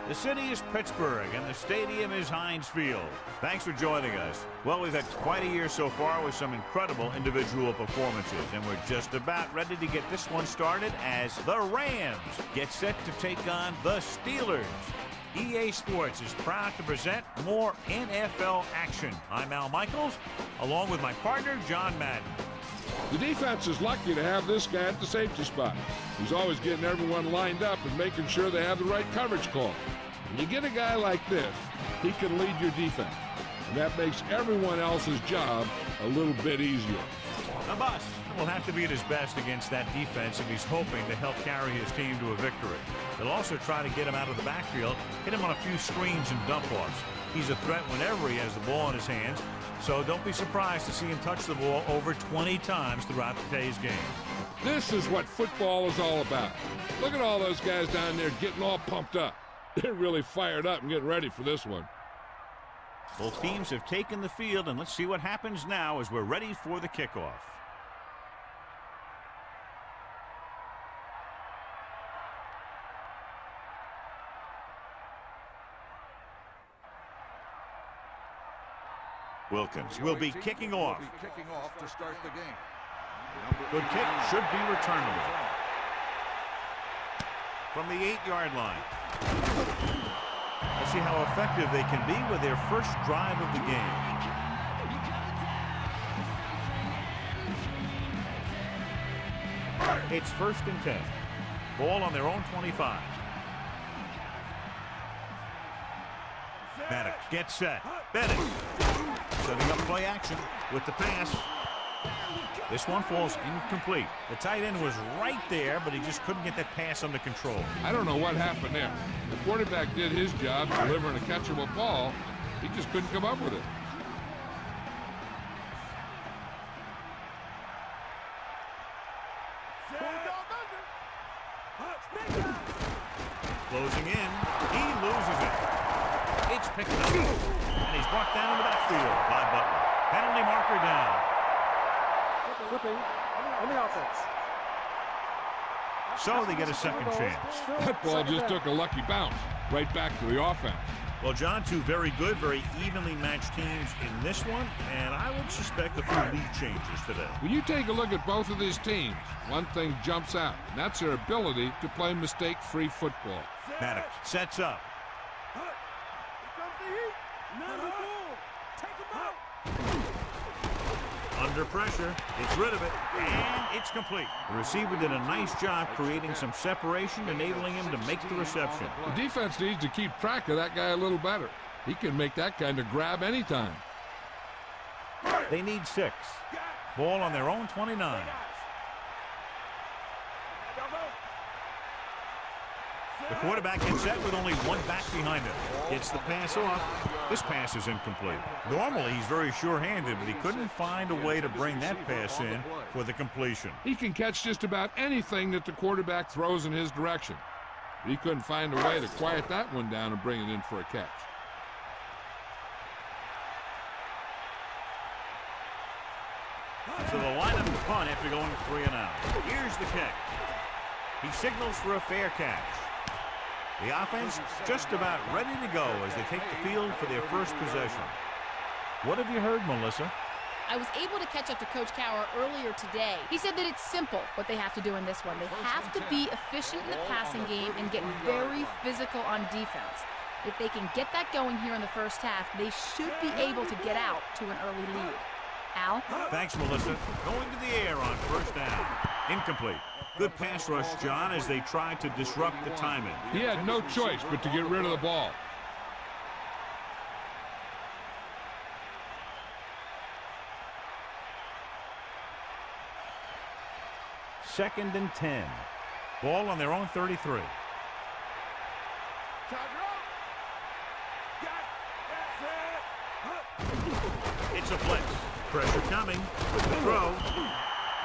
The city is Pittsburgh, and the stadium is Heinz Field. Thanks for joining us. Well, we've had quite a year so far with some incredible individual performances, and we're just about ready to get this one started as the Rams get set to take on the Steelers. EA Sports is proud to present more NFL action. I'm Al Michaels, along with my partner, John Madden. The defense is lucky to have this guy at the safety spot. He's always getting everyone lined up and making sure they have the right coverage call. When you get a guy like this, he can lead your defense. And that makes everyone else's job a little bit easier. The Bus will have to be at his best against that defense if he's hoping to help carry his team to a victory. They'll also try to get him out of the backfield, hit him on a few screens and dump-offs. He's a threat whenever he has the ball in his hands, so don't be surprised to see him touch the ball over 20 times throughout today's game. This is what football is all about. Look at all those guys down there getting all pumped up. They're really fired up and getting ready for this one. Both teams have taken the field, and let's see what happens now as we're ready for the kickoff. Wilkins will be kicking off. To start the game. Good kick, should be returnable. From the 8-yard line. Let's see how effective they can be with their first drive of the game. It's 1st and 10. Ball on their own 25. Maddox gets set. Bennett setting up play action with the pass. This one falls incomplete. The tight end was right there, but he just couldn't get that pass under control. I don't know what happened there. The quarterback did his job delivering a catchable ball. He just couldn't come up with it. Closing in. He loses it. It's picked up. And he's brought down in the backfield by Butler. Penalty marker down. Flipping on the offense. So they get a second chance. That ball just took a lucky bounce right back to the offense. Well, John, two very good, very evenly matched teams in this one, and I would suspect a few lead changes today. When you take a look at both of these teams, one thing jumps out, and that's their ability to play mistake-free football. Maddox sets up. Under pressure, it's rid of it, and it's complete. The receiver did a nice job creating some separation, enabling him to make the reception. The defense needs to keep track of that guy a little better. He can make that kind of grab anytime. They need 6. Ball on their own 29. The quarterback gets set with only one back behind him. Gets the pass off. This pass is incomplete. Normally, he's very sure-handed, but he couldn't find a way to bring that pass in for the completion. He can catch just about anything that the quarterback throws in his direction. But he couldn't find a way to quiet that one down and bring it in for a catch. So they'll line up the punt after going 3 and out. Here's the kick. He signals for a fair catch. The offense just about ready to go as they take the field for their first possession. What have you heard, Melissa? I was able to catch up to Coach Cowher earlier today. He said that it's simple what they have to do in this one. They have to be efficient in the passing game and get very physical on defense. If they can get that going here in the first half, they should be able to get out to an early lead. Al? Thanks, Melissa. Going to the air on 1st down. Incomplete. Good pass rush, John, as they tried to disrupt the timing. He had no choice but to get rid of the ball. Second and 10. Ball on their own 33. It's a blitz. Pressure coming with the throw.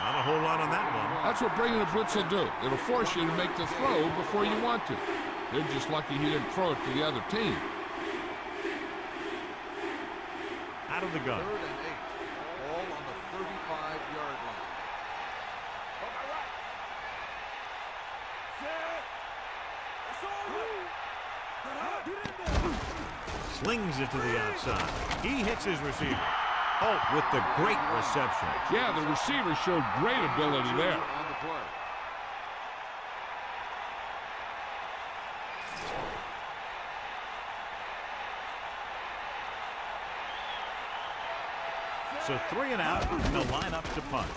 Not a whole lot on that one. That's what bringing a blitz will do. It'll force you to make the throw before you want to. They're just lucky he didn't throw it to the other team. Out of the gun. 3rd and 8. Ball on the 35-yard line. Slings it to the outside. He hits his receiver. Oh, with the great reception. Yeah, the receiver showed great ability there. On the play. So 3 and out, and they'll line up to punt.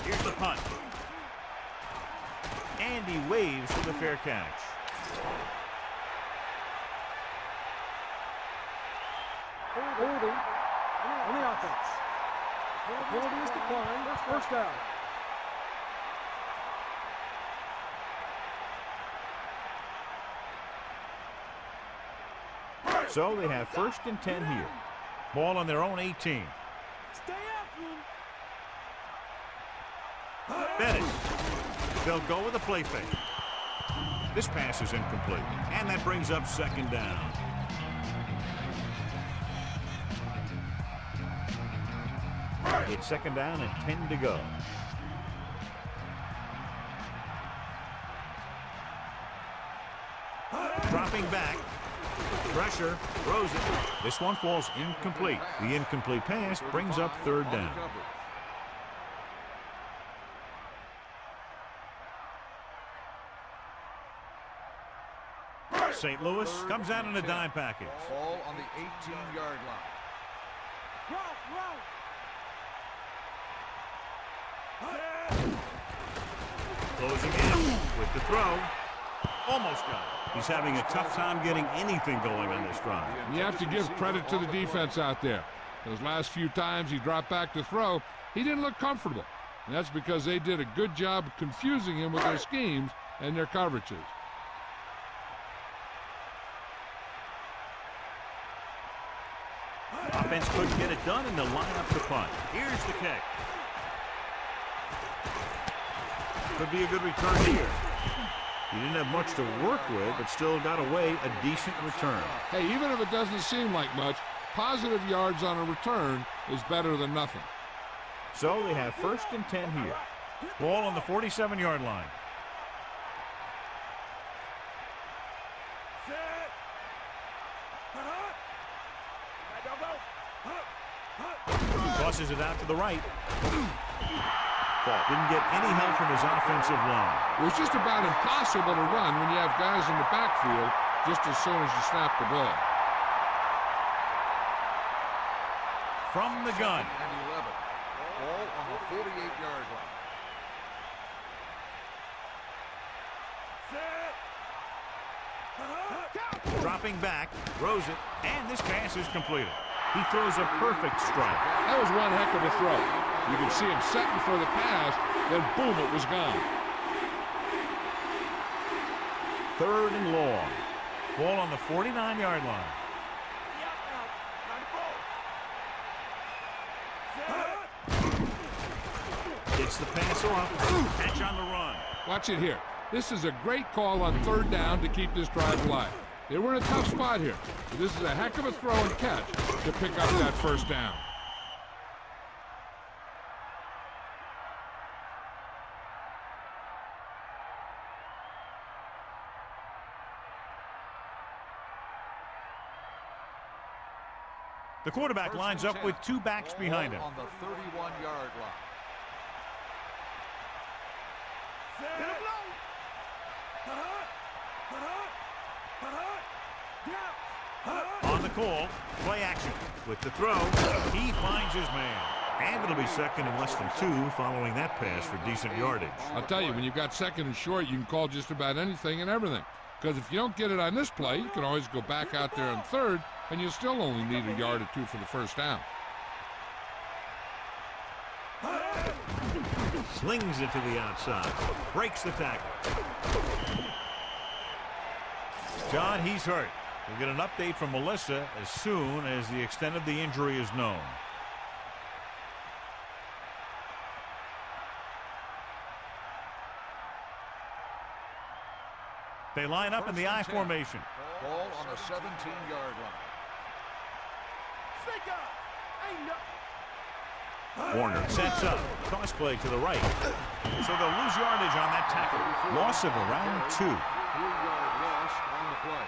Here's the punt. And he waves for the fair catch. Holding on the offense. The penalty is declined. First down. So they have 1st and 10 here. Ball on their own 18. Stay after him. Bennett. They'll go with a play fake. This pass is incomplete. And that brings up 2nd down. It's 2nd down and 10 to go. Dropping back. Pressure. Throws it. This one falls incomplete. The incomplete pass brings up 3rd down. St. Louis comes out in a dime package. Ball on the 18-yard line. Closing in with the throw. Almost got it. He's having a tough time getting anything going on this drive. You have to give credit to the defense out there. Those last few times he dropped back to throw, he didn't look comfortable. And that's because they did a good job of confusing him with their schemes and their coverages. Offense couldn't get it done, and they'll line up the punt. Here's the kick. Could be a good return here. He didn't have much to work with, but still got away a decent return. Hey, even if it doesn't seem like much, positive yards on a return is better than nothing. So they have 1st and 10 here. Ball on the 47-yard line. Tosses it out to the right. Didn't get any help from his offensive line. It was just about impossible to run when you have guys in the backfield just as soon as you snap the ball. From the gun. And 11. Ball on the 48-yard line. Dropping back, throws it, and this pass is completed. He throws a perfect strike. That was one heck of a throw. You could see him setting for the pass, then boom, it was gone. 3rd and long. Ball on the 49-yard line. Gets the pass off. Catch on the run. Watch it here. This is a great call on 3rd down to keep this drive alive. They were in a tough spot here, but this is a heck of a throw and catch to pick up that 1st down. The quarterback lines up with 2 backs behind him. On the 31-yard line. On the call, play action. With the throw, he finds his man. And it'll be 2nd and less than 2 following that pass for decent yardage. I'll tell you, when you've got 2nd and short, you can call just about anything and everything. Because if you don't get it on this play, you can always go back out there on 3rd, and you still only need a yard or 2 for the 1st down. Slings it to the outside. Breaks the tackle. John, he's hurt. We'll get an update from Melissa as soon as the extent of the injury is known. They line up in the I formation. Ball on the 17-yard line. Warner sets up. Toss play to the right. So they'll lose yardage on that tackle. Loss of around 2. 3-yard loss on the play.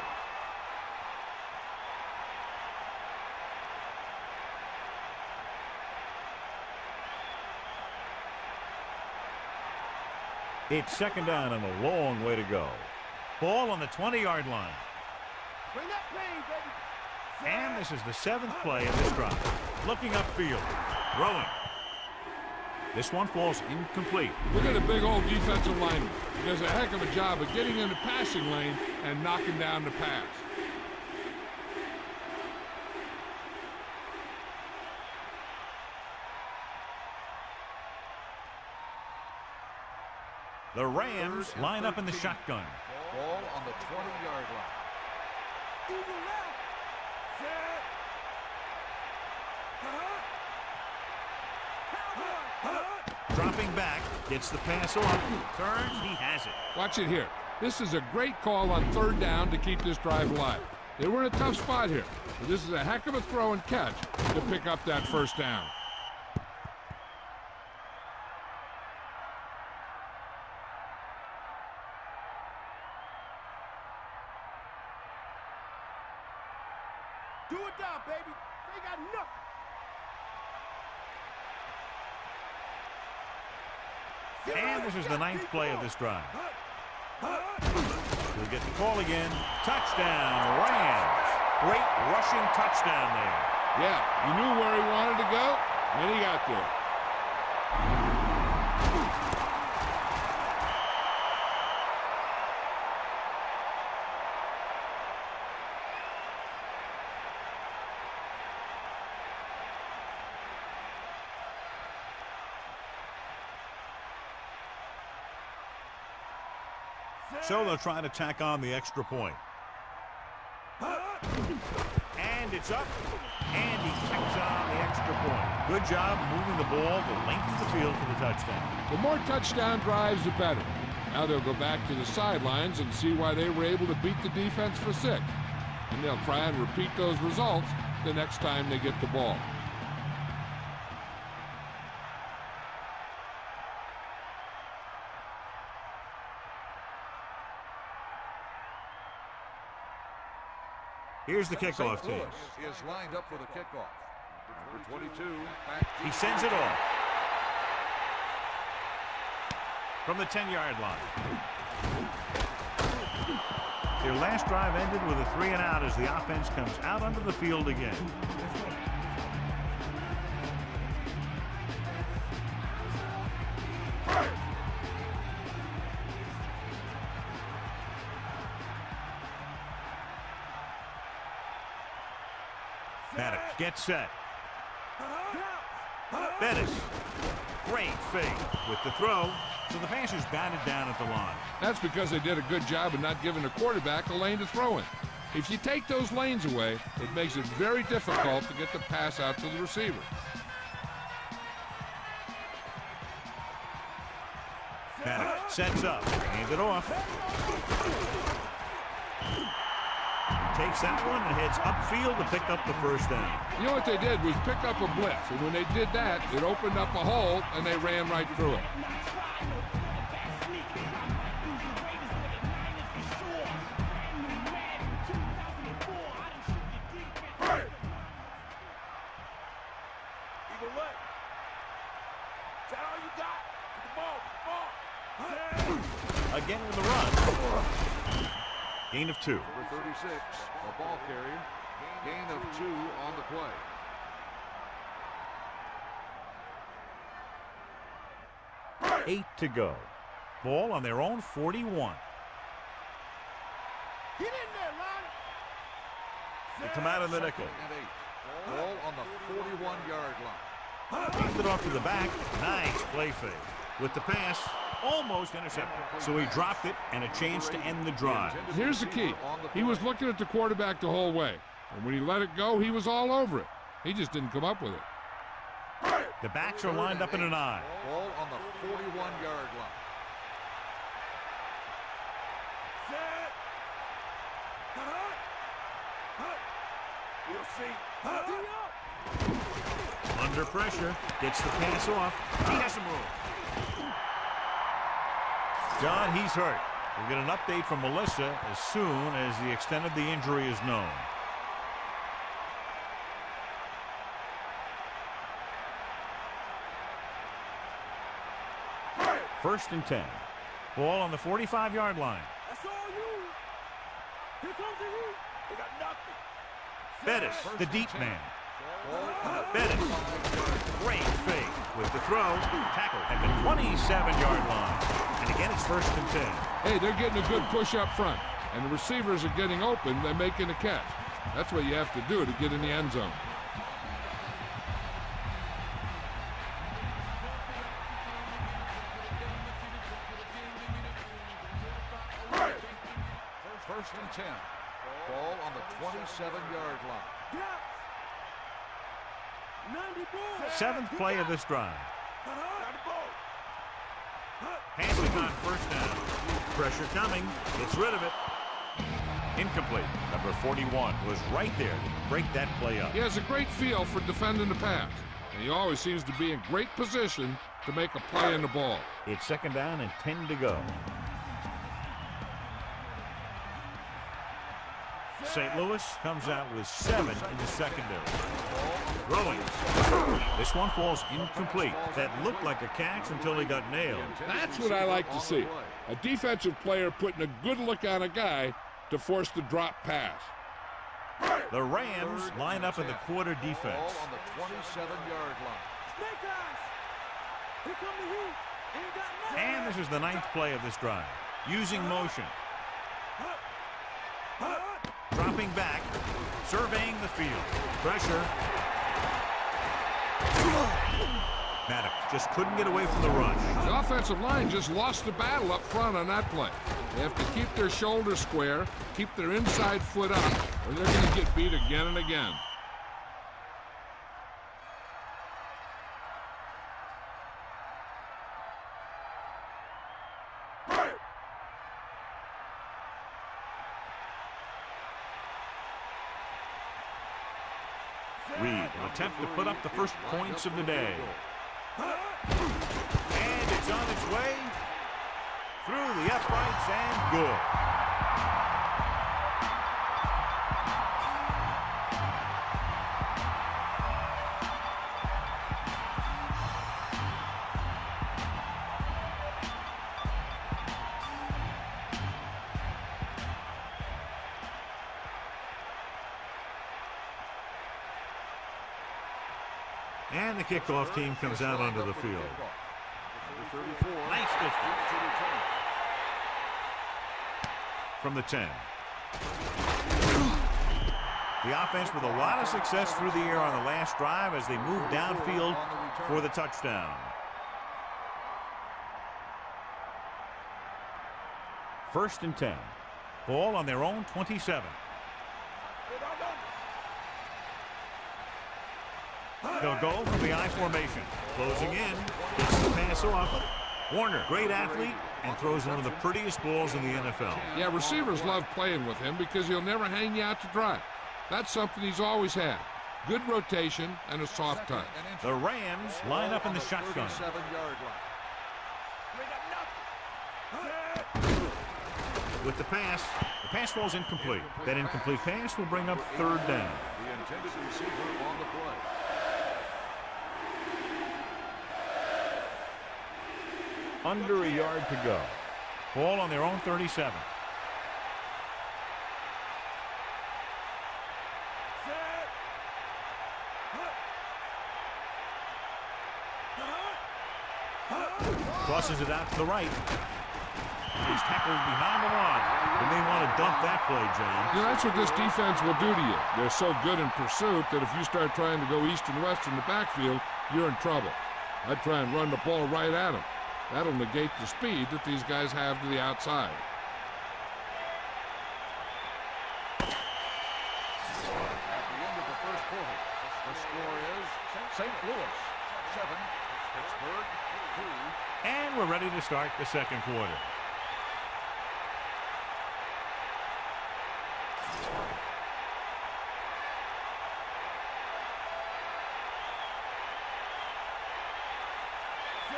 It's second down and a long way to go. Ball on the 20-yard line. Bring that pain, baby. And this is the 7th play of this drive. Looking upfield. Throwing. This one falls incomplete. Look at the big old defensive lineman. He does a heck of a job of getting in the passing lane and knocking down the pass. The Rams line up in the shotgun. Ball on the 20-yard line. Dropping back, gets the pass off, turns, he has it. Watch it here. This is a great call on third down to keep this drive alive. They were in a tough spot here, but this is a heck of a throw and catch to pick up that first down. Do it down, baby. They got nothing. And this is the 9th play of this drive. We'll get the call again. Touchdown, Rams. Great rushing touchdown there. Yeah, he knew where he wanted to go, and he got there. So they'll try to tack on the extra point. And it's up. And he tacks on the extra point. Good job moving the ball the length of the field for the touchdown. The more touchdown drives, the better. Now they'll go back to the sidelines and see why they were able to beat the defense for 6. And they'll try and repeat those results the next time they get the ball. Here's the kickoff team. Is lined up for the kickoff. Number 22. Back He sends it off. From the 10-yard line. Their last drive ended with a 3-and-out as the offense comes out onto the field again. Maddox gets set. Bettis. Great fake with the throw. So the Panthers batted down at the line. That's because they did a good job of not giving the quarterback a lane to throw in. If you take those lanes away, it makes it very difficult to get the pass out to the receiver. Maddox sets up. Hands it off. Takes that one and heads upfield to pick up the first down. You know what they did was pick up a blitz, and when they did that, it opened up a hole, and they ran right through it. Either way. Is that all you got? Get the ball. Again with the run. Gain of 2. Number 36, the ball carrier. Gain of 2 on the play. Eight to go. Ball on their own 41. Get in there, Lonnie. They come out in the nickel. And 8. Ball on the 41-yard line. Hands it off to the back. Nice play fake. With the pass, almost intercepted. So he dropped it and a chance to end the drive. Here's the key. He was looking at the quarterback the whole way. And when he let it go, he was all over it. He just didn't come up with it. The backs are lined up in an eye. Ball on the 41-yard line. We'll see. Under pressure, gets the pass off. He has some room. John, he's hurt. We'll get an update from Melissa as soon as the extent of the injury is known. First and 10. Ball on the 45-yard line. That's all you. Here comes the heat. They got nothing. Bettis, the deep man. Bettis, great fake with the throw. Tackle at the 27-yard line. And again, it's 1st and 10. Hey, they're getting a good push up front, and the receivers are getting open. They're making a catch. That's what you have to do to get in the end zone. First and 10. Ball on the 27-yard line. 7th play of this drive. Passing on 1st down. Pressure coming. Gets rid of it. Incomplete. Number 41 was right there to break that play up. He has a great feel for defending the pass, and he always seems to be in great position to make a play in the ball. It's 2nd down and 10 to go. St. Louis comes out with 7 in the secondary. Throwing. This one falls incomplete. That looked like a catch until he got nailed. That's what I like to see. A defensive player putting a good look on a guy to force the drop pass. The Rams line up in the quarter defense. Ball on the 27-yard line. Snake eyes. Here come the heat. Ain't got nothing. And this is the 9th play of this drive. Using motion. Dropping back. Surveying the field. Pressure. Maddox just couldn't get away from the rush. The offensive line just lost the battle up front on that play. They have to keep their shoulders square, keep their inside foot up, or they're going to get beat again and again. Reed will attempt to put up the first points of the day. And it's on its way through the uprights and good. And the kickoff team comes out onto the field. Nice distance. From the 10. The offense with a lot of success through the air on the last drive as they move downfield for the touchdown. 1st and 10. Ball on their own 27. They'll go from the I formation. Closing in. Gets the pass off. Warner, great athlete, and throws one of the prettiest balls in the NFL. Yeah, receivers love playing with him because he'll never hang you out to dry. That's something he's always had. Good rotation and a soft touch. The Rams line up in the shotgun. With the pass falls incomplete. That incomplete pass will bring up 3rd down. The intended receiver on the play. Under a yard to go. Ball on their own 37. Crosses it out to the right. He's tackled behind the line. They may want to dump that play, James. You know, that's what this defense will do to you. They're so good in pursuit that if you start trying to go east and west in the backfield, you're in trouble. I'd try and run the ball right at them. That'll negate the speed that these guys have to the outside. At the end of the first quarter, the score is St. Louis 7, Pittsburgh 3. And we're ready to start the second quarter.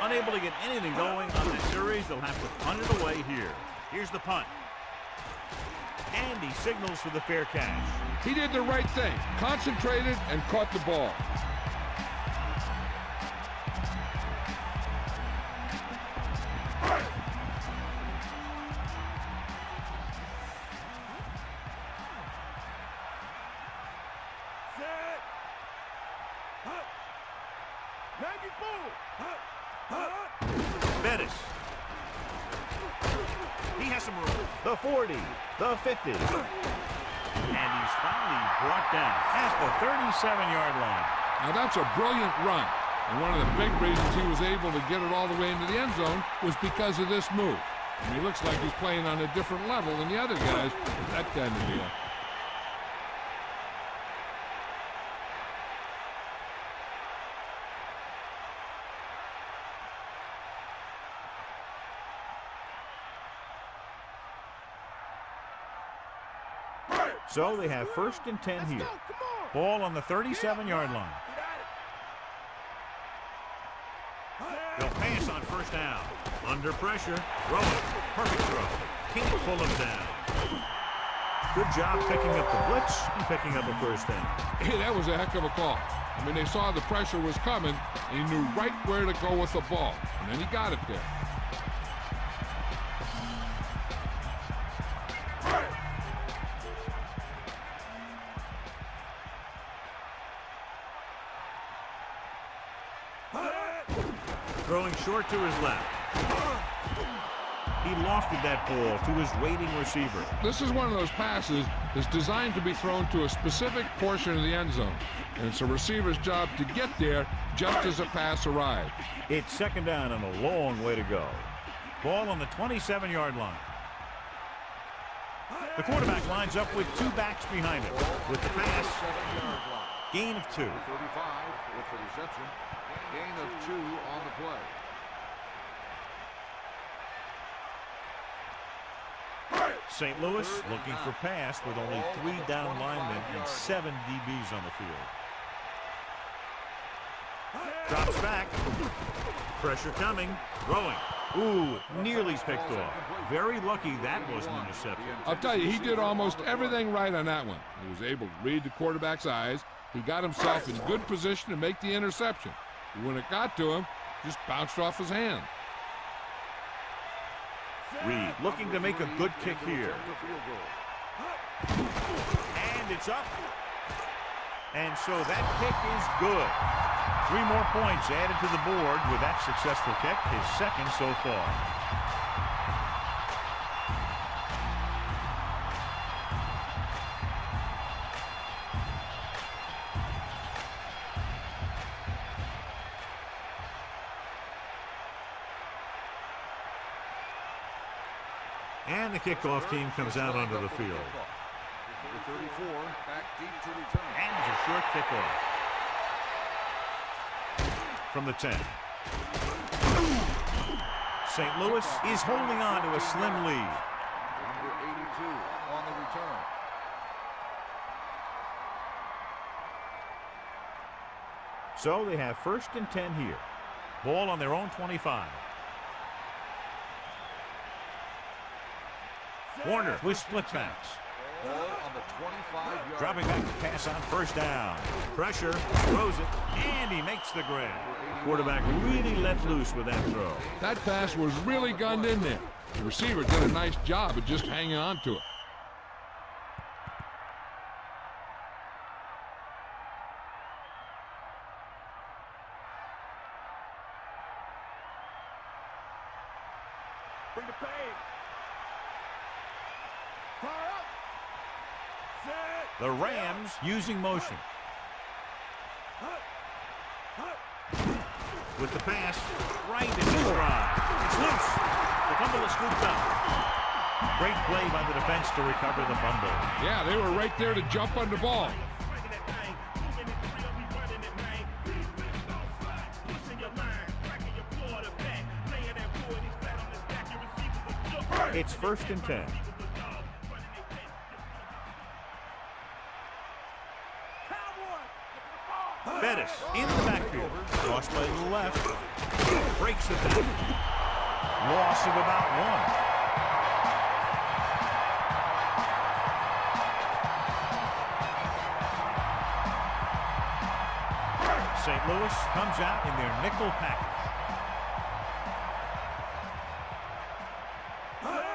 Unable to get anything going on this series, they'll have to punt it away here. Here's the punt. And he signals for the fair catch. He did the right thing, concentrated and caught the ball. Bettis. He has some room. The 40, the 50. And he's finally brought down at the 37-yard line. Now that's a brilliant run. And one of the big reasons he was able to get it all the way into the end zone was because of this move. And he looks like he's playing on a different level than the other guys with that kind of deal. So they have 1st and 10 here. Ball on the 37-yard line. They'll pass on 1st down. Under pressure. Throw it. Perfect throw. Can't pull him down. Good job picking up the blitz and picking up a 1st down. Hey, that was a heck of a call. I mean, they saw the pressure was coming, and he knew right where to go with the ball. And then he got it there. Throwing short to his left. He lofted that ball to his waiting receiver. This is one of those passes that's designed to be thrown to a specific portion of the end zone. And it's a receiver's job to get there just as a pass arrives. It's 2nd down and a long way to go. Ball on the 27-yard line. The quarterback lines up with 2 backs behind him. With the pass, gain of 2. 35 with the reception. Gain of 2 on the play. St. Louis looking for pass with only 3 down linemen and 7 DBs on the field. Drops back. Pressure coming. Throwing. Ooh, nearly picked off. Very lucky that wasn't intercepted. I'll tell you, he did almost everything right on that one. He was able to read the quarterback's eyes. He got himself in good position to make the interception. When it got to him, just bounced off his hand. Reed looking to make a good kick here. And it's up. And so that kick is good. 3 more points added to the board with that successful kick, his 2nd so far. And the kickoff team comes out onto the field. The 34 back deep to return. And it's a short kickoff. From the 10. St. Louis is holding on to a slim lead. Number 82 on the return. So they have 1st and 10 here. Ball on their own 25. Warner with split backs. Ball on the 25-yard. Dropping back to pass on 1st down. Pressure, throws it, and he makes the grab. Quarterback really let loose with that throw. That pass was really gunned in there. The receiver did a nice job of just hanging on to it. Bring the pain. The Rams using motion. With the pass, right in his stride. It's loose. The fumble is scooped up. Great play by the defense to recover the fumble. Yeah, they were right there to jump on the ball. It's 1st and 10. Bettis in the backfield. Cross play to the left. Breaks the tackle. Loss of about 1. St. Louis comes out in their nickel package.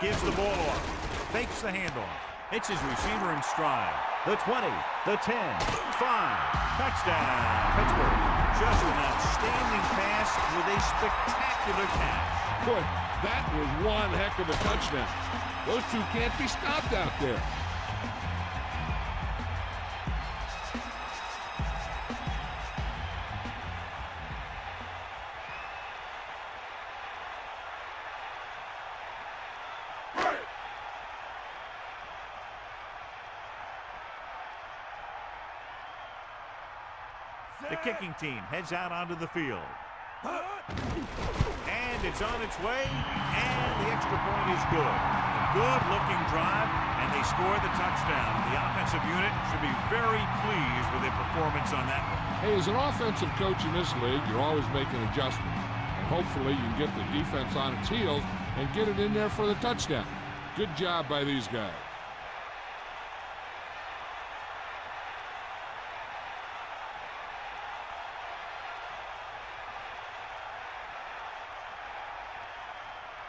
Gives the ball off. Fakes the handoff. It's his receiver in stride. The 20, the 10, 5. Touchdown, Pittsburgh. Just an outstanding pass with a spectacular catch. Boy, that was one heck of a touchdown. Those two can't be stopped out there. The kicking team heads out onto the field. And it's on its way, and the extra point is good. A good-looking drive, and they score the touchdown. The offensive unit should be very pleased with their performance on that one. Hey, as an offensive coach in this league, you're always making adjustments. And hopefully you can get the defense on its heels and get it in there for the touchdown. Good job by these guys.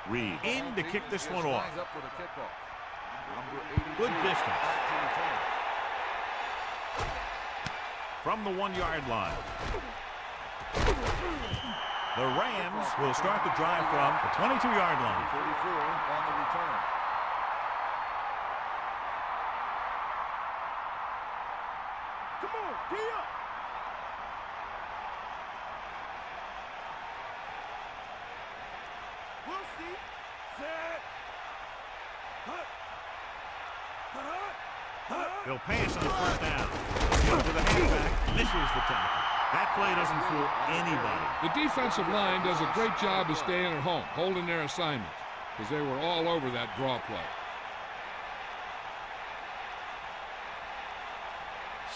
Reed in to kick this one off. Up for the kickoff. Good distance. From the 1-yard line. The Rams will start the drive from the 22-yard line. 34 on the return. Come on, gee up. We'll see. Set. They'll pass on the first down. They'll to the halfback. Misses the tackle. That play doesn't fool anybody. The defensive line does a great job of staying at home, holding their assignments, because they were all over that draw play.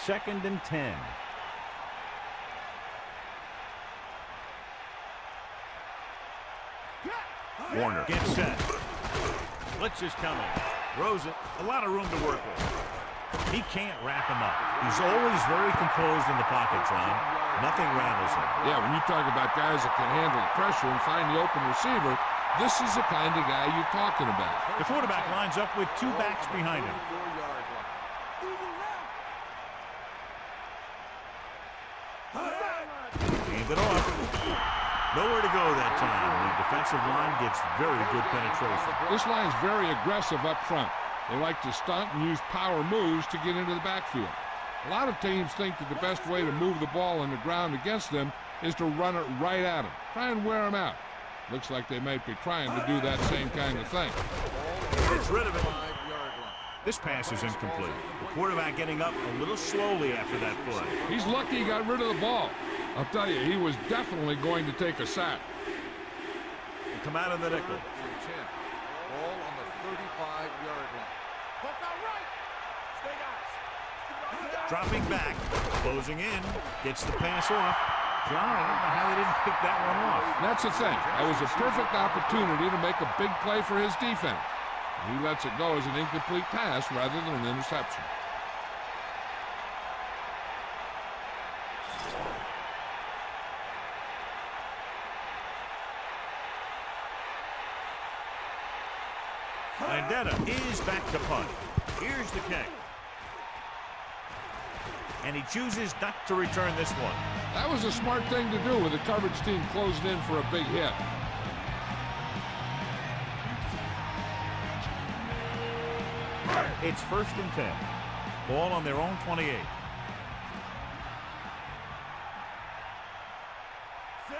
2nd and 10. Warner gets set. Blitz is coming. Throws it. A lot of room to work with. He can't wrap him up. He's always very composed in the pocket, John. Nothing rattles him. Yeah, when you talk about guys that can handle the pressure and find the open receiver, this is the kind of guy you're talking about. The quarterback lines up with 2 backs behind him. 4-yard line. Hand it off. Nowhere to go that time. The defensive line gets very good penetration. This line's very aggressive up front. They like to stunt and use power moves to get into the backfield. A lot of teams think that the best way to move the ball on the ground against them is to run it right at them. Try and wear them out. Looks like they might be trying to do that same kind of thing. Gets rid of it. This pass is incomplete. The quarterback getting up a little slowly after that play. He's lucky he got rid of the ball. I'll tell you, he was definitely going to take a sack. They come out of the nickel. 10. Ball on the 35-yard line. Dropping back, closing in, gets the pass off. John, I don't know how they didn't pick that one off. That's the thing. That was a perfect opportunity to make a big play for his defense. He lets it go as an incomplete pass rather than an interception. Landetta is back to punt. Here's the kick. And he chooses not to return this one. That was a smart thing to do with the coverage team closing in for a big hit. It's 1st and 10. Ball on their own 28.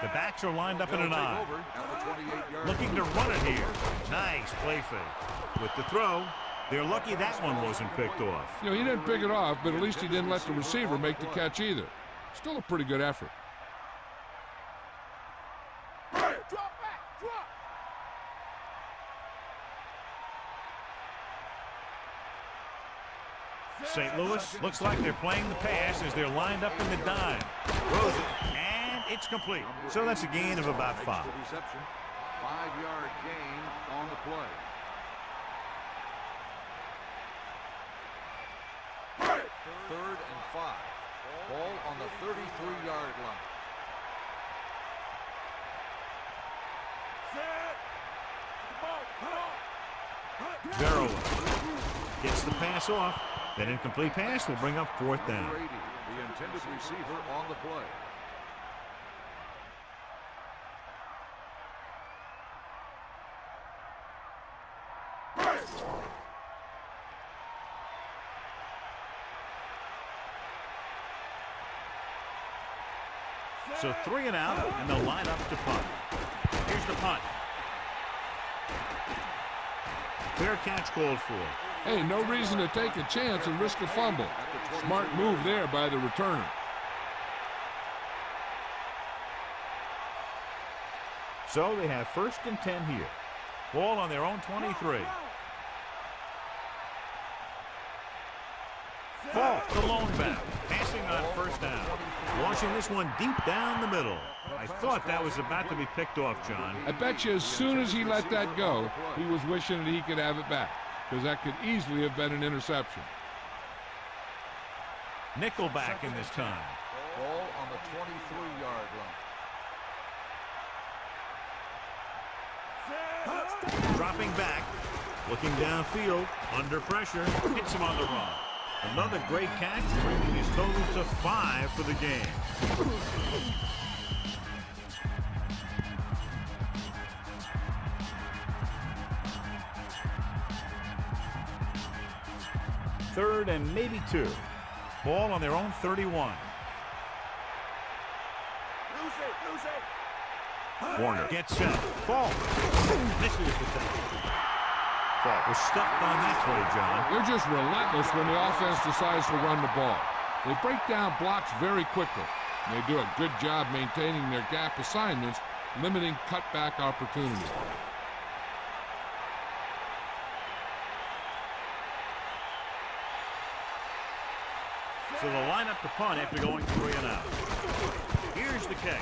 The backs are lined up in an eye. Looking to run it here. Nice play fake. With the throw, they're lucky that one wasn't picked off. You know, he didn't pick it off, but at least he didn't let the receiver make the catch either. Still a pretty good effort. St. Louis looks like they're playing the pass as they're lined up in the dime. Throws it, and it's complete. So that's a gain of about 5. 5-yard gain on the play. Third and 5. Ball on the 33-yard line. Verrilli gets the pass off. That incomplete pass will bring up 4th down. Brady, the intended receiver on the play. So 3 and out, and they'll line up to punt. Here's the punt. Fair catch called for. Hey, no reason to take a chance and risk a fumble. Smart move there by the returner. So they have 1st and 10 here. Ball on their own 23. Falk, the lone back, passing on 1st down. Launching this one deep down the middle. I thought that was about to be picked off, John. I bet you as soon as he let that go, he was wishing that he could have it back, because that could easily have been an interception. Nickelback in this time. Ball on the 23-yard line. Dropping back, looking downfield, under pressure, hits him on the run. Another great catch, bringing his total to 5 for the game. Third and maybe 2. Ball on their own 31. Warner gets set. Falk. Misses the tackle. Falk was stuffed on that play, John. They're just relentless when the offense decides to run the ball. They break down blocks very quickly. They do a good job maintaining their gap assignments, limiting cutback opportunities. So they'll line up to punt after going 3 and out. Here's the kick.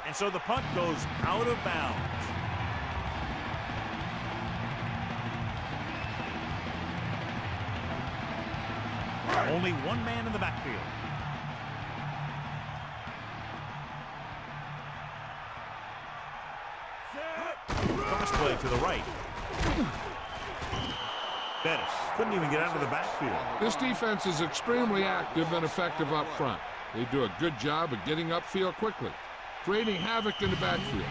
And so the punt goes out of bounds. Only one man in the backfield. Cross play to the right. Bettis couldn't even get out of the backfield. This defense is extremely active and effective up front. They do a good job of getting upfield quickly, creating havoc in the backfield.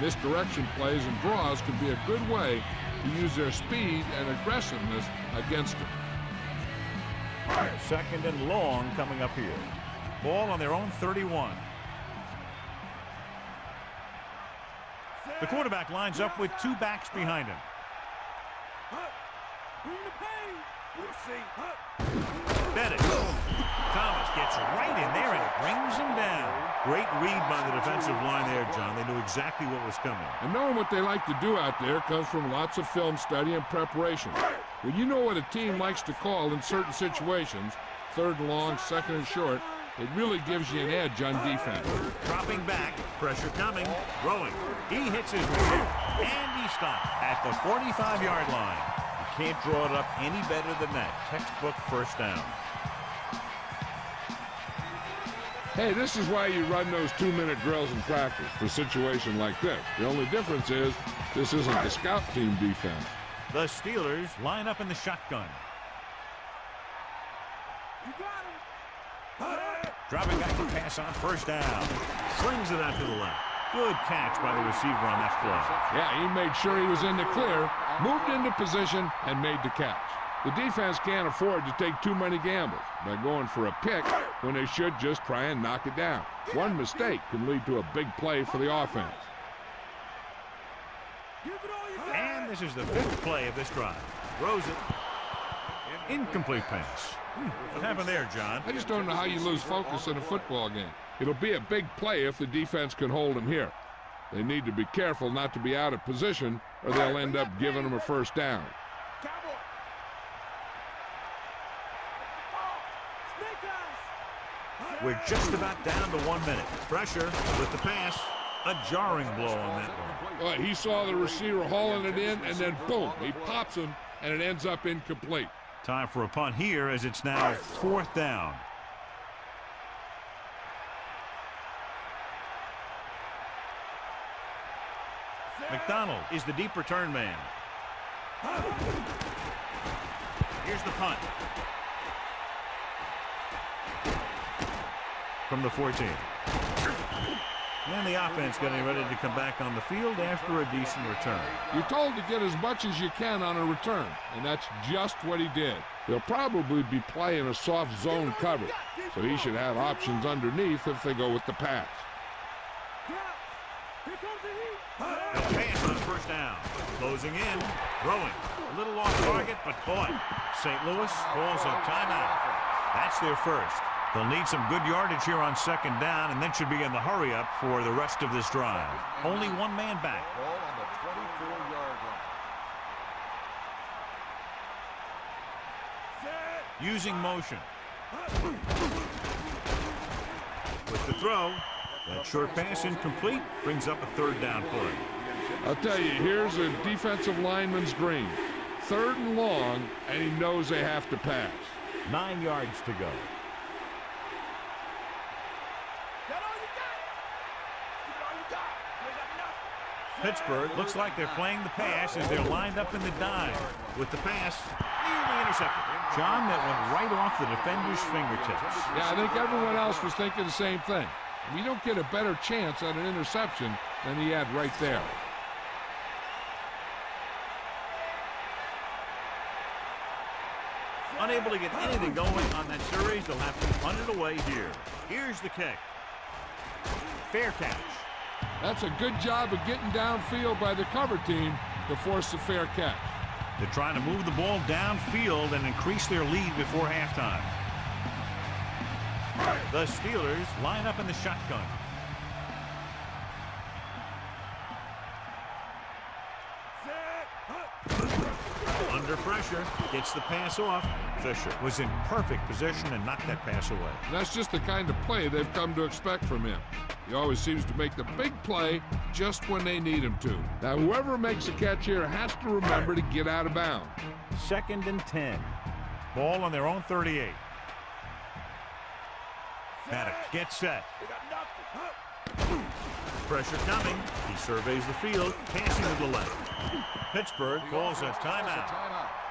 Misdirection plays and draws could be a good way to use their speed and aggressiveness against them. 2nd and long coming up here. Ball on their own 31. The quarterback lines up with 2 backs behind him. Bettis. Thomas gets right in there and brings him down. Great read by the defensive line there, John. They knew exactly what was coming. And knowing what they like to do out there comes from lots of film study and preparation. When you know what a team likes to call in certain situations, 3rd and long, 2nd and short, it really gives you an edge on defense. Dropping back, pressure coming, throwing. He hits his receiver, and he stopped at the 45-yard line. You can't draw it up any better than that. Textbook 1st down. Hey, this is why you run those 2-minute drills in practice for a situation like this. The only difference is this isn't the scout team defense. The Steelers line up in the shotgun. Dropping back to pass on 1st down. Slings it out to the left. Good catch by the receiver on that play. Yeah, he made sure he was in the clear, moved into position, and made the catch. The defense can't afford to take too many gambles by going for a pick when they should just try and knock it down. One mistake can lead to a big play for the offense. And this is the 5th play of this drive. Throws it. Incomplete pass. What happened there, John? I just don't know how you lose focus in a football game. It'll be a big play if the defense can hold him here. They need to be careful not to be out of position, or they'll end up giving him a 1st down. We're just about down to 1 minute. Pressure with the pass. A jarring blow on that one. Well, he saw the receiver hauling it in, and then boom, he pops him, and it ends up incomplete. Time for a punt here as it's now 4th down. McDonald is the deep return man. Here's the punt. From the 14. And the offense getting ready to come back on the field after a decent return. You're told to get as much as you can on a return, and that's just what he did. They'll probably be playing a soft zone coverage, so he should have options underneath if they go with the pass. The pass on first down. Closing in, throwing. A little off target, but boy, St. Louis calls a timeout. That's their first. They'll need some good yardage here on second down, and then should be in the hurry up for the rest of this drive. Only one man back. Ball on the 24-yard line. Using motion. With the throw, that short pass incomplete, brings up a third down play. I'll tell you, here's a defensive lineman's dream. 3rd and long, and he knows they have to pass. 9 yards to go. Pittsburgh looks like they're playing the pass as they're lined up in the dime. With the pass, nearly intercepted. John, that went right off the defender's fingertips. Yeah, I think everyone else was thinking the same thing. We don't get a better chance at an interception than he had right there. Unable to get anything going on that series, they'll have to punt it away here. Here's the kick. Fair catch. That's a good job of getting downfield by the cover team to force the fair catch. They're trying to move the ball downfield and increase their lead before halftime. The Steelers line up in the shotgun. Under pressure, gets the pass off. Fisher was in perfect position and knocked that pass away. And that's just the kind of play they've come to expect from him. He always seems to make the big play just when they need him to. Now, whoever makes a catch here has to remember to get out of bounds. 2nd and 10. Ball on their own 38. Maddox gets set. Pressure coming. He surveys the field, passing to the left. Pittsburgh calls a timeout.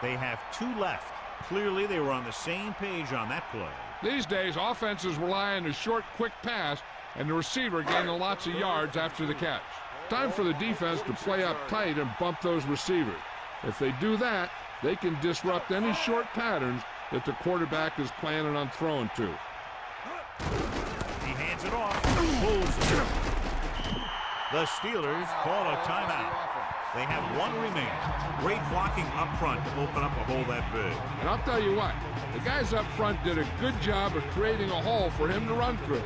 They have 2 left. Clearly, they were on the same page on that play. These days, offenses rely on a short, quick pass and the receiver gaining lots of yards after the catch. Time for the defense to play up tight and bump those receivers. If they do that, they can disrupt any short patterns that the quarterback is planning on throwing to. He hands it off. Pulls it. The Steelers call a timeout. They have 1 remaining. Great blocking up front to open up a hole that big. And I'll tell you what, the guys up front did a good job of creating a hole for him to run through.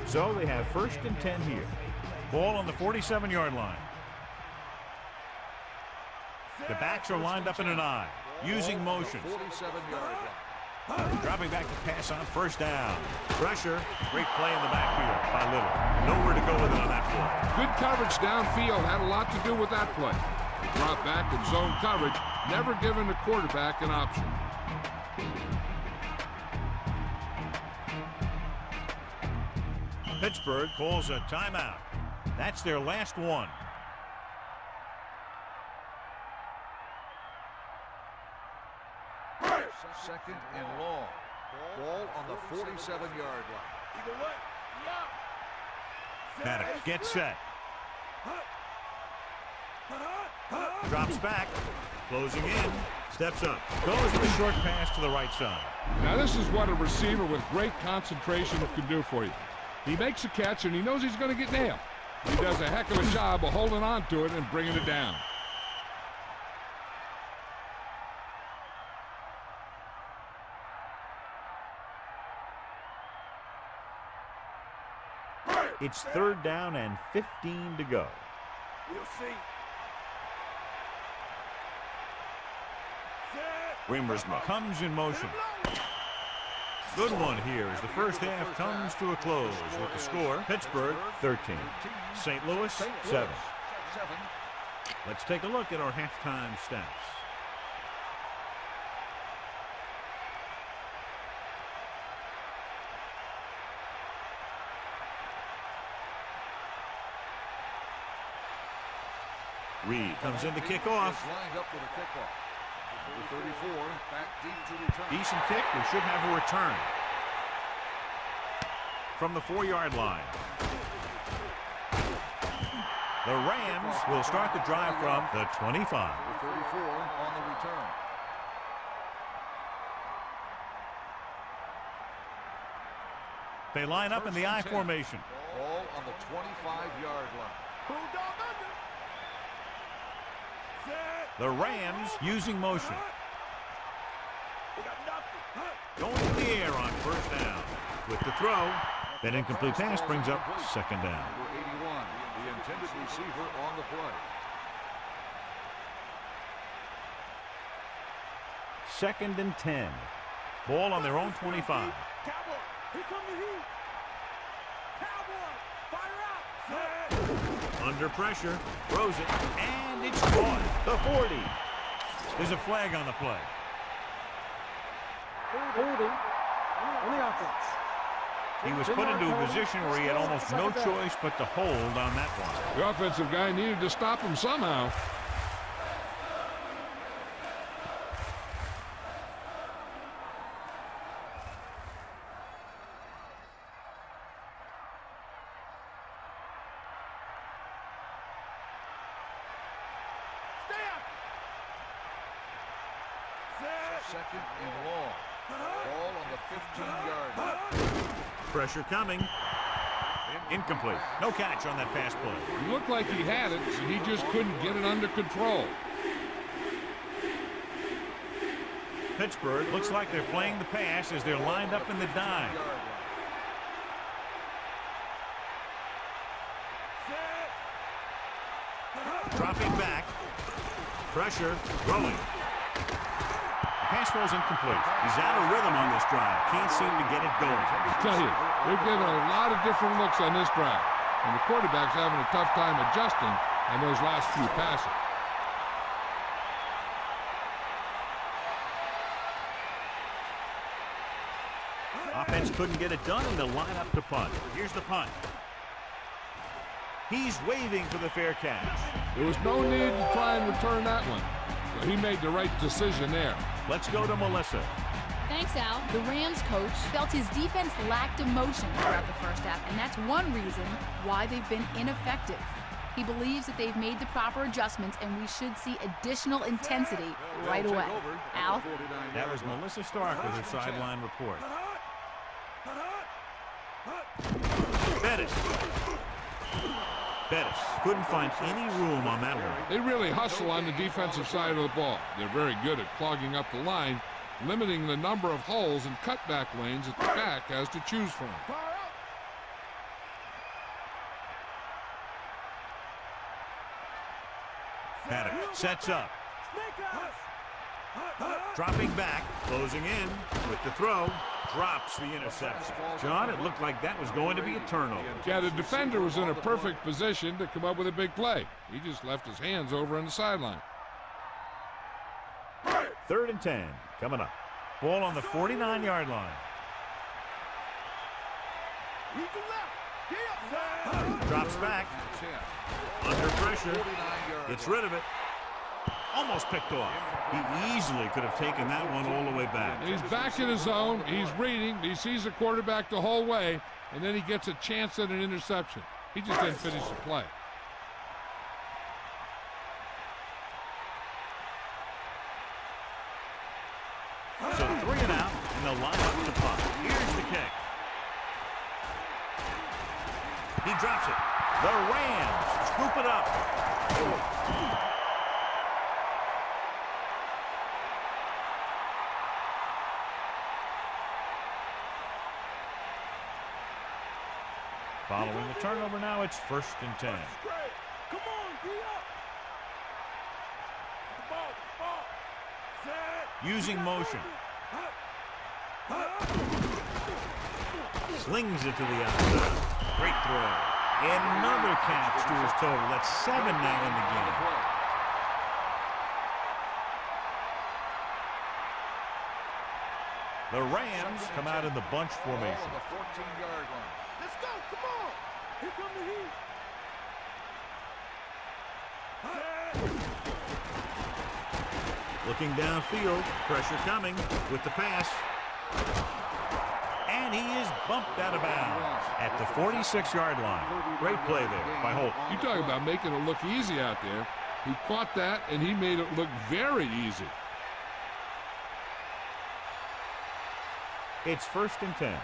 So they have 1st and 10 here. Ball on the 47-yard line. The backs are lined up in an I, using motion. 47-yard line. Dropping back to pass on first down. Pressure. Great play in the backfield by Little. Nowhere to go with it on that play. Good coverage downfield had a lot to do with that play. The drop back and zone coverage, never giving the quarterback an option. Pittsburgh calls a timeout. That's their last one. Second and long. Ball on the 47-yard line. Maddox gets set. Drops back. Closing in. Steps up. Goes with a short pass to the right side. Now this is what a receiver with great concentration can do for you. He makes a catch and he knows he's going to get nailed. He does a heck of a job of holding on to it and bringing it down. It's 3rd down and 15 to go. We'll see. Wimmersma comes in motion. Good one here as the first half comes to a close with the score. Pittsburgh 13. St. Louis 7. Let's take a look at our halftime stats. Reed comes in to kick off. Lined up for the kickoff. Number 34, back deep to return. Decent kick. We should have a return. from the 4-yard line. The Rams will start the drive from the 25. 34 on the return. They line up in the I formation. Ball on the 25-yard line. The Rams using motion. Going in the air on first down. With the throw, that incomplete pass brings up second down. Number 81, the intended receiver on the play. Second and 10. Ball on their own 25. Here come the heat. Cowboy, fire out. Under pressure, throws it, and it's caught. The 40. There's a flag on the play. Holding on the offense. He was put into a position where he had almost no choice but to hold on that one. The offensive guy needed to stop him somehow. Second and long. Ball on the 15-yard line. Pressure coming. Incomplete. No catch on that pass play. He looked like he had it, and he just couldn't get it under control. Pittsburgh looks like they're playing the pass as they're lined up in the dime. Dropping back. Pressure. Rolling. Pass falls incomplete. He's out of rhythm on this drive. Can't seem to get it going. I tell you, they're getting a lot of different looks on this drive. And the quarterback's having a tough time adjusting on those last few passes. Offense couldn't get it done, and they'll line up to punt. Here's the punt. He's waving for the fair catch. There was no need to try and return that one. So he made the right decision there. Let's go to Melissa. Thanks, Al. The Rams coach felt his defense lacked emotion throughout the first half, and that's one reason why they've been ineffective. He believes that they've made the proper adjustments, and we should see additional intensity right away. Al? That was Melissa Stark with her sideline report. Bettis couldn't find any room on that one. They really hustle on the defensive side of the ball. They're very good at clogging up the line, limiting the number of holes and cutback lanes that the back has to choose from. Paddock sets up. Dropping back, closing in with the throw. Drops the interception. John, it looked like that was going to be a turnover. Yeah, the defender was in a perfect position to come up with a big play. He just left his hands over on the sideline. 3rd and 10 coming up. Ball on the 49-yard line. Drops back. Under pressure. Gets rid of it. Almost picked off. He easily could have taken that one all the way back. He's back in his zone. He's reading. He sees the quarterback the whole way, and then he gets a chance at an interception. He just didn't finish the play. So 3 and out, and they'll line up the punt. Here's the kick. He drops it. The Rams scoop it up. Following the turnover now, it's 1st and 10. Come on, be up. Using motion. Slings it to the outside. Great throw. Another catch to his total. That's 7 now in the game. The Rams come out in the bunch formation. On the 14-yard line. Let's go, come on. Here come the heat. Looking downfield, pressure coming with the pass. And he is bumped out of bounds at the 46-yard line. Great play there by Holt. You talk about making it look easy out there. He caught that, and he made it look very easy. It's 1st and 10.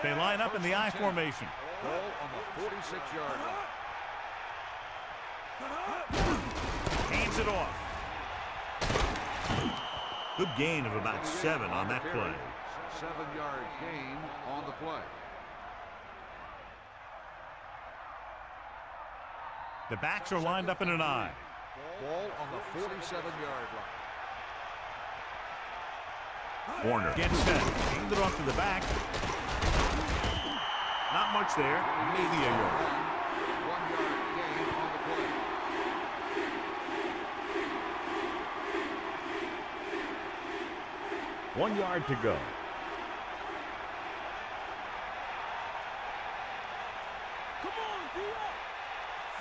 They line up in the I formation. Ball on the 46-yard line. Hands it off. Good gain of about 7 on that play. 7-yard gain on the play. The backs are lined up in an I. Ball on the 47-yard line. Warner gets set. Hand it off to the back. Not much there. Maybe a yard. 1-yard gain on the play. One yard to go.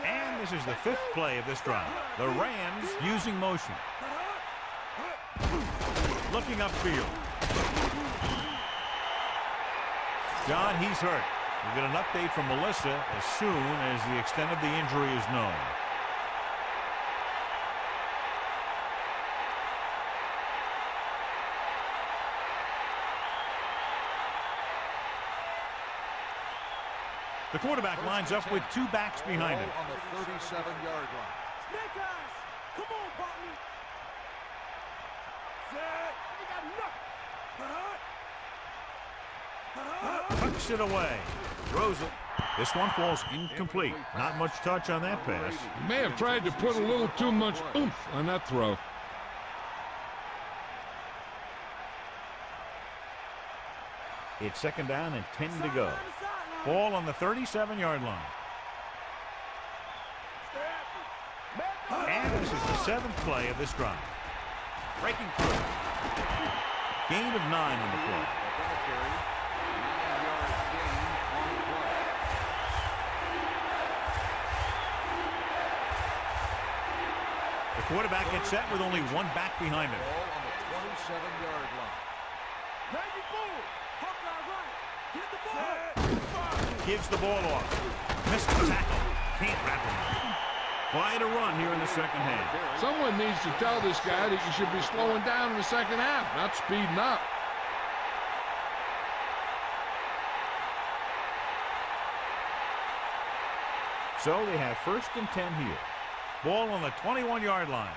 And this is the 5th play of this drive. The Rams using motion. Looking upfield. John, he's hurt. We'll get an update from Melissa as soon as the extent of the injury is known. The quarterback lines up with 2 backs behind him. Ball on the 37-yard line. Snake eyes. Come on, Botany. Set. You got nothing. Tucks it away. Throws it. This one falls incomplete. Not much touch on that pass. He may have tried to put a little too much oomph on that throw. It's 2nd down and 10 to go. Ball on the 37-yard line. And this is the 7th play of this drive. Breaking through. Gain of 9 on the play. 9-yard gain on the play. The quarterback gets set with only 1 back behind him. Ball on the 27-yard line. Gives the ball off. Missed the tackle. Can't wrap him up. Quite a run here in the second half. Someone needs to tell this guy that you should be slowing down in the second half, not speeding up. So they have 1st and 10 here. Ball on the 21-yard line.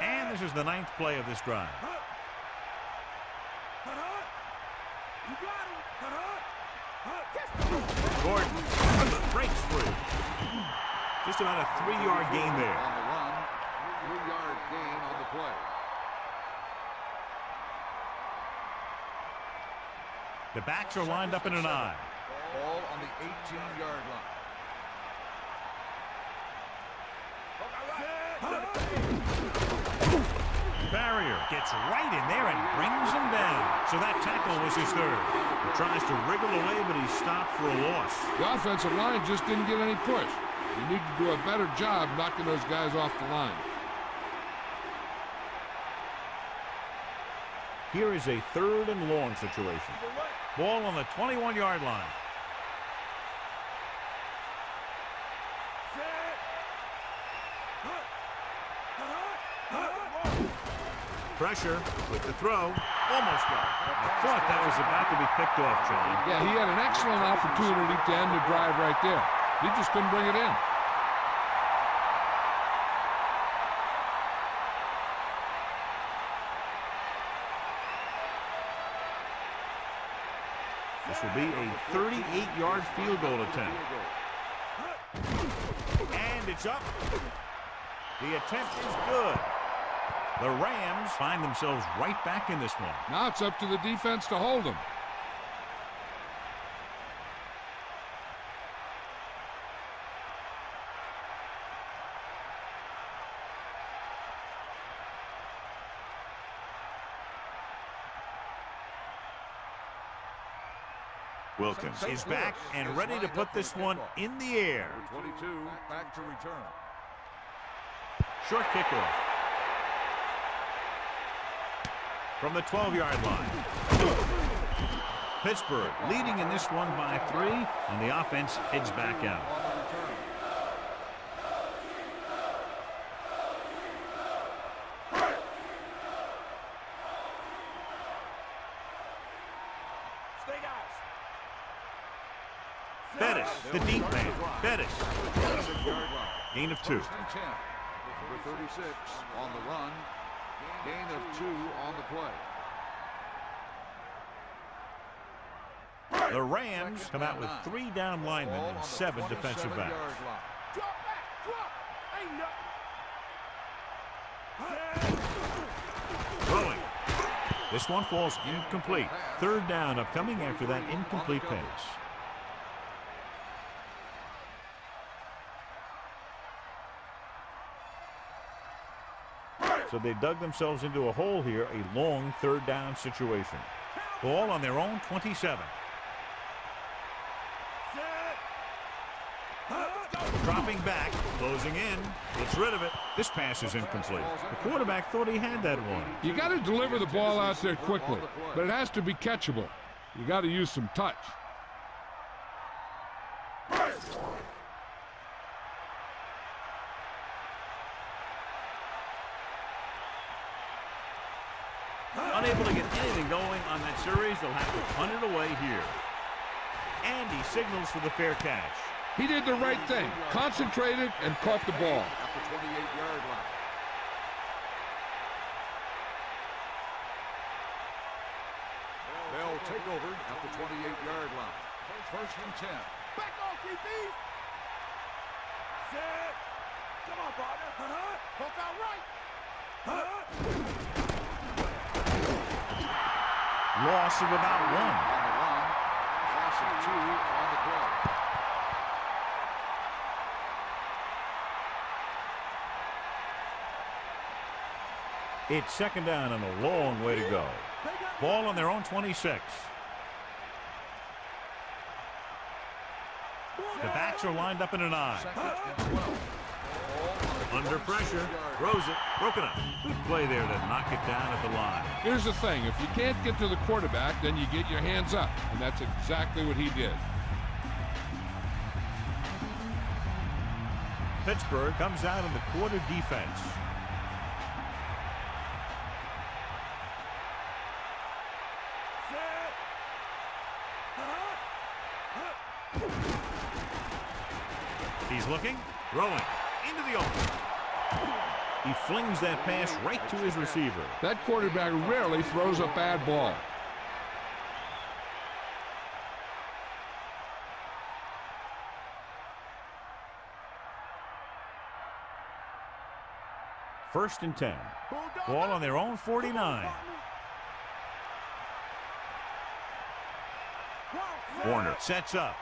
And this is the 9th play of this drive. Gordon breaks free. Just about a 3-yard gain there. On the run, 3-yard gain on the play. The backs are lined up in an I. Ball on the 18-yard line. Barrier gets right in there and brings him down. So that tackle was his 3rd. He tries to wriggle away, but he's stopped for a loss. The offensive line just didn't get any push. You need to do a better job knocking those guys off the line. Here is a 3rd and long situation. Ball on the 21-yard line. Pressure with the throw. Almost got it. I thought that was about to be picked off, John. Yeah, he had an excellent opportunity to end the drive right there. He just couldn't bring it in. This will be a 38-yard field goal attempt. And it's up. The attempt is good. The Rams find themselves right back in this one. Now it's up to the defense to hold them. Wilkins is back and ready to put this one in the air. 22 back to return. Short kickoff. From the 12-yard line. Pittsburgh leading in this one by 3, and the offense heads back out. Bettis, the deep man. Bettis. Gain of 2. Number 36 on the run. Gain of 2 on the play. The Rams come out with 3 down linemen and 7 defensive backs. Throwing. This one falls incomplete. 3rd down upcoming after that incomplete pass. So they dug themselves into a hole here, a long 3rd down situation. Ball on their own 27. Dropping back, closing in, gets rid of it. This pass is incomplete. The quarterback thought he had that one. You got to deliver the ball out there quickly, but it has to be catchable. You got to use some touch. Unable to get anything going on that series, they'll have to punt it away here. And he signals for the fair catch. He did the right thing, concentrated and caught the ball. At the 28-yard line. They'll take over at the 28-yard line. 1st and 10. Back off, QB. Set. Come on, partner. Poke out right. Loss of about 1. On the run. Loss of 2 on the play. It's 2nd down and a long way to go. Ball on their own 26. The backs are lined up in an I. 2nd and 12. Under pressure, throws it, broken up. Good play there to knock it down at the line. Here's the thing, if you can't get to the quarterback, then you get your hands up, and that's exactly what he did. Pittsburgh comes out in the quarter defense. He's looking, throwing, into the open. He flings that pass right to his receiver. That quarterback rarely throws a bad ball. First and 10. Ball on their own 49. Warner sets up.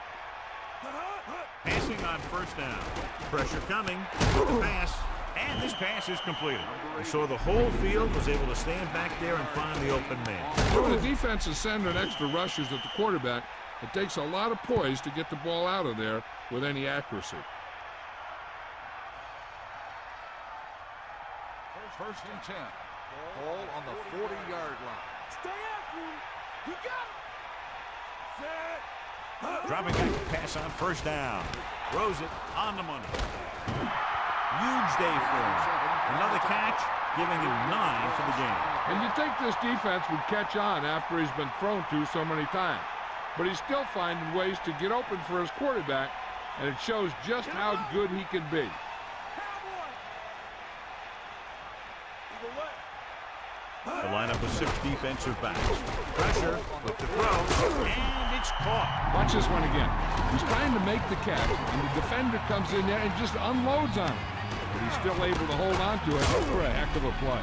Passing on 1st down. Pressure coming. The pass. And this pass is completed. So the whole field was able to stand back there and find the open man. When the defense is sending extra rushers at the quarterback, it takes a lot of poise to get the ball out of there with any accuracy. 1st and 10. Ball on the 40-yard line. Stay after him. You got him. Set. Dropping back to pass on 1st down. Throws it on the money. Huge day for him. Another catch, giving him 9 for the game. And you think this defense would catch on after he's been thrown to so many times. But he's still finding ways to get open for his quarterback, and it shows just how good he can be. The lineup of 6 defensive backs. Pressure with the throw, and it's caught. Watch this one again. He's trying to make the catch, and the defender comes in there and just unloads on him. But he's still able to hold on to it for a heck of a play.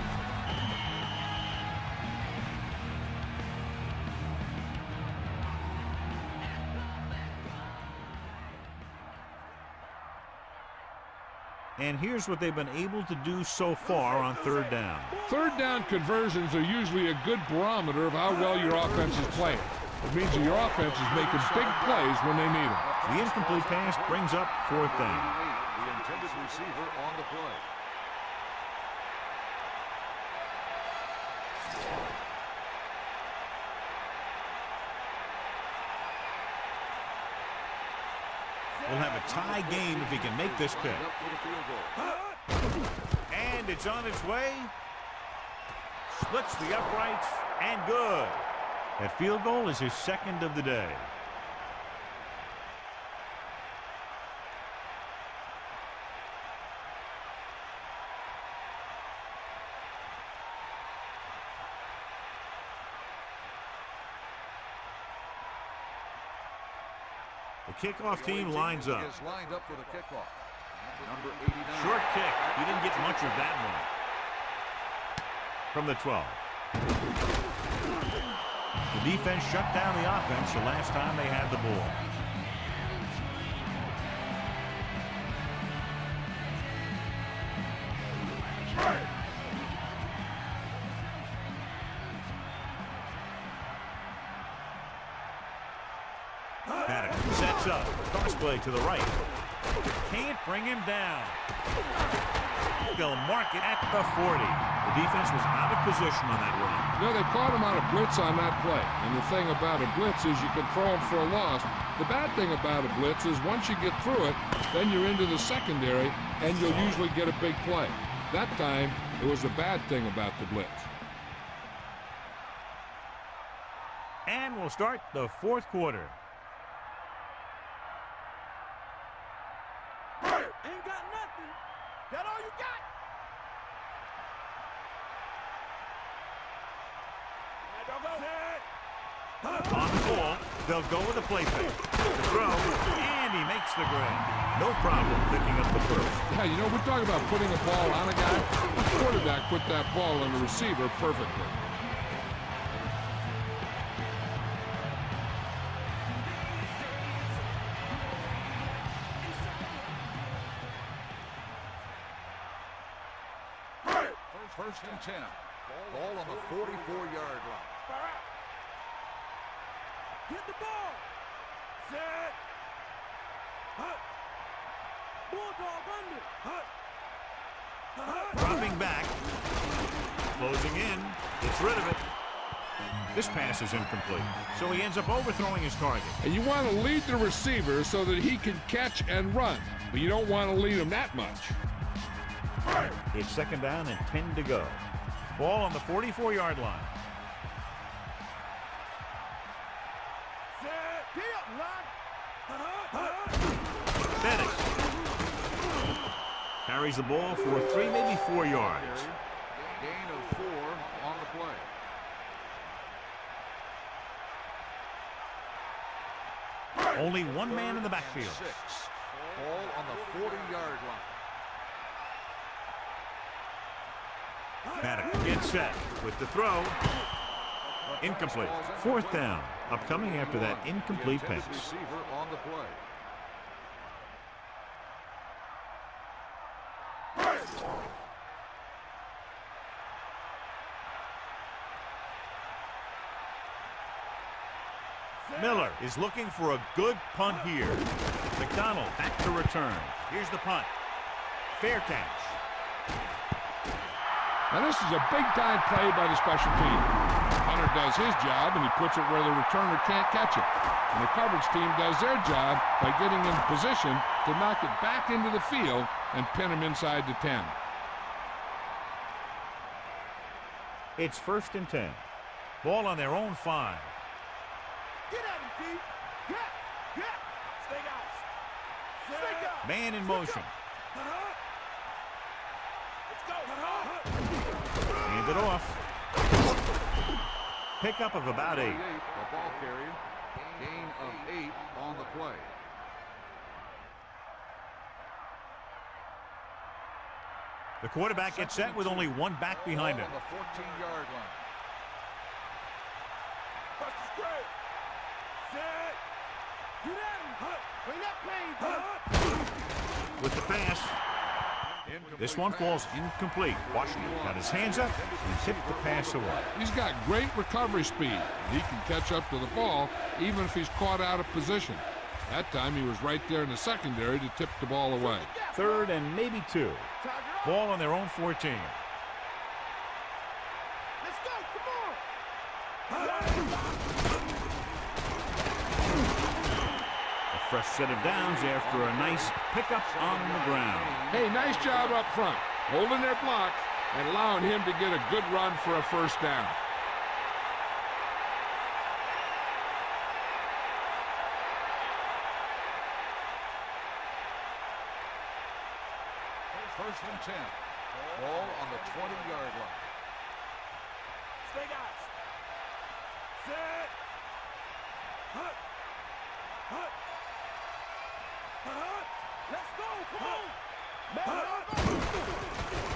And here's what they've been able to do so far on 3rd down. 3rd down conversions are usually a good barometer of how well your offense is playing. It means that your offense is making big plays when they need them. The incomplete pass brings up 4th down. The intended receiver on the play. will have a tie game if he can make this kick. And it's on its way. Splits the uprights and good. That field goal is his second of the day. The kickoff team lines up. Is lined up for the kickoff. Number 89. Short kick. He didn't get much of that one. From the 12. The defense shut down the offense the last time they had the ball. Sets up. Crossplay to the right. Can't bring him down. They'll mark it at the 40. The defense was out of position on that run. You know, they caught him on a blitz on that play. And the thing about a blitz is you can throw him for a loss. The bad thing about a blitz is once you get through it, then you're into the secondary, and you'll usually get a big play. That time, it was a bad thing about the blitz. And we'll start the fourth quarter. Ain't got nothing. That all you got? On the ball, they'll go with a play fake. The throw, and he makes the grab. No problem picking up the first. Yeah, you know, we're talking about putting a ball on a guy. The quarterback put that ball on the receiver perfectly. First and 10. Ball on the 44-yard line. Get the ball. Set. Bulldog under. Dropping back. Closing in. Gets rid of it. This pass is incomplete. So he ends up overthrowing his target. And you want to lead the receiver so that he can catch and run. But you don't want to lead him that much. It's second down and 10 to go. Ball on the 44-yard line. Bennett carries the ball for 3, maybe 4 yards. Gain of 4 on the play. Only one man in the backfield. 6. Ball on the 40-yard line. Maddox gets set with the throw. Incomplete. Fourth down. Upcoming after that incomplete pass. Receiver on the play. Miller is looking for a good punt here. McDonald back to return. Here's the punt. Fair catch. Now this is a big-time play by the special team. Hunter does his job, and he puts it where the returner can't catch it. And the coverage team does their job by getting in position to knock it back into the field and pin him inside the 10. It's first and 10. Ball on their own 5. Get at him, D. Get. Stay out. Stay out. Man in motion. Let's go. Hand it off. Pickup of about 8. The ball carrier. Gain of 8 on the play. The quarterback gets set with only one back behind him. On the 14-yard line. Bust the square. Set. Get at him. Bring that plane. With the pass. This one falls incomplete. Washington got his hands up and tipped the pass away. He's got great recovery speed. He can catch up to the ball even if he's caught out of position. That time he was right there in the secondary to tip the ball away. Third and maybe 2. Ball on their own 14. Let's go. Come on. A Fresh set of downs after a nice pickup on the ground. Hey, nice job up front, holding their block and allowing him to get a good run for a first down. First and 10. Ball on the 20-yard line. Stay, guys. Set. Hut. Hut. Hut. Let's go. Come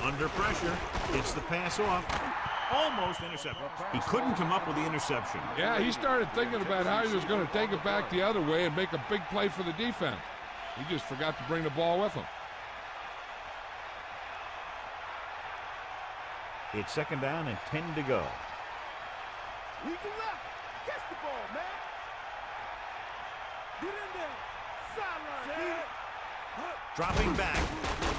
on. Under pressure, hits the pass off. Almost intercepted. He couldn't come up with the interception. Yeah, he started thinking about how he was going to take it back the other way and make a big play for the defense. He just forgot to bring the ball with him. It's second down and 10 to go. We can left. Catch the ball, man. Get in there. Sideline. Dropping back.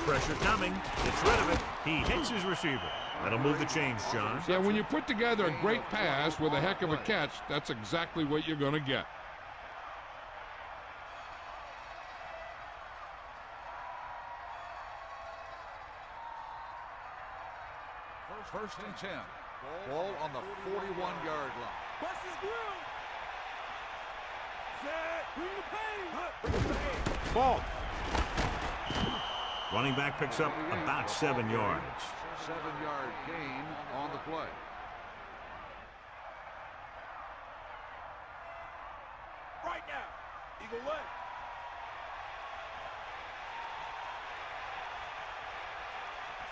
Pressure coming. Gets rid of it. He hits his receiver. That'll move the chains, John. Yeah, when you put together a great pass with a heck of a catch, that's exactly what you're going to get. First and 10. Ball on the 41-yard line. Bust his grill. Set. Bring the pain. Ball. Running back picks up about 7 yards. 7-yard gain on the play. Right now. Eagle leg.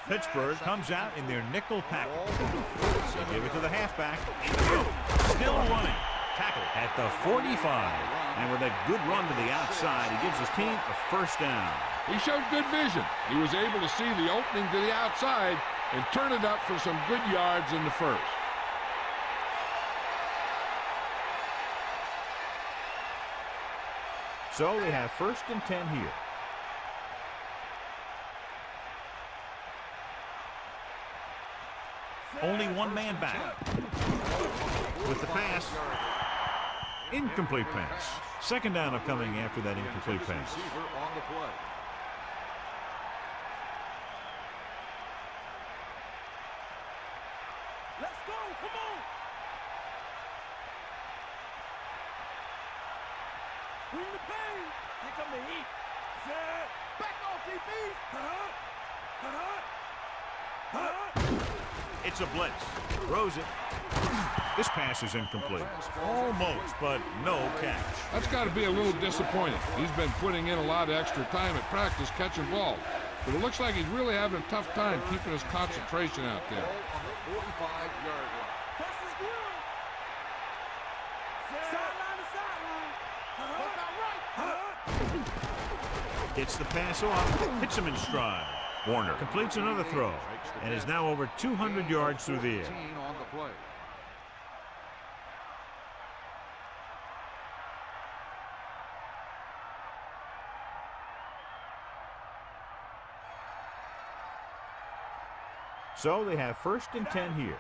Pittsburgh comes out in their nickel package. They give it to the halfback. Still running. Tackled at the 45. And with a good run to the outside, he gives his team a first down. He showed good vision. He was able to see the opening to the outside and turn it up for some good yards in the first. So they have first and 10 here. Only one man back. With the pass. Incomplete pass. Second down coming after that incomplete pass. Receiver on the play. Let's go. Come on. Bring the pain. Here come the heat. Set. Back off, DB. It's a blitz. Throws it. This pass is incomplete. Almost, but no catch. That's got to be a little disappointing. He's been putting in a lot of extra time at practice catching balls. But it looks like he's really having a tough time keeping his concentration out there. Ball on the 45-yard line. Bust his grill. Sideline to sideline. Look out right. Hits the pass off. Hits him in stride. Warner completes another throw and is now over 200 yards through the air. On the play. So they have first and 10 here.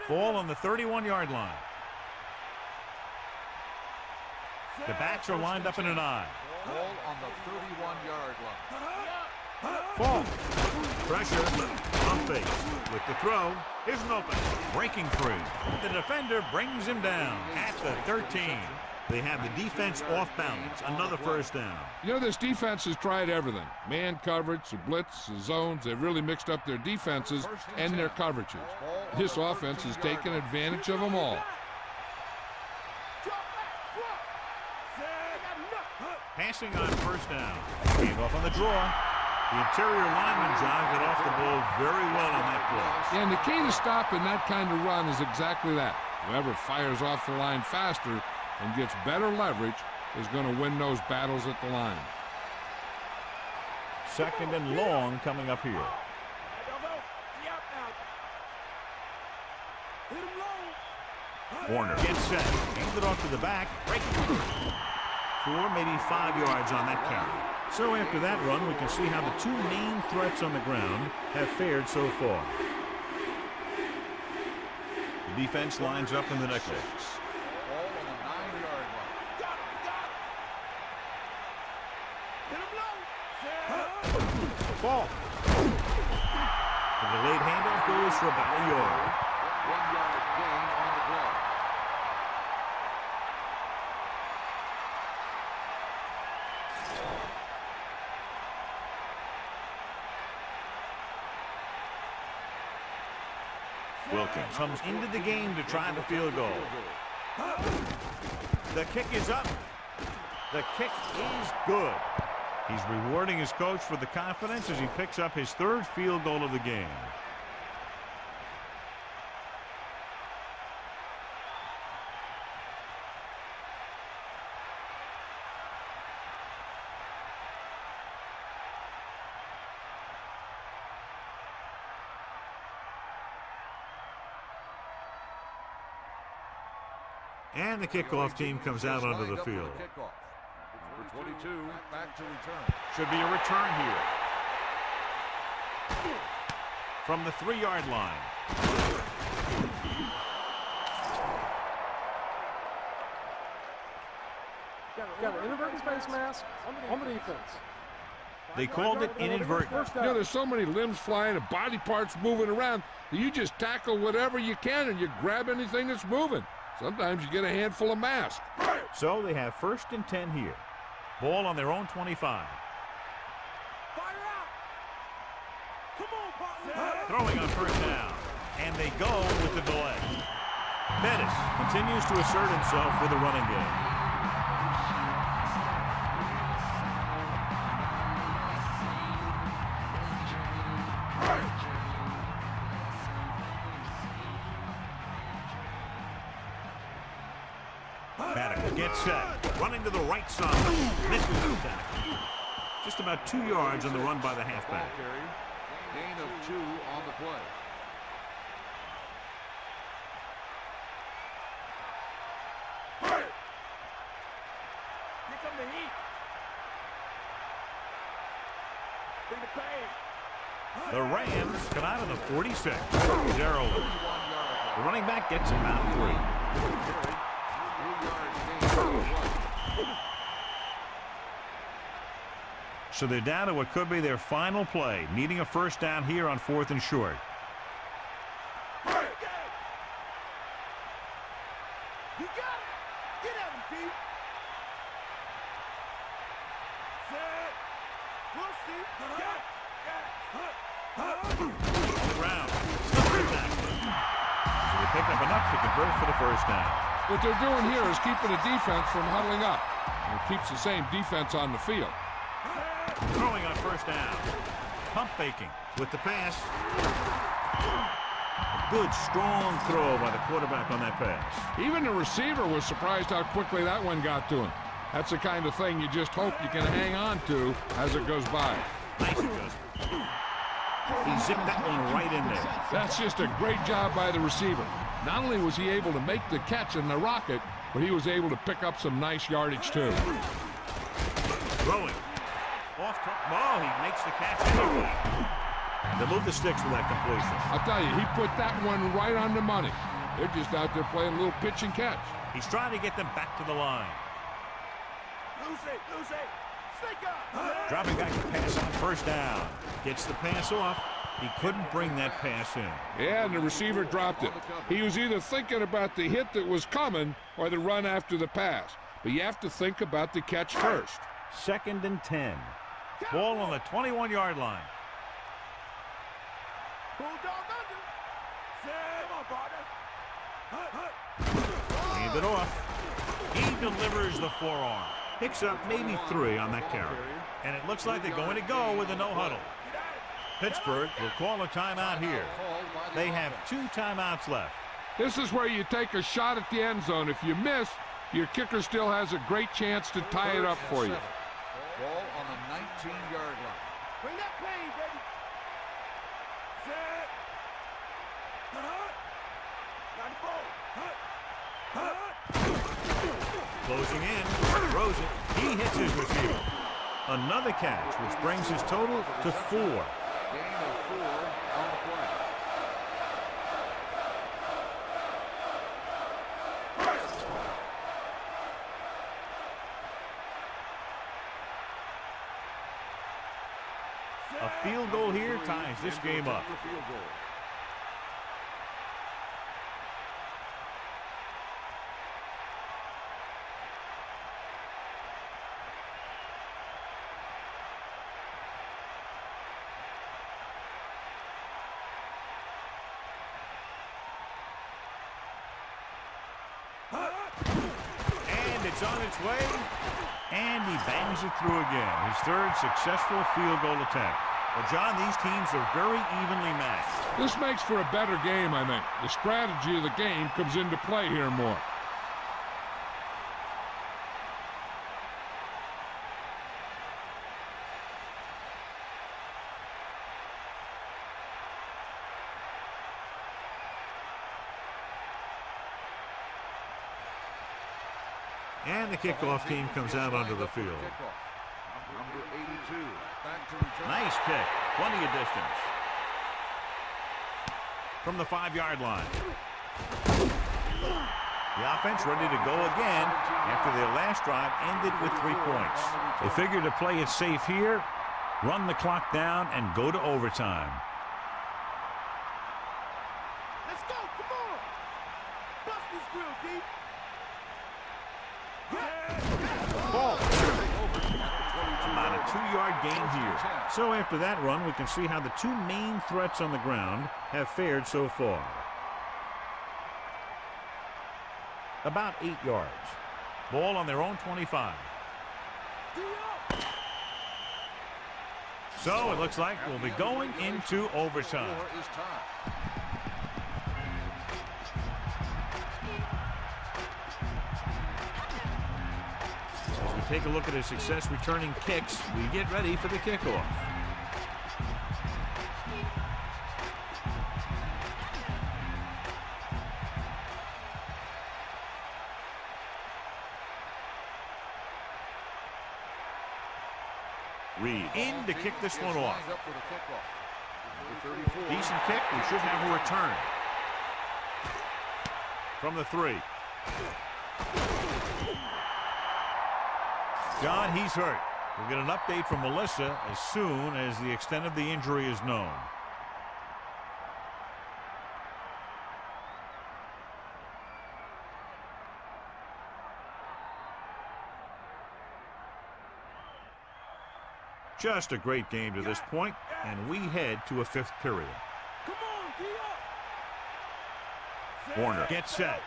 Ball on the 31-yard line. The backs are lined up in an I. Ball on the 31-yard line. Fall. Pressure on face. With the throw, isn't open. Breaking free. The defender brings him down at the 13. They have the defense off balance. Another first down. You know, this defense has tried everything. Man coverage, the blitz, the zones. They've really mixed up their defenses and their coverages. This offense has taken advantage of them all. Passing on first down. Gave off on the draw. The interior lineman, John, got off the ball very well on that play. And the key to stopping that kind of run is exactly that. Whoever fires off the line faster and gets better leverage is going to win those battles at the line. Second and long coming up here. Warner gets set. Hands it off to the back. Breaking through. 4, maybe 5 yards on that carry. So after that run, we can see how the two main threats on the ground have fared so far. The defense lines up in the nickel. Ball on the 9-yard line. for about a yard. 1 yard gain on the play. Wilkins comes into the game to try the field goal. The kick is up. The kick is good. He's rewarding his coach for the confidence as he picks up his 3rd field goal of the game. And the kickoff team comes out onto the field. Number 22 back to return. Should be a return here. From the 3-yard line. Got an inadvertent face mask on the defense. They called it inadvertent. You know, there's so many limbs flying and body parts moving around that you just tackle whatever you can and you grab anything that's moving. Sometimes you get a handful of masks. So they have 1st and 10 here. Ball on their own 25. Fire out! Come on, partner! Throwing on 1st down. And they go with the delay. Bettis continues to assert himself with a running game. Gets set, running to the right side, misses the tackle. Just about 2 yards on the run by the halfback. Gain of 2 on the play. Here come the heat. Bring the pain. The Rams come out of the 46. Arrowhead. The running back gets about 3. So they're down to what could be their final play, needing a 1st down here on 4th and short. You got it. Get at him, Pete. Set. We'll see. Around. So they pick up enough to convert for the 1st down. What they're doing here is keeping the defense from huddling up. And it keeps the same defense on the field. Throwing on 1st down. Pump faking with the pass. Good, strong throw by the quarterback on that pass. Even the receiver was surprised how quickly that one got to him. That's the kind of thing you just hope you can hang on to as it goes by. Nice adjustment. He zipped that one right in there. That's just a great job by the receiver. Not only was he able to make the catch in the rocket, but he was able to pick up some nice yardage too. Throwing. Off top. Oh, he makes the catch anyway. They move the sticks with that completion. I'll tell you, he put that one right on the money. They're just out there playing a little pitch and catch. He's trying to get them back to the line. Lose it. Stick up. Dropping back to pass on 1st down. Gets the pass off. He couldn't bring that pass in. Yeah, and the receiver dropped it. He was either thinking about the hit that was coming or the run after the pass. But you have to think about the catch first. 2nd and 10. Ball on the 21-yard line. Bulldog under. Come on, partner. Hand it off. He delivers the forearm. Picks up maybe 3 on that carry. And it looks like they're going to go with a no huddle. Pittsburgh will call a timeout here. They have 2 timeouts left. This is where you take a shot at the end zone. If you miss, your kicker still has a great chance to tie it up for you. Ball on the 19-yard line. Bring that pain, baby. Set. Closing in. Throws it. He hits his receiver. Another catch, which brings his total to 4. Gain of 4 on the play. A field goal here ties this game up. And it's on its way. And he bangs it through again. His third successful field goal attempt. Well, John, these teams are very evenly matched. This makes for a better game, I think. The strategy of the game comes into play here more. And the kickoff team comes out onto the field. Number 82, back to return. Nice kick. Plenty of distance. From the 5-yard line. The offense ready to go again after their last drive ended with 3 points. They figure to play it safe here, run the clock down, and go to overtime. Let's go. Come on. Bust this grill, deep. Ball. About a 2-yard gain here. So after that run, we can see how the two main threats on the ground have fared so far. About 8 yards. Ball on their own 25. So it looks like we'll be going into overtime. Is tied. As we take a look at his success returning kicks, we get ready for the kickoff. Reed in to kick this one off. Decent kick. We should have a return. From the 3. John, he's hurt. We'll get an update from Melissa as soon as the extent of the injury is known. Just a great game to this point, and we head to a 5th period. Come on, D up. Warner gets set.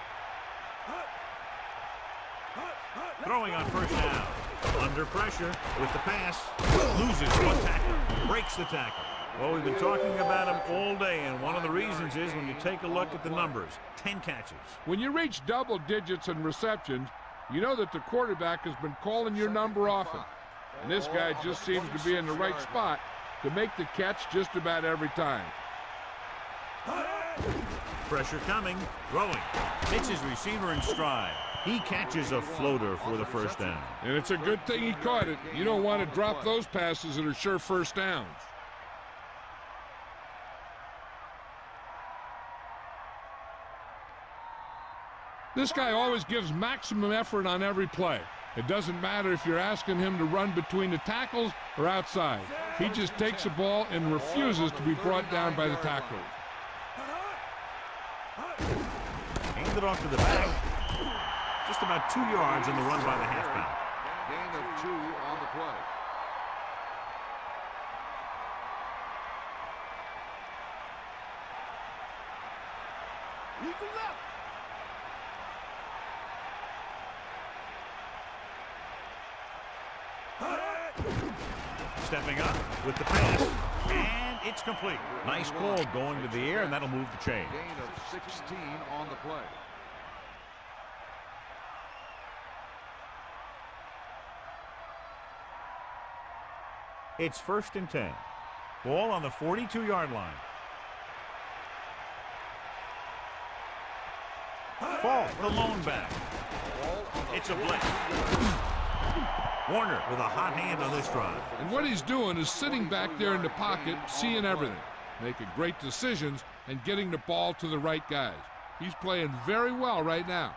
Throwing on first down. Under pressure with the pass. Loses one tackle. Breaks the tackle. Well, we've been talking about him all day, and one of the reasons is when you take a look at the numbers. 10 catches. When you reach double digits in receptions, you know that the quarterback has been calling your number often. And this guy just seems to be in the right spot to make the catch just about every time. Pressure coming. Throwing. Hits his receiver in stride. He catches a floater for the first down. And it's a good thing he caught it. You don't want to drop those passes that are sure first downs. This guy always gives maximum effort on every play. It doesn't matter if you're asking him to run between the tackles or outside. He just takes the ball and refuses to be brought down by the tacklers. Hand it off to the back. Just about 2 yards on the run by the halfback. Gain of 2 on the play. Eagle left. Stepping up with the pass, and it's complete. Nice ball going to the air, and that'll move the chain. Gain of 16 on the play. It's 1st and 10. Ball on the 42-yard line. Fall, the lone back. It's a blitz. Warner with a hot hand on this drive. And what he's doing is sitting back there in the pocket, seeing everything, making great decisions, and getting the ball to the right guys. He's playing very well right now.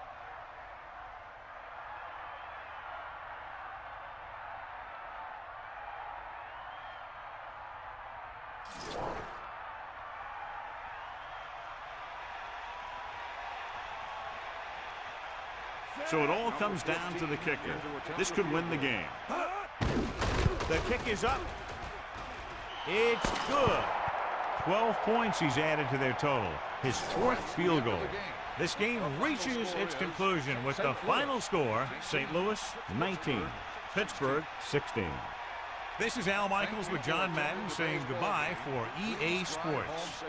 So it all comes down to the kicker. This could win the game. The kick is up. It's good. 12 points he's added to their total. His 4th field goal. This game reaches its conclusion with the final score, St. Louis 19, Pittsburgh 16. This is Al Michaels with John Madden saying goodbye for EA Sports.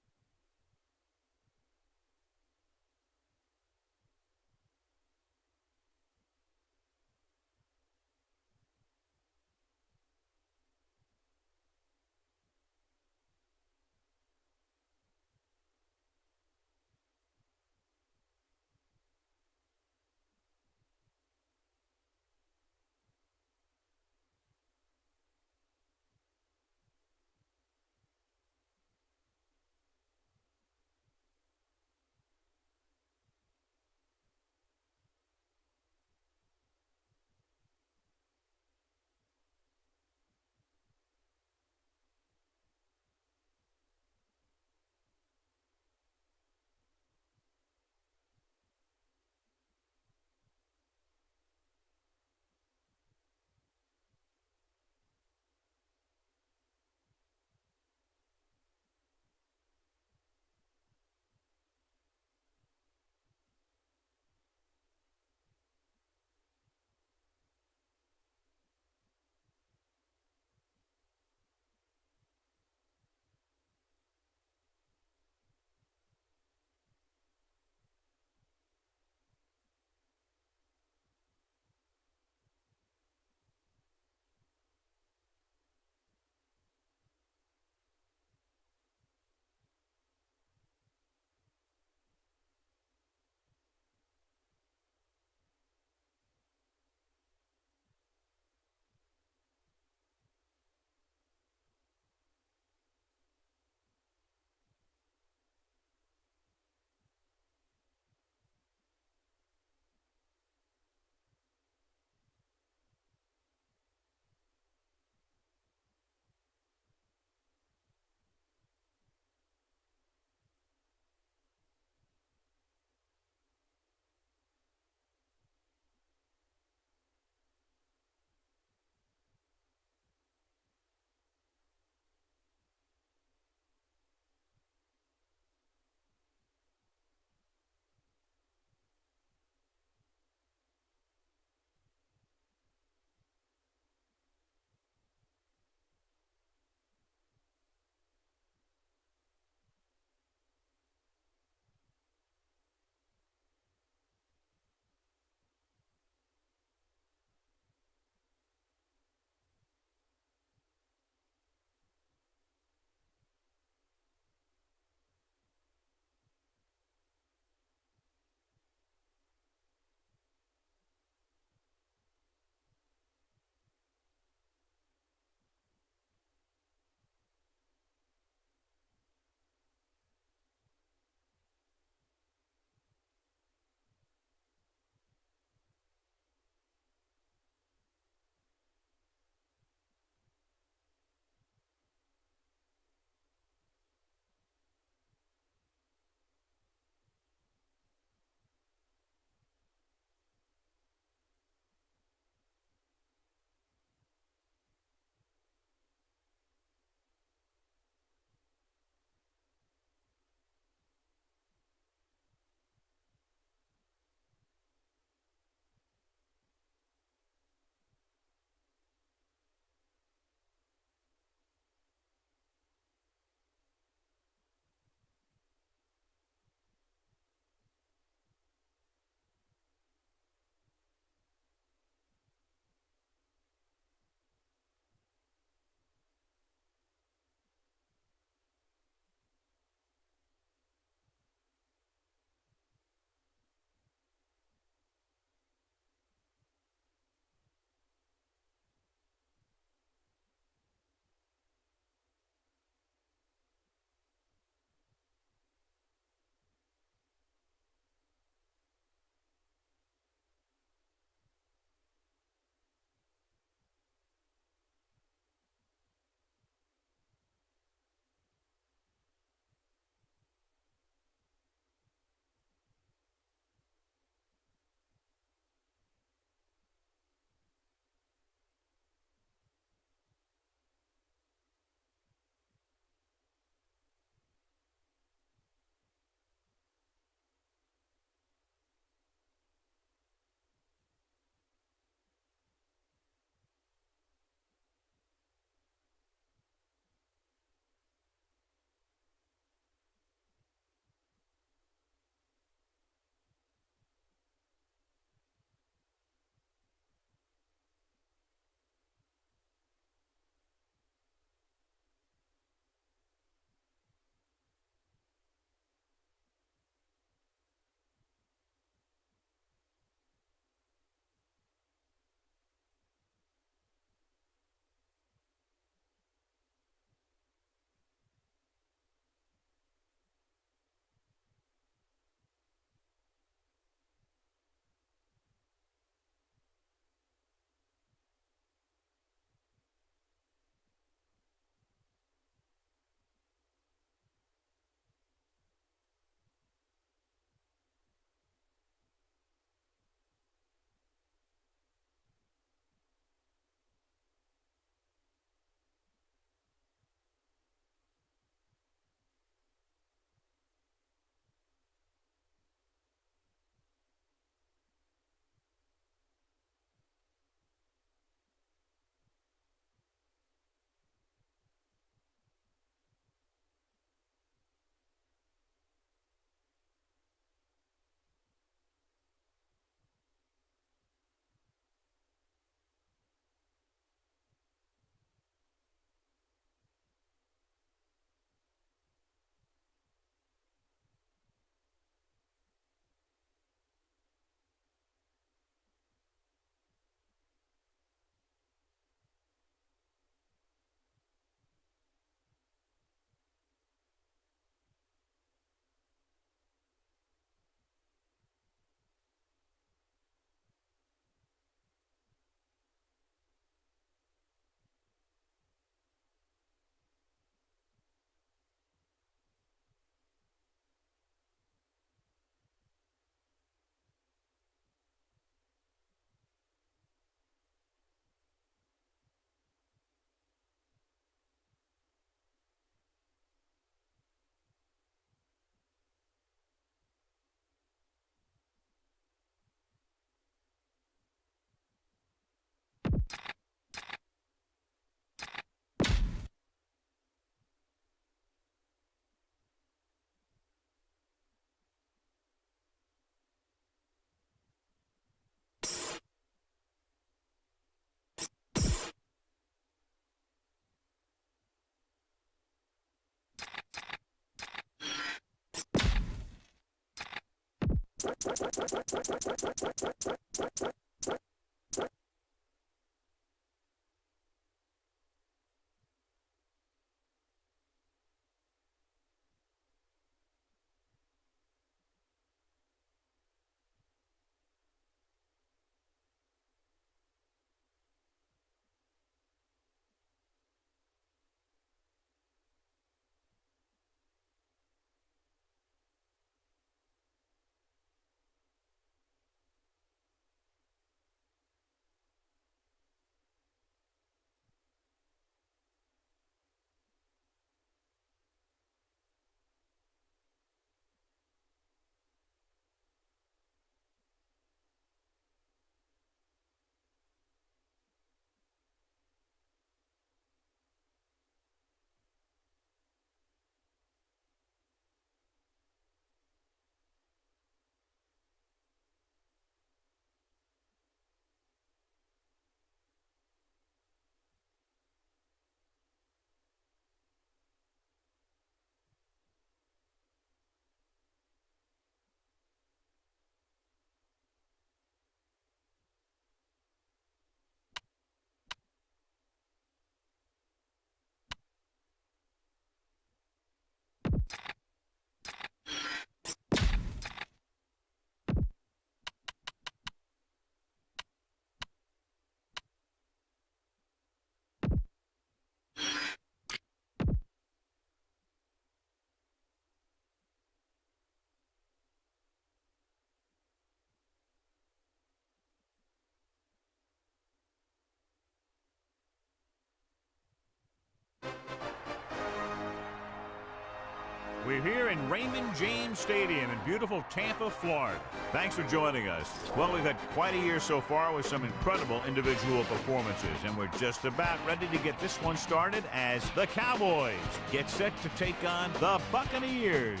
We're here in Raymond James Stadium in beautiful Tampa, Florida. Thanks for joining us. Well, we've had quite a year so far with some incredible individual performances, and we're just about ready to get this one started as the Cowboys get set to take on the Buccaneers.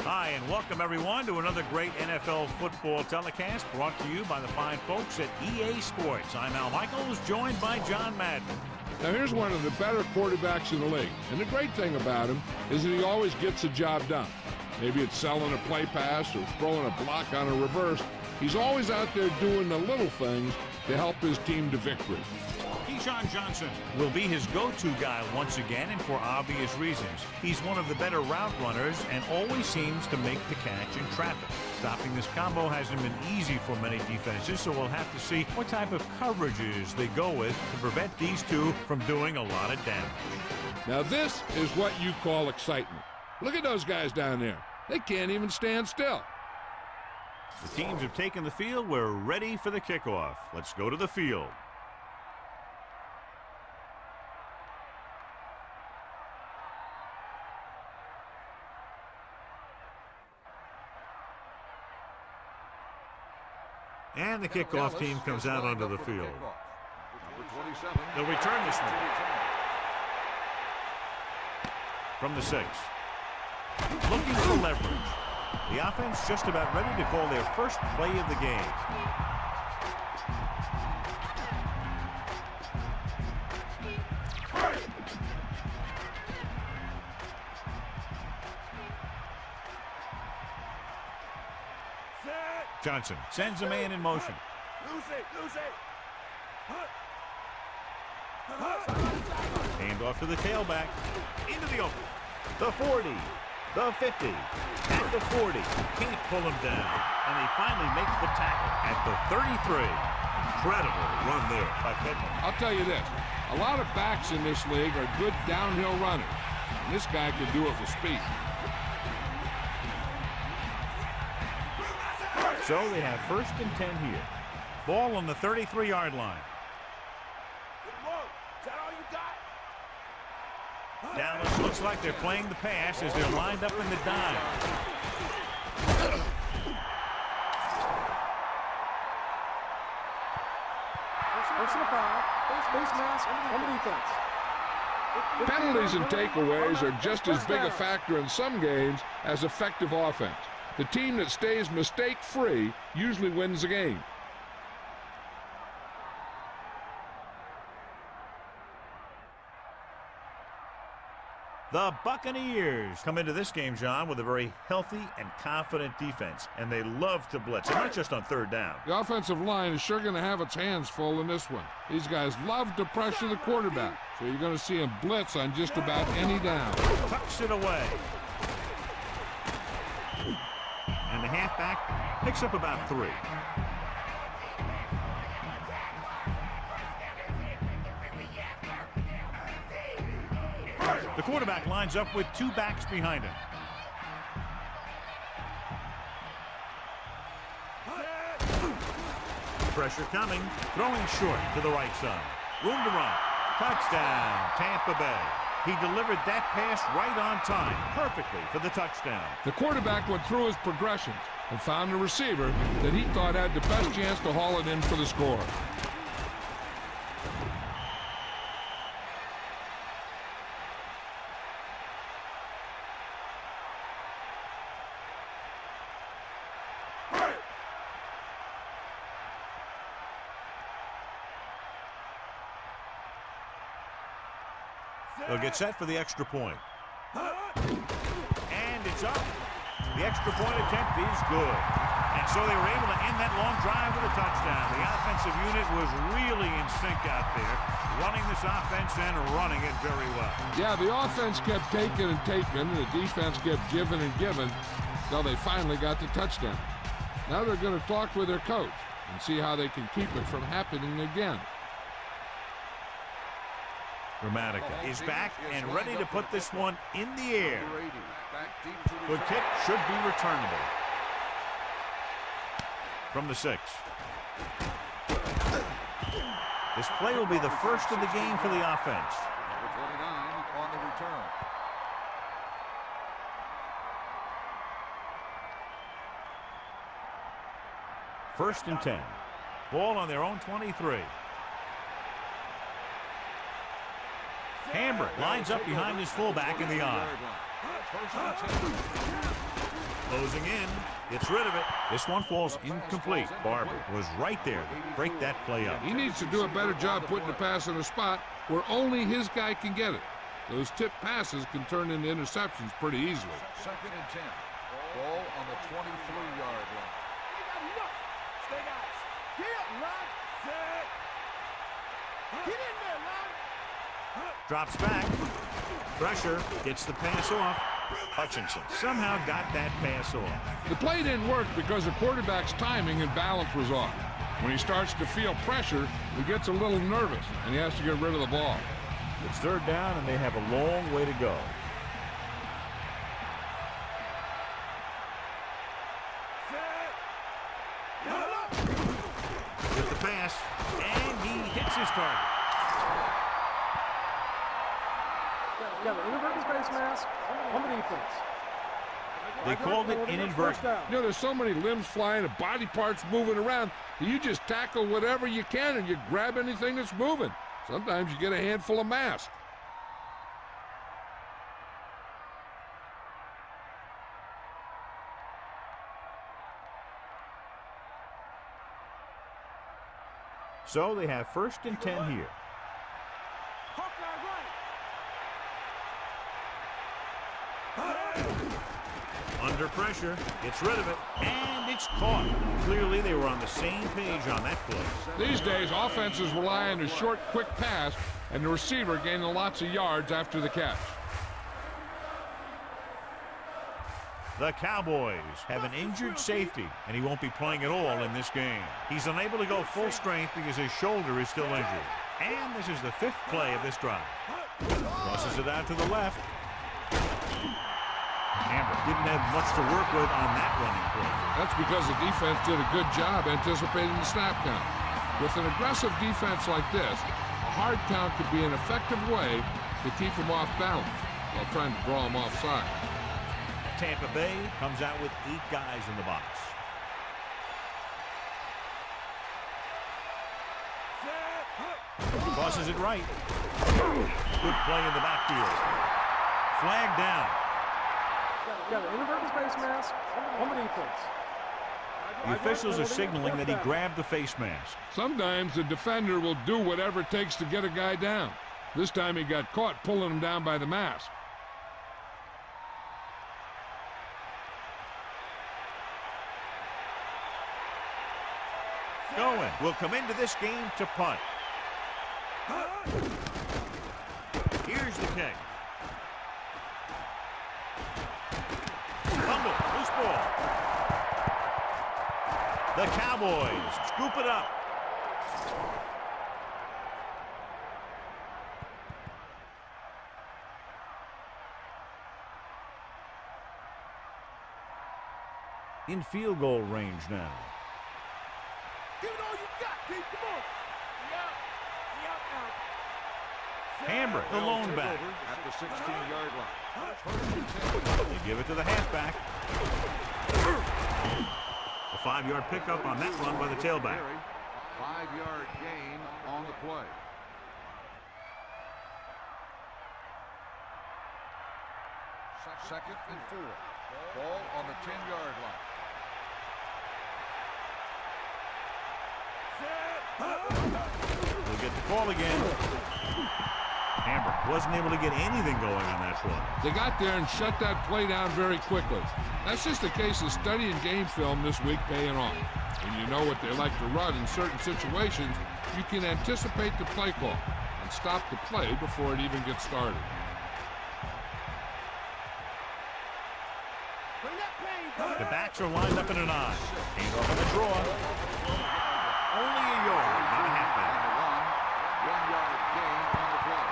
Hi, and welcome everyone to another great NFL football telecast brought to you by the fine folks at EA Sports. I'm Al Michaels, joined by John Madden. Now, here's one of the better quarterbacks in the league. And the great thing about him is that he always gets the job done. Maybe it's selling a play pass or throwing a block on a reverse. He's always out there doing the little things to help his team to victory. Keyshawn Johnson will be his go-to guy once again, and for obvious reasons. He's one of the better route runners and always seems to make the catch in traffic. Stopping this combo hasn't been easy for many defenses, so we'll have to see what type of coverages they go with to prevent these two from doing a lot of damage. Now, this is what you call excitement. Look at those guys down there. They can't even stand still. The teams have taken the field. We're ready for the kickoff. Let's go to the field. And the kickoff team comes out onto the field. They'll return this one. From the 6. Looking for leverage. The offense just about ready to call their first play of the game. Johnson sends a man in motion. Hand off to the tailback. Into the open. The 40. The 50. At the 40. Can't pull him down. And they finally make the tackle at the 33. Incredible run there by Pittman. I'll tell you this. A lot of backs in this league are good downhill runners. And this guy can do it with speed. So they have 1st and 10 here. Ball on the 33-yard line. Dallas looks like they're playing the pass as they're lined up in the dive. Personal foul. Face mask on the defense. Penalties and takeaways are just as big a factor in some games as effective offense. The team that stays mistake-free usually wins the game. The Buccaneers come into this game, John, with a very healthy and confident defense, and they love to blitz, and not just on third down. The offensive line is sure going to have its hands full in this one. These guys love to pressure the quarterback, so you're going to see them blitz on just about any down. Tucks it away. And the halfback picks up about 3. The quarterback lines up with 2 backs behind him. Pressure coming, throwing short to the right side. Room to run. Touchdown, Tampa Bay. He delivered that pass right on time, perfectly for the touchdown. The quarterback went through his progressions and found a receiver that he thought had the best chance to haul it in for the score. They'll get set for the extra point. And it's up. The extra point attempt is good. And so they were able to end that long drive with a touchdown. The offensive unit was really in sync out there, running this offense and running it very well. Yeah, the offense kept taking and taking, and the defense kept giving and giving until they finally got the touchdown. Now they're going to talk with their coach and see how they can keep it from happening again. Dramatica is back and ready to put this one in the air. Good kick, should be returnable. From the 6. This play will be the first of the game for the offense. Number 29 on the return. First and 10. Ball on their own 23. Hambrick lines up behind his fullback in the I. Closing in, gets rid of it. This one falls incomplete. Barber was right there to break that play up. He needs to do a better job putting the pass in a spot where only his guy can get it. Those tip passes can turn into interceptions pretty easily. Second and 10. Ball on the 23-yard line. Stay guys. Get up, run. Get in there, run. Drops back. Pressure. Gets the pass off. Hutchinson somehow got that pass off. The play didn't work because the quarterback's timing and balance was off. When he starts to feel pressure, he gets a little nervous, and he has to get rid of the ball. It's third down, and they have a long way to go. With the pass, and he hits his target. Yeah, the inadvertent face mask on the defense. They called it inadvertent. You know, there's so many limbs flying and body parts moving around that you just tackle whatever you can and you grab anything that's moving. Sometimes you get a handful of mass. So they have first and 10 here. Under pressure, gets rid of it, and it's caught. Clearly, they were on the same page on that play. These days, offenses rely on a short, quick pass and the receiver gaining lots of yards after the catch. The Cowboys have an injured safety, and he won't be playing at all in this game. He's unable to go full strength because his shoulder is still injured. And this is the 5th play of this drive. Crosses it out to the left. Amber didn't have much to work with on that running play. That's because the defense did a good job anticipating the snap count. With an aggressive defense like this, a hard count could be an effective way to keep them off balance while trying to draw them offside. Tampa Bay comes out with 8 guys in the box. Crosses it right. Good play in the backfield. Flag down. Yeah, the inadvertent face mask on the defense. The officials are signaling that he grabbed the face mask. Sometimes the defender will do whatever it takes to get a guy down. This time he got caught pulling him down by the mask. will come into this game to punt. Here's the kick. Fumble, loose ball. The Cowboys scoop it up. In field goal range now. Give it all you got, Keith. Come on. Hambrick, the lone back. At the 16-yard line. They give it to the halfback. A 5-yard pickup on that run by the tailback. 5-yard gain on the play. Second and 4. Ball on the 10-yard line. We'll get the call again. Hambrick wasn't able to get anything going on that play. They got there and shut that play down very quickly. That's just a case of studying game film this week paying off. When you know what they like to run in certain situations, you can anticipate the play call and stop the play before it even gets started. The backs are lined up in an I. Hand off on the draw. Only a yard by the halfback. 1-yard gain on the play.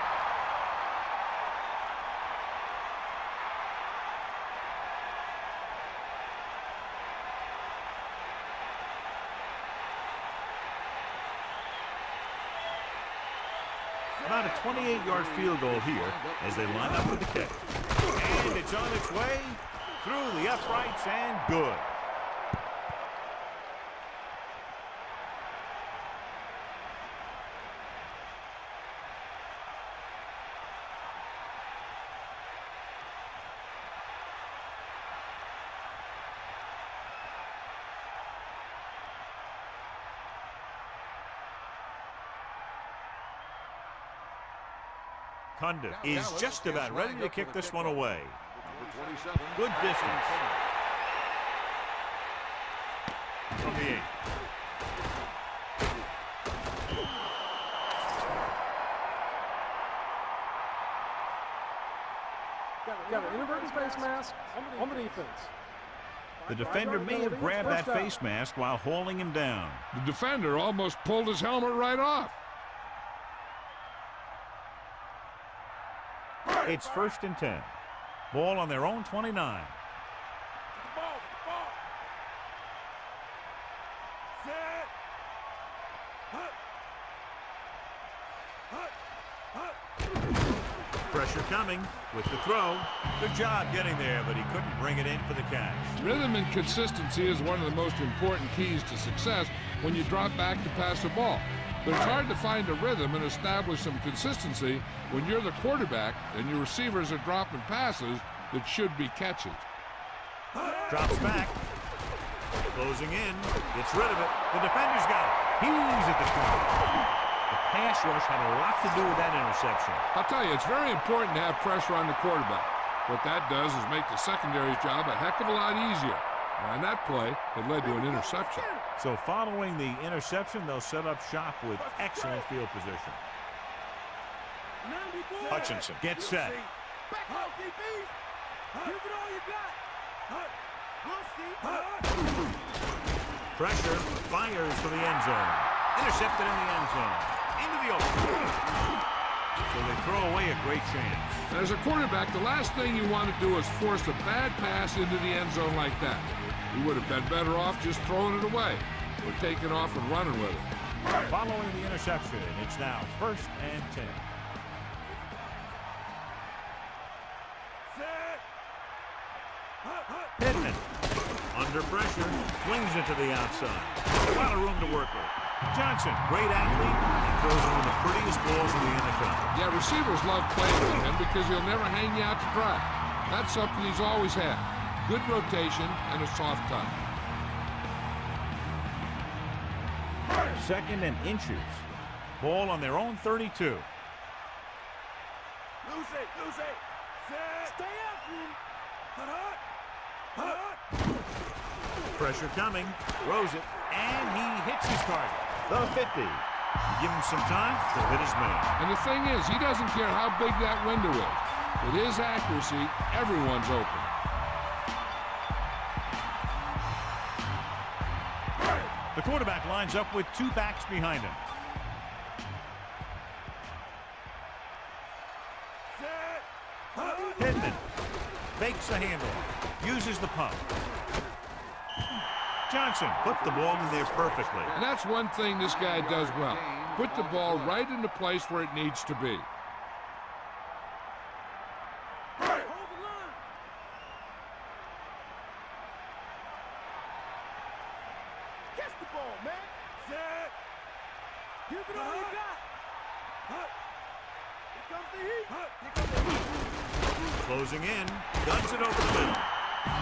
About a 28-yard field goal here as they line up for the kick. And it's on its way through the uprights and good. Cundiff is just about ready to kick this one away. Good distance. From the 8. Got an inadvertent face mask on the defense. The defender may have grabbed that face mask while holding him down. The defender almost pulled his helmet right off. It's 1st and 10. Ball on their own 29. Pressure coming with the throw. Good job getting there, but he couldn't bring it in for the catch. Rhythm and consistency is one of the most important keys to success when you drop back to pass the ball. But it's hard to find a rhythm and establish some consistency when you're the quarterback and your receivers are dropping passes that should be catches. Drops back. Closing in. Gets rid of it. The defender's got it. He's at the corner. The pass rush had a lot to do with that interception. I'll tell you, it's very important to have pressure on the quarterback. What that does is make the secondary's job a heck of a lot easier. And that play, it led to an interception. So following the interception, they'll set up shop with excellent field position. Hutchinson gets set. Pressure, fires for the end zone. Intercepted in the end zone. Into the open. So they throw away a great chance. As a quarterback, the last thing you want to do is force a bad pass into the end zone like that. You would have been better off just throwing it away or taking off and running with it. Following the interception, it's now 1st and 10. Pittman, under pressure, flings it to the outside. A lot of room to work with. Johnson, great athlete, and throws one of the prettiest balls in the NFL. Yeah, receivers love playing with him because he'll never hang you out to dry. That's something he's always had. Good rotation and a soft touch. 2nd and inches. Ball on their own 32. Lose it. Stay Pressure coming. Throws it. And he hits his target. The 50. Give him some time to hit his man. And the thing is, he doesn't care how big that window is. With his accuracy, everyone's open. The quarterback lines up with two backs behind him. Pittman fakes the handoff, uses the pump. Johnson put the ball in there perfectly. And that's one thing this guy does well. Put the ball right in the place where it needs to be. Catch the ball, man. Set. Give it all you got. Here comes the heat. Here comes the heat. Closing in, guns it over the middle.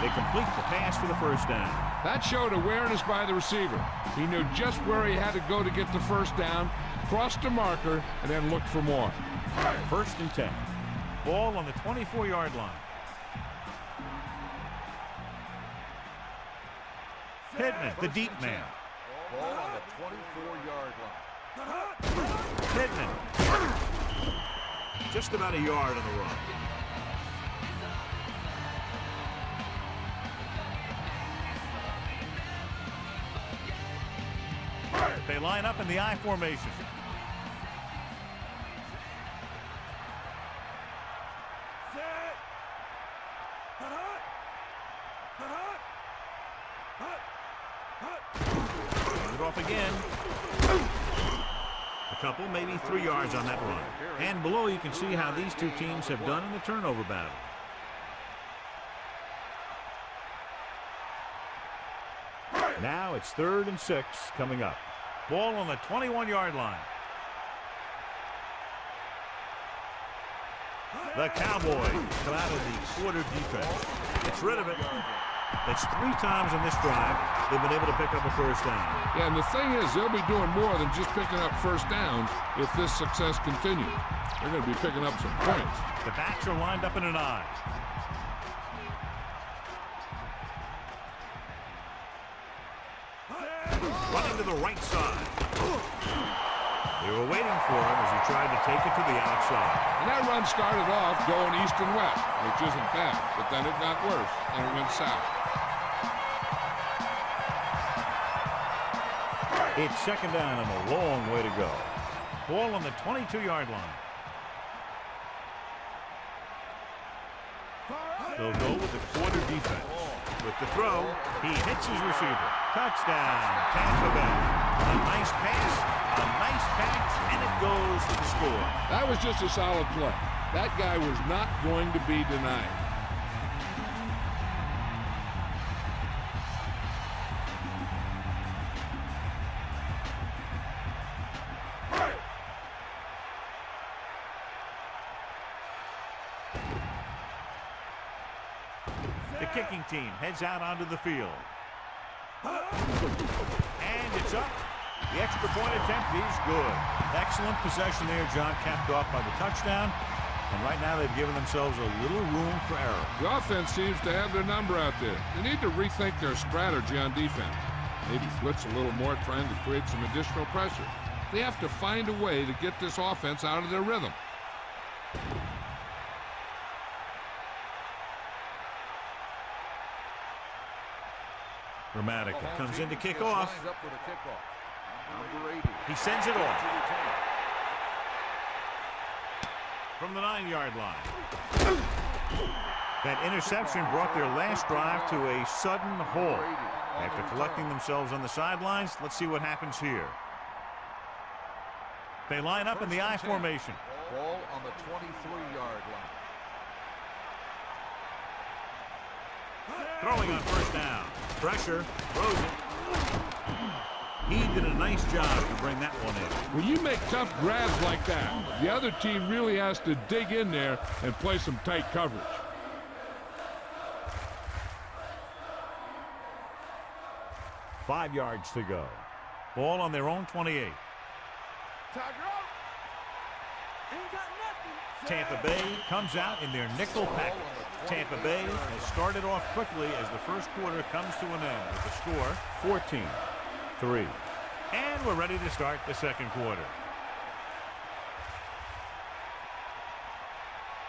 They complete the pass for the first down. That showed awareness by the receiver. He knew just where he had to go to get the first down, crossed the marker, and then looked for more. 1st and 10. Ball on the 24-yard line. Pittman, the deep man. Ball on the 24-yard line. Pittman. Just about a yard on the run. They line up in the I formation. It off again. A couple, maybe 3 yards on that run. And below you can see how these two teams have done in the turnover battle. Now it's 3rd and 6 coming up. Ball on the 21-yard line. The Cowboys come out of the quarter defense. Gets rid of it. That's 3 times in this drive they've been able to pick up a first down. Yeah, and the thing is, they'll be doing more than just picking up first downs if this success continues. They're going to be picking up some points. The backs are lined up in an I. Running to the right side. They were waiting for him as he tried to take it to the outside. And that run started off going east and west, which isn't bad, but then it got worse, and it went south. It's 2nd down and a long way to go. Ball on the 22-yard line. They'll go with the quarter defense. With the throw, he hits his receiver. Touchdown, Tampa Bay. A nice pass, a nice catch, and it goes for the score. That was just a solid play. That guy was not going to be denied. The kicking team heads out onto the field. And it's up. The extra point attempt is good. Excellent possession there, John, capped off by the touchdown. And right now they've given themselves a little room for error. The offense seems to have their number out there. They need to rethink their strategy on defense. Maybe blitz a little more, trying to create some additional pressure. They have to find a way to get this offense out of their rhythm. Grammatica comes in to kick off. Lines up for the kickoff. Number 80. He sends it off. From the 9-yard line. That interception brought their last drive to a sudden halt. After collecting themselves on the sidelines, let's see what happens here. They line up in the I formation. Ball on the 23-yard line. Throwing on first down. Pressure. Throws it. He did a nice job to bring that one in. When you make tough grabs like that, the other team really has to dig in there and play some tight coverage. Five yards to go. Ball on their own 28. Tampa Bay comes out in their nickel package. Tampa Bay has started off quickly as the first quarter comes to an end with the score 14-3. And we're ready to start the second quarter.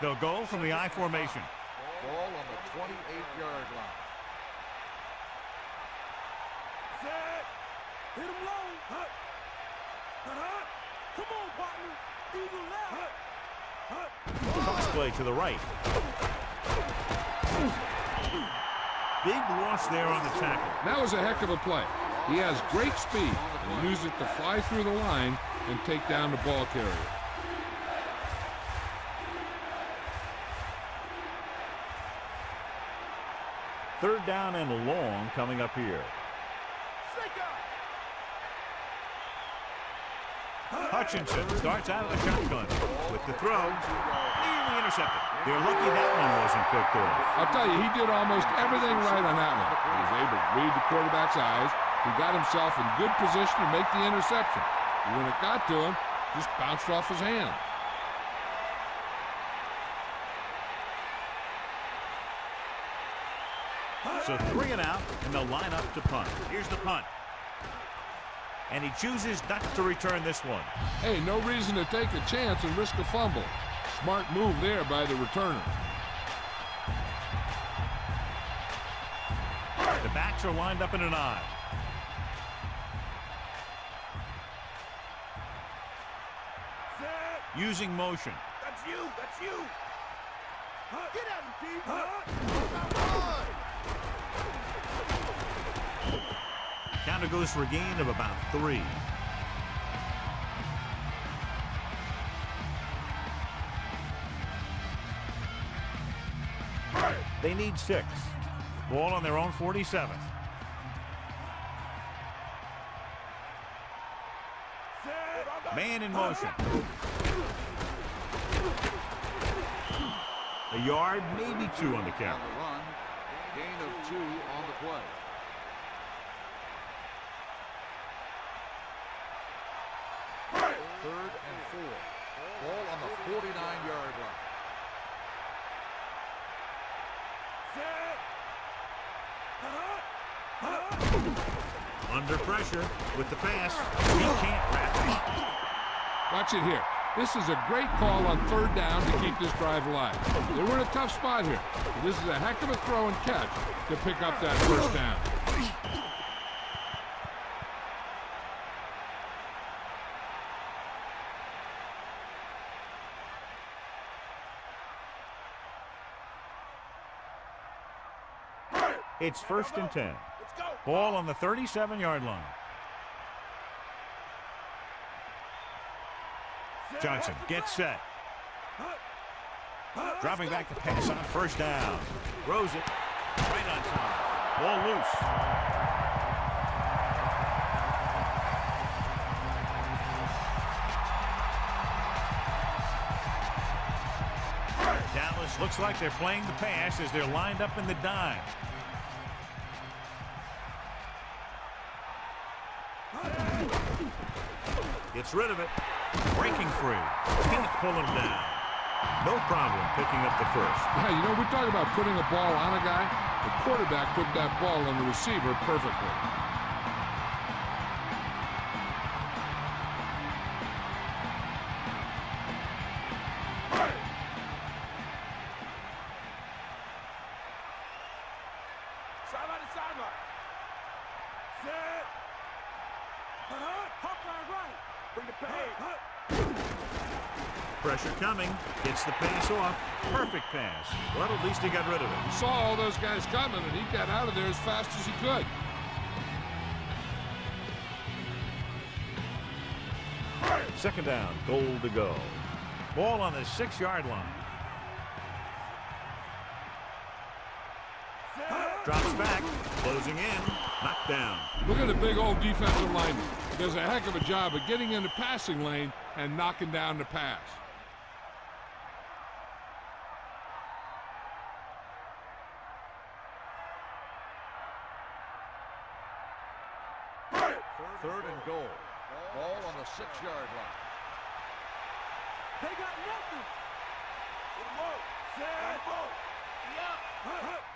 They'll go from the I formation. Ball on the 28-yard line. Set. Hit him low. Come on, partner. Eagle left. Cross play to the right. Big loss there on the tackle. That was a heck of a play. He has great speed and used it to fly through the line and take down the ball carrier. Third down and long coming up here. Hutchinson starts out of the shotgun with the throw. Nearly intercepted. They're lucky that one wasn't picked off. I'll tell you, he did almost everything right on that one. He was able to read the quarterback's eyes. He got himself in good position to make the interception. And when it got to him, just bounced off his hand. So 3 and out, and they'll line up to punt. Here's the punt. And he chooses not to return this one. Hey, no reason to take a chance and risk a fumble. Smart move there by the returner. The backs are lined up in an I. Using motion. That's you. That's you. Get at him, Pete. Counter goes for a gain of about 3. They need 6. Ball on their own 47. Man in motion. A yard, maybe 2 on the count. On the run, gain of 2 on the play. Third and 4. Ball on the 49-yard line. Under pressure with the pass. He can't wrap it up. Watch it here. This is a great call on third down to keep this drive alive. They were in a tough spot here. But this is a heck of a throw and catch to pick up that first down. It's 1st and 10. Ball on the 37-yard line. Johnson gets set. Dropping back to pass on 1st down. Throws it right on time. Ball loose. Dallas looks like they're playing the pass as they're lined up in the dime. Gets rid of it. Breaking free. Can't pull him down. No problem picking up the first. Yeah, you know, we talk about putting a ball on a guy. The quarterback put that ball on the receiver perfectly. Sideline to sideline. Set. Hop line right. Bring the pass. Pressure coming. Gets the pass off. Perfect pass. Well, at least he got rid of it. He saw all those guys coming, and he got out of there as fast as he could. Second down. Goal to go. Ball on the 6-yard line. Drops back. Closing in. Knocked down. Look at the big old defensive lineman. He does a heck of a job of getting in the passing lane and knocking down the pass. Third and goal. Ball on the 6-yard line. They got nothing.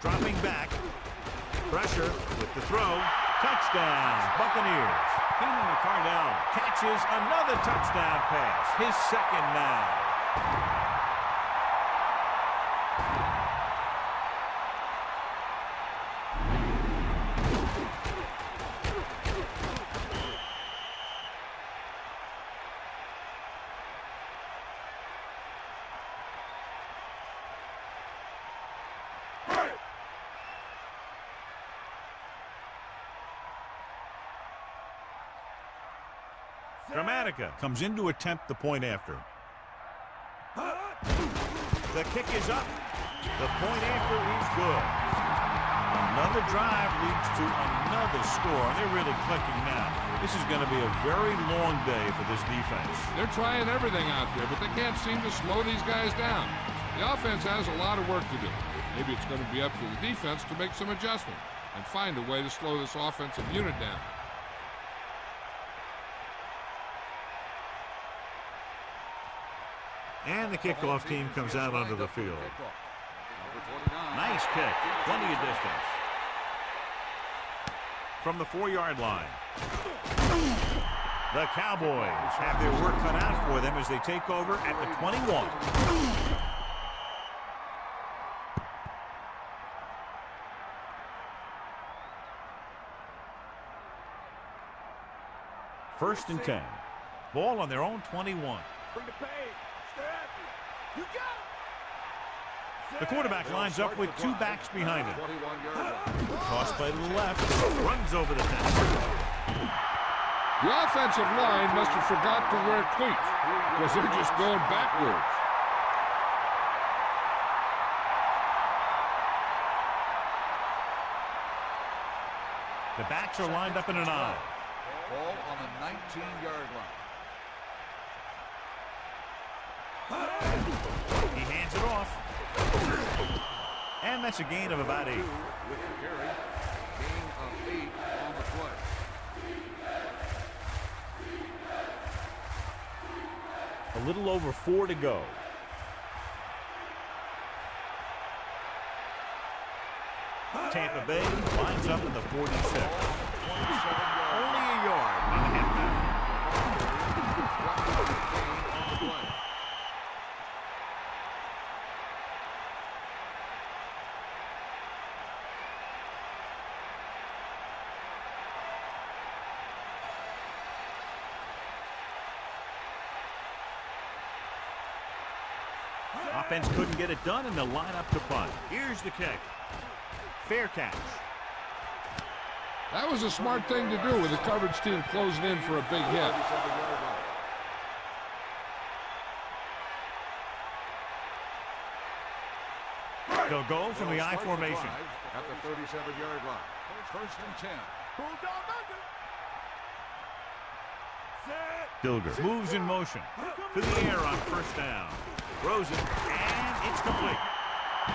Dropping back. Pressure with the throw. Touchdown, Buccaneers. Keenan McCardell catches another touchdown pass. His second now. Dramatica comes in to attempt the point after. The kick is up. The point after is good. Another drive leads to another score. They're really clicking now. This is going to be a very long day for this defense. They're trying everything out there, but they can't seem to slow these guys down. The offense has a lot of work to do. Maybe it's going to be up to the defense to make some adjustment and find a way to slow this offensive unit down. And the kickoff team comes out onto the field. Nice kick. Plenty of distance. From the 4-yard line. The Cowboys have their work cut out for them as they take over at the 21. First and 10. Ball on their own 21. Bring the pace. Stay after. You got it. The quarterback lines up with two backs behind him. 21-yard line. Toss play to the left. Runs over the 10. The offensive line must have forgot to wear cleats because they're just going backwards. The backs are lined up in an I. Ball on the 19-yard line. He hands it off. And that's a gain of about 8. With the carry. Gain of 8 on the play. A little over 4 to go. Tampa Bay lines up in the 46. Only a yard on the halftime. Offense couldn't get it done, and they'll line up to punt. Here's the kick. Fair catch. That was a smart thing to do with the coverage team closing in for a big hit. They'll go from the I formation. At the 37-yard line. First and 10. Dilger moves in motion to the air on first down. Throws it, and it's complete.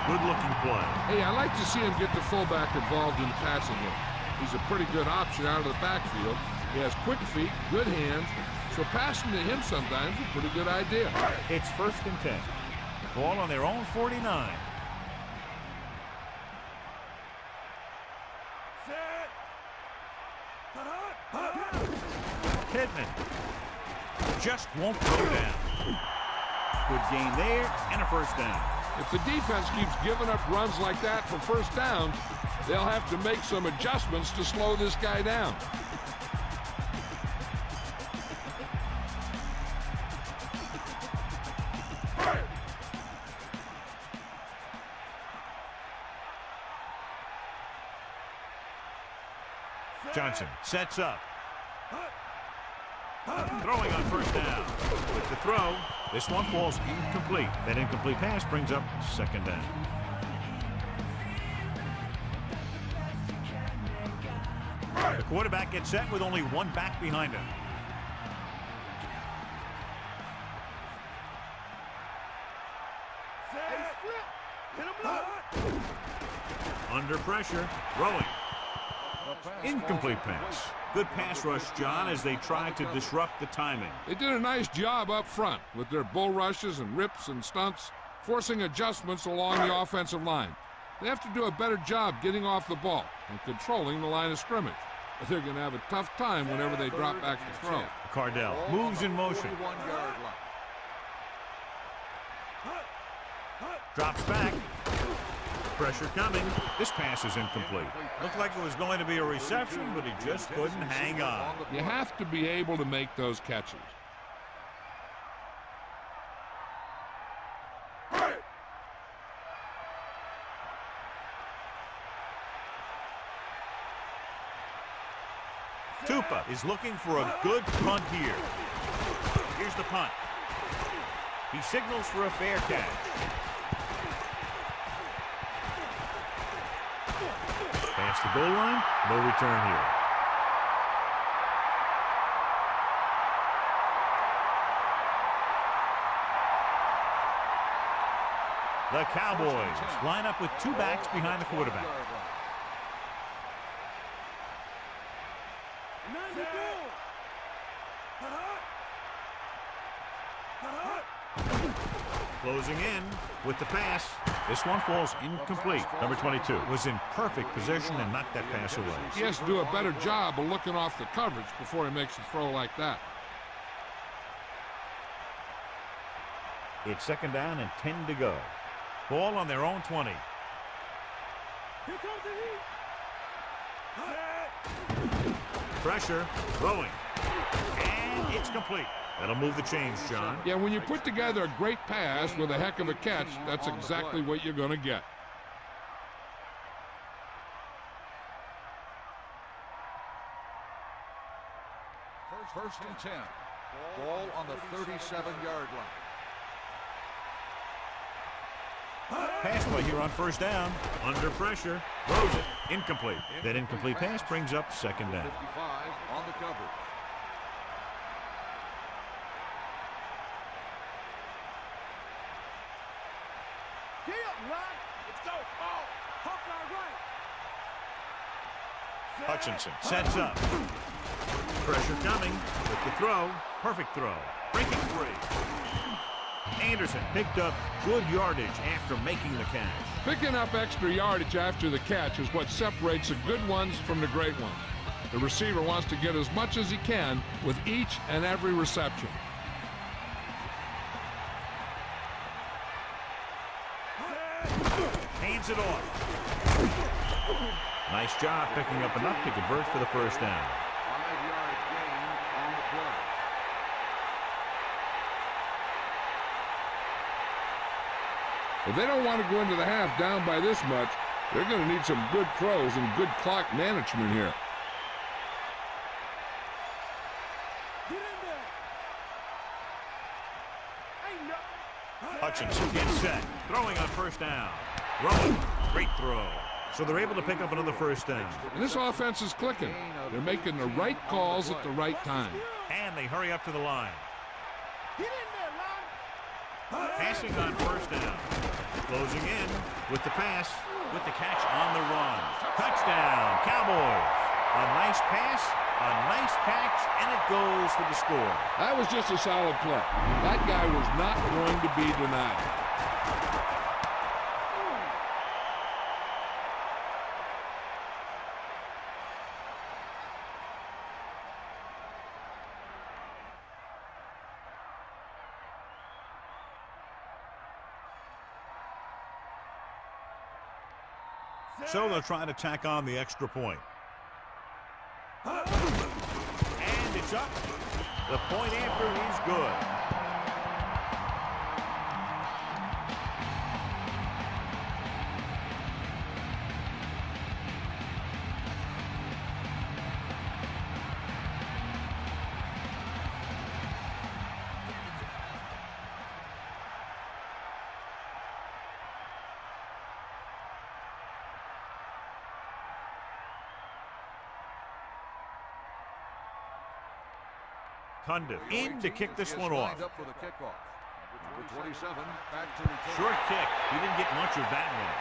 Good-looking play. Hey, I like to see him get the fullback involved in the passing game. He's a pretty good option out of the backfield. He has quick feet, good hands, so passing to him sometimes is a pretty good idea. It's first and 10. Ball on their own 49. Pittman just won't go down. Good gain there and a first down. If the defense keeps giving up runs like that for first downs, they'll have to make some adjustments to slow this guy down. Johnson sets up. Throwing on first down. With the throw, this one falls incomplete. That incomplete pass brings up second down. The quarterback gets set with only one back behind him. Under pressure, throwing. Incomplete pass. Good pass rush, John, as they try to disrupt the timing. They did a nice job up front with their bull rushes and rips and stunts, forcing adjustments along the offensive line. They have to do a better job getting off the ball and controlling the line of scrimmage. They're going to have a tough time whenever they drop back to throw. Cardell moves in motion. 41-yard line. Drops back. Pressure coming. This pass is incomplete. Looked like it was going to be a reception, but he just couldn't hang on. You have to be able to make those catches. Tupa is looking for a good punt here. Here's the punt. He signals for a fair catch. Past the goal line, no return here. The Cowboys line up with two backs behind the quarterback. Closing in with the pass. This one falls incomplete. Number 22 was in perfect position and knocked that pass away. He has to do a better job of looking off the coverage before he makes a throw like that. It's second down and 10 to go. Ball on their own 20. Here comes the heat. Pressure, throwing, and it's complete. That'll move the chains, John. Yeah, when you put together a great pass with a heck of a catch, that's exactly what you're going to get. First and 10. Ball on the 37-yard line. Pass play here on first down. Under pressure. Throws it. Incomplete. That incomplete pass brings up second down. 55 on the cover. Get up, Rod. Let's go. Ball. Hawkeye right. Hutchinson sets up. Pressure coming with the throw. Perfect throw. Breaking free. Anderson picked up good yardage after making the catch. Picking up extra yardage after the catch is what separates the good ones from the great ones. The receiver wants to get as much as he can with each and every reception. Hands it off. Nice job picking up enough to convert for the first down. 5-yard gain on the play. If they don't want to go into the half down by this much, they're going to need some good throws and good clock management here. Get in there. Ain't nothing. Hutchinson gets set. Throwing on first down. Rolling. Great throw. So they're able to pick up another first down. And this offense is clicking. They're making the right calls at the right time. And they hurry up to the line. Get in there, Lon. Passing on first down. Closing in with the pass, with the catch on the run. Touchdown, Cowboys. A nice pass, a nice catch, and it goes for the score. That was just a solid play. That guy was not going to be denied. So they'll try to tack on the extra point. And it's up. The point after is good. Cundiff in to kick this one off. Up for the kickoff. Number 27, back to return. Short kick. He didn't get much of that one.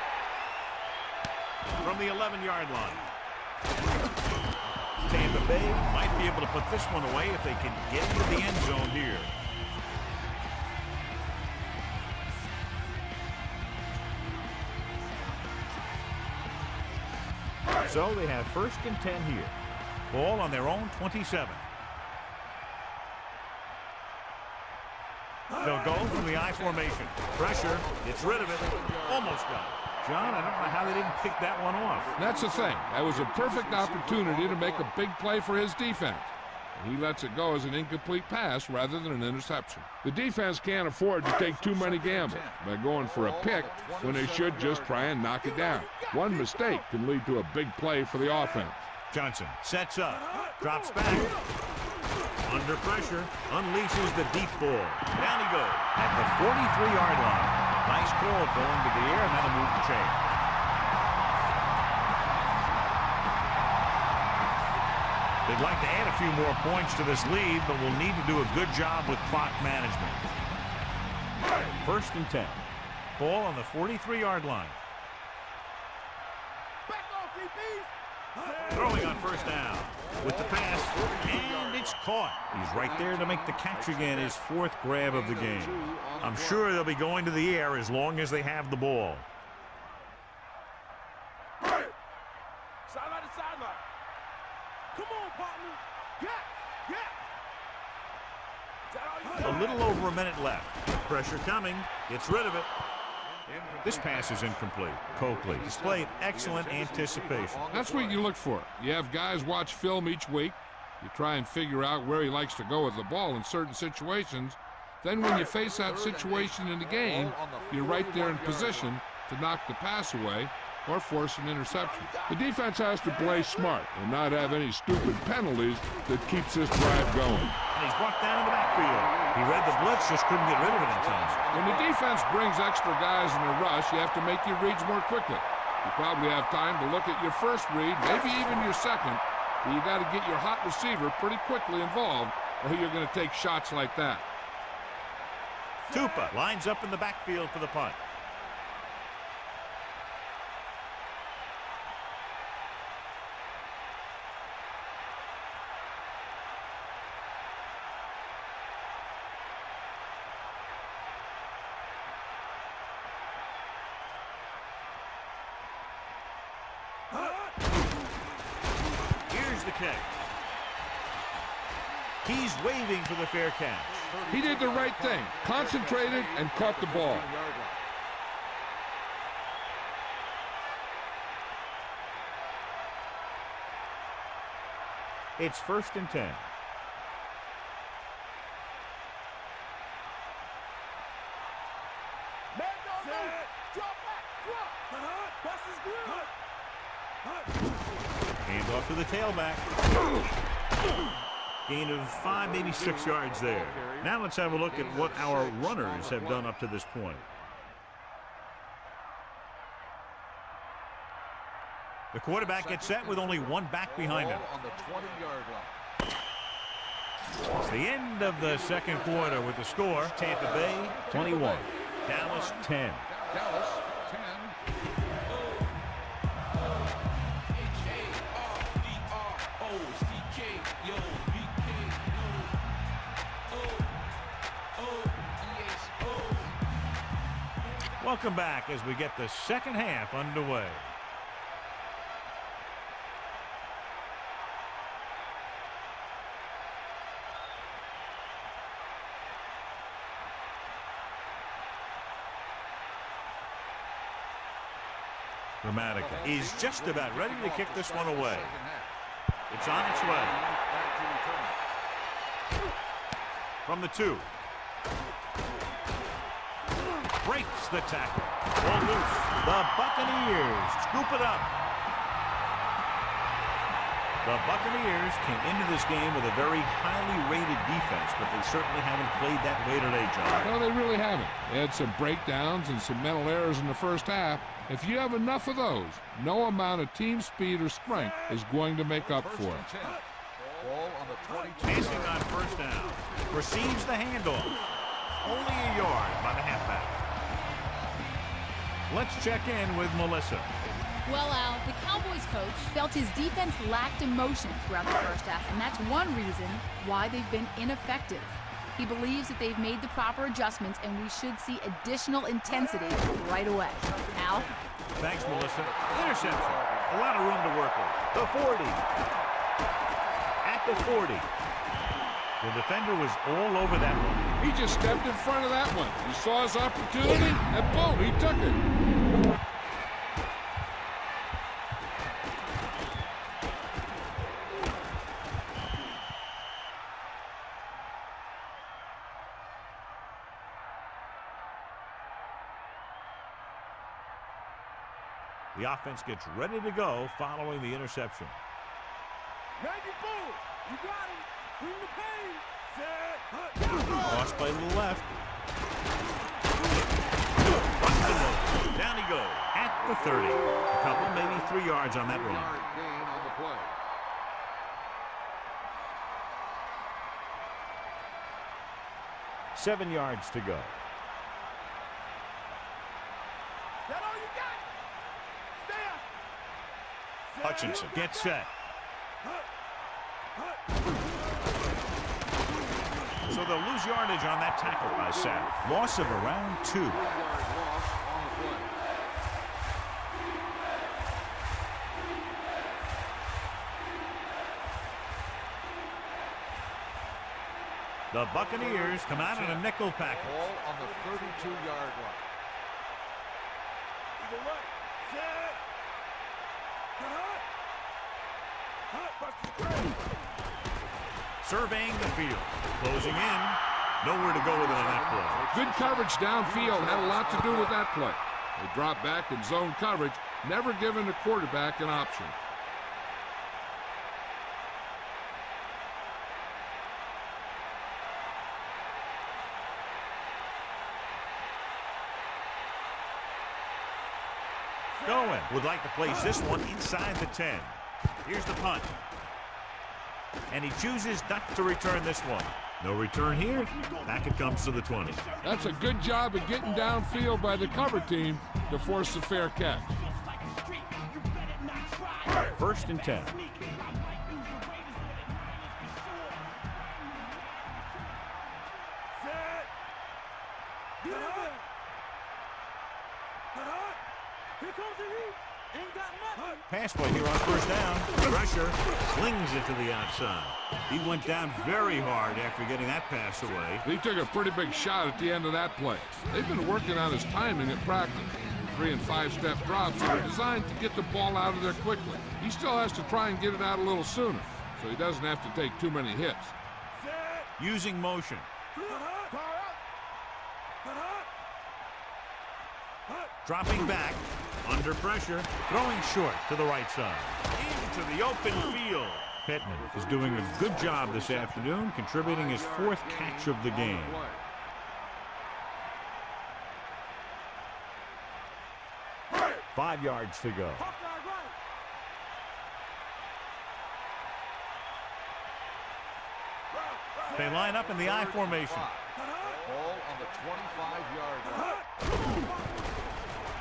From the 11-yard line. Tampa Bay might be able to put this one away if they can get into the end zone here. So they have first and 10 here. Ball on their own 27. They'll go from the I formation. Pressure. Gets rid of it. Almost got it. John, I don't know how they didn't pick that one off. That's the thing. That was a perfect opportunity to make a big play for his defense. He lets it go as an incomplete pass rather than an interception. The defense can't afford to take too many gambles by going for a pick when they should just try and knock it down. One mistake can lead to a big play for the offense. Johnson sets up, drops back, under pressure, unleashes the deep ball. Down he goes at the 43-yard line. Nice ball going to the air, and that'll move the chain. They'd like to add a few more points to this lead, but will need to do a good job with clock management. 1st and 10. Ball on the 43-yard line. Throwing on 1st down with the pass, and it's caught. He's right there to make the catch again, his 4th grab of the game. I'm sure they'll be going to the air as long as they have the ball. Sideline to sideline. Come on, partner. Yeah. A little over a minute left. Pressure coming. Gets rid of it. This pass is incomplete. Coakley displayed excellent anticipation. That's what you look for. You have guys watch film each week. You try and figure out where he likes to go with the ball in certain situations. Then when you face that situation in the game, you're right there in position to knock the pass away or force an interception. The defense has to play smart and not have any stupid penalties that keeps this drive going. And he's brought down in the backfield. He read the blitz, just couldn't get rid of it in time. When the defense brings extra guys in a rush, you have to make your reads more quickly. You probably have time to look at your first read, maybe even your second, but you got to get your hot receiver pretty quickly involved, or you're going to take shots like that. Tupa lines up in the backfield for the punt. Here's the kick. He's waving for the fair catch. He did the right thing, concentrated and caught the ball. It's 1st and 10. Hand off to the tailback. Gain of 5, maybe 6 yards there. Now let's have a look at what our runners have done up to this point. The quarterback gets set with only one back behind him. On the 20-yard line. It's the end of the second quarter with the score. Tampa Bay 21, Dallas 10. Dallas 10. Welcome back as we get the second half underway. Dramatica is just about ready to kick this one away. It's on its way. From the 2. Breaks the tackle. Ball loose. The Buccaneers scoop it up. The Buccaneers came into this game with a very highly rated defense, but they certainly haven't played that way today, John. No, they really haven't. They had some breakdowns and some mental errors in the first half. If you have enough of those, no amount of team speed or strength is going to make up for it. Ball on the 22. Passing on 1st down. Receives the handoff. Only a yard by the halfback. Let's check in with Melissa. Well, Al, the Cowboys coach felt his defense lacked emotion throughout the first half, and that's one reason why they've been ineffective. He believes that they've made the proper adjustments, and we should see additional intensity right away. Al? Thanks, Melissa. Interception. A lot of room to work with. The 40. the 40. The defender was all over that one. He just stepped in front of that one. He saw his opportunity, and boom, he took it. The offense gets ready to go following the interception. Maggie Bull, you got him. Bring the pain. Set. Cross play to the left. Down he goes at the 30. A couple, maybe 3 yards on that run. Yard gain on the play. Seven yards to go. That all you got? Stay up. Hutchinson gets set. So they'll lose yardage on that tackle by Sapp. Loss of around 2. 3-yard loss on the play. The Buccaneers come out in a nickel package. Ball on the 32-yard line. Either way. Set. Surveying the field. Closing in. Nowhere to go with it on that play. Good coverage downfield had a lot to do with that play. They dropped back in zone coverage, never giving the quarterback an option. Going. Would like to place this one inside the 10. Here's the punt. And he chooses not to return this one. No return here. Back it comes to the 20. That's a good job of getting downfield by the cover team to force a fair catch. 1st and 10. Here comes the heat. Ain't got nothing. Pass play here on 1st down. Pressure. Slings it to the outside. He went down very hard after getting that pass away. He took a pretty big shot at the end of that play. They've been working on his timing at practice. 3- and 5-step drops are designed to get the ball out of there quickly. He still has to try and get it out a little sooner, so he doesn't have to take too many hits. Using motion. Dropping back. Under pressure. Throwing short to the right side. Into the open field. Pittman is doing a good job this afternoon, contributing his 4th catch of the game. 5 yards to go. They line up in the I formation. Ball on the 25-yard line.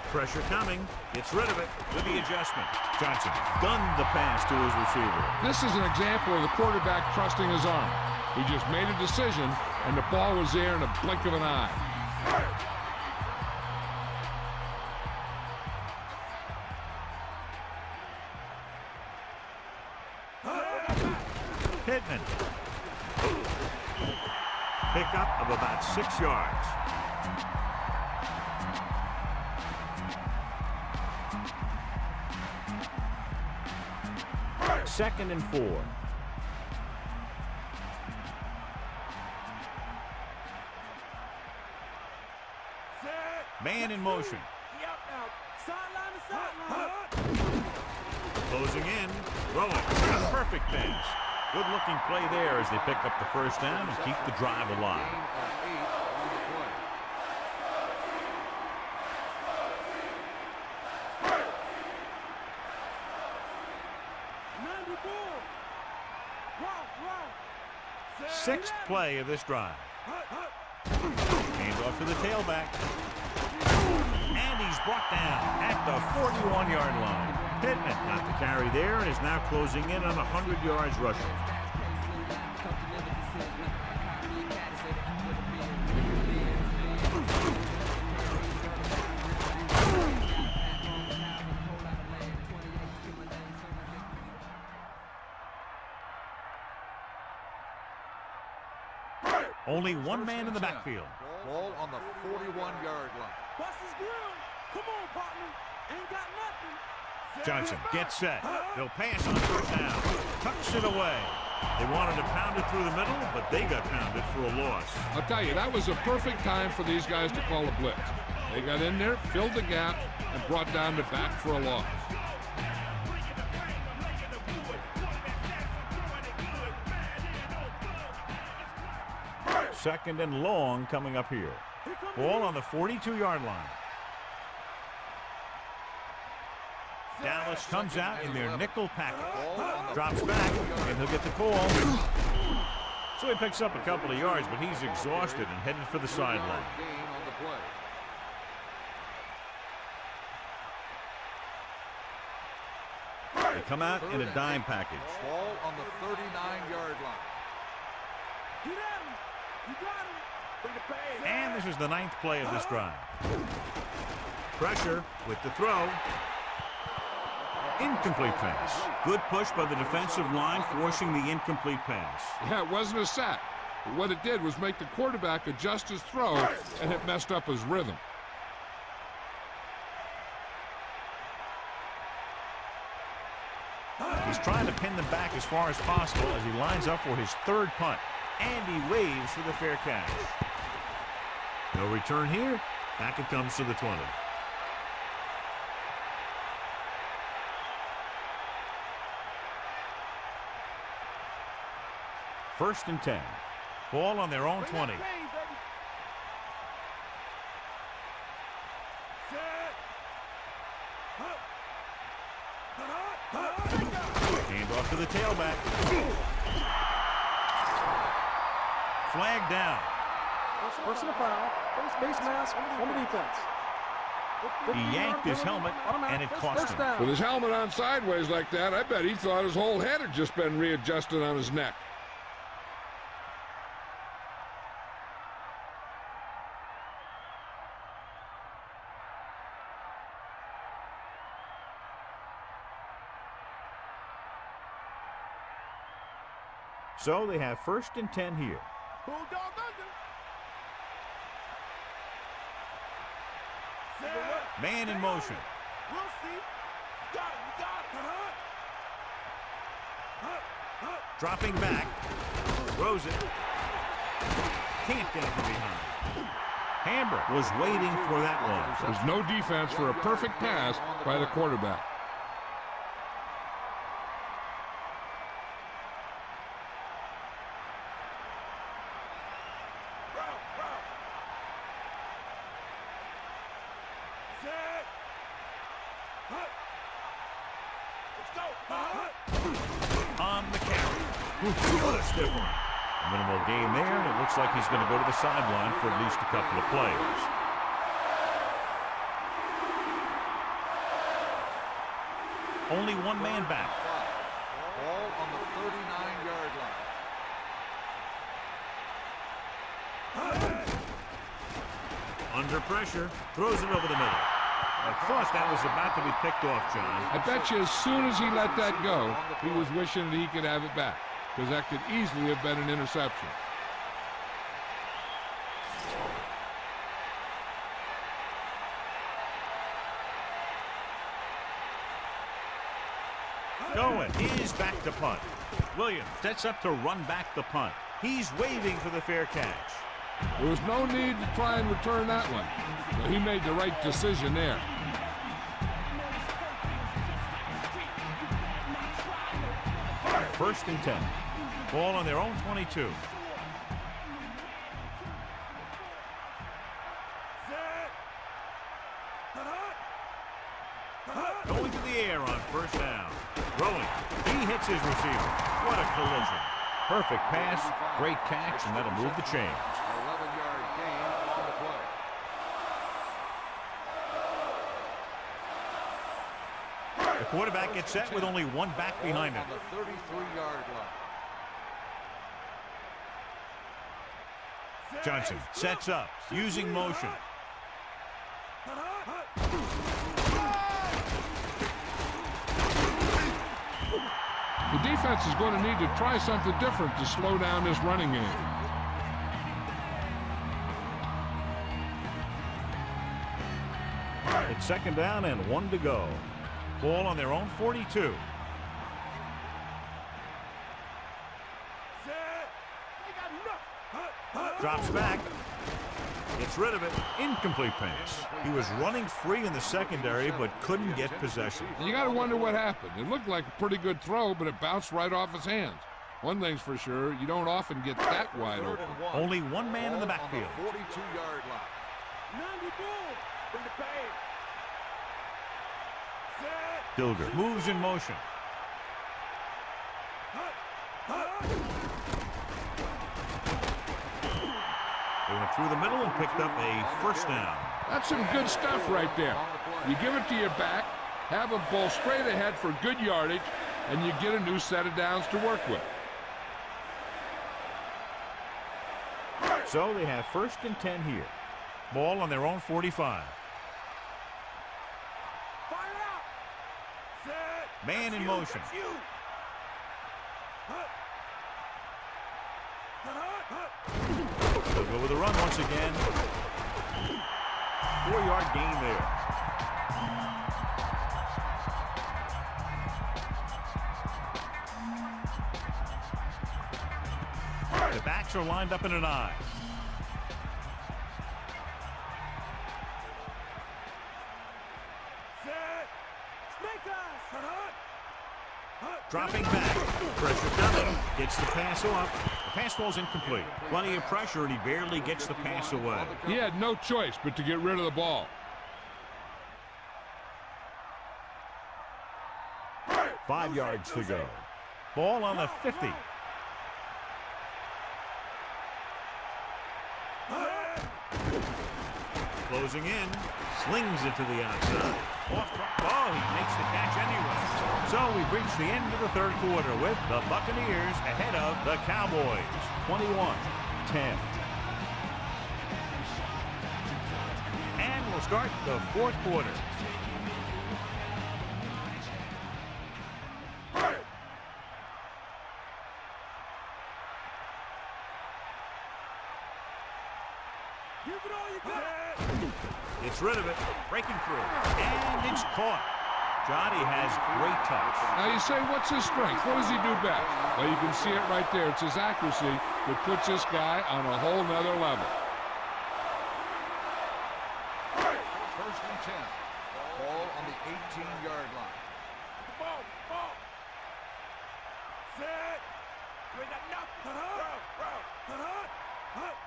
Pressure coming. Gets rid of it with the adjustment. Johnson gunned the pass to his receiver. This is an example of the quarterback trusting his arm. He just made a decision, and the ball was there in a blink of an eye. Pittman. Pickup of about 6 yards. Second and 4. Man in motion. Closing in. Throwing. A perfect pass. Good looking play there as they pick up the 1st down and keep the drive alive. Gain of 8 on the play. Sixth play of this drive. Hands off to the tailback. And he's brought down at the 41-yard line. Pittman not to carry there and is now closing in on 100 yards rushing. Only one man in the backfield. Ball on the 41-yard line. Bust his grill. Come on, partner. Ain't got nothing. Johnson gets set. They'll pass on first down. Tucks it away. They wanted to pound it through the middle, but they got pounded for a loss. I'll tell you, that was a perfect time for these guys to call a blitz. They got in there, filled the gap, and brought down the back for a loss. Second and long coming up here. Ball on the 42-yard line. Dallas comes out in their nickel package. Drops back, and he'll get the call. So he picks up a couple of yards, but he's exhausted and headed for the sideline. They come out in a dime package. Ball on the 39-yard line. Get at him. You got him. Bring the pass. And this is the 9th play of this drive. Pressure with the throw. Incomplete pass. Good push by the defensive line, forcing the incomplete pass. Yeah, it wasn't a sack. But what it did was make the quarterback adjust his throw, and it messed up his rhythm. He's trying to pin them back as far as possible as he lines up for his 3rd punt. And he waves for the fair catch. No return here. Back it comes to the 20. First and 10. Ball on their own 20. Hand off to the tailback. Flag down. Personal foul. Face mask on the defense. He yanked his helmet, and it cost him. With his helmet on sideways like that, I bet he thought his whole head had just been readjusted on his neck. So they have first and 10 here. Bulldog under. Man in motion. We'll see. Got it. Dropping back. Throws it. Can't get it from behind. Hamburg was waiting for that one. There's no defense for a perfect pass by the quarterback. On the carry. What a stiff one. Minimal gain there, and it looks like he's going to go to the sideline for at least a couple of plays. Only one man back. Ball on the 39-yard line. Under pressure, throws it over the middle. I thought that was about to be picked off, John. I bet you as soon as he let that go, he was wishing that he could have it back, because that could easily have been an interception. Going, he's back to punt. Williams sets up to run back the punt. He's waving for the fair catch. There was no need to try and return that one. So he made the right decision there. First and 10. Ball on their own 22. Going to the air on first down. Throwing. He hits his receiver. What a collision. Perfect pass, great catch, and that'll move the chains. 11-yard gain on the play. The quarterback gets set with only one back behind him. On the 33-yard line. Johnson sets up, using motion. The defense is going to need to try something different to slow down this running game. It's second down and 1 to go. Ball on their own 42. Drops back. Gets rid of it. Incomplete pass. He was running free in the secondary but couldn't get possession. You got to wonder what happened. It looked like a pretty good throw, but it bounced right off his hands. One thing's for sure, you don't often get that wide open. Only one man in the backfield. 42-yard line. 90 ball. Bring the bang. Dilger moves in motion. They went through the middle and picked up a first down. That's some good stuff right there. You give it to your back, have him pull straight ahead for good yardage, and you get a new set of downs to work with. So they have first and 10 here. Ball on their own 45. Man in motion. They'll go with a run once again. 4-yard gain there. The backs are lined up in an I. Dropping back. Pressure coming. Gets the pass off. The pass ball's incomplete. Plenty of pressure, and he barely gets the pass away. He had no choice but to get rid of the ball. 5 yards to go. Ball on the 50. Closing in. Slings it to the outside. Off track. Oh, he makes the catch anyway. So we've reached the end of the third quarter with the Buccaneers ahead of the Cowboys. 21-10. And we'll start the fourth quarter. Gets rid of it, breaking through, and it's caught. Johnny has great touch. Now you say, what's his strength? What does he do best? Well, you can see it right there. It's his accuracy that puts this guy on a whole nother level. First and 10. Ball on the 18-yard line. Ball. Set. Bring it up.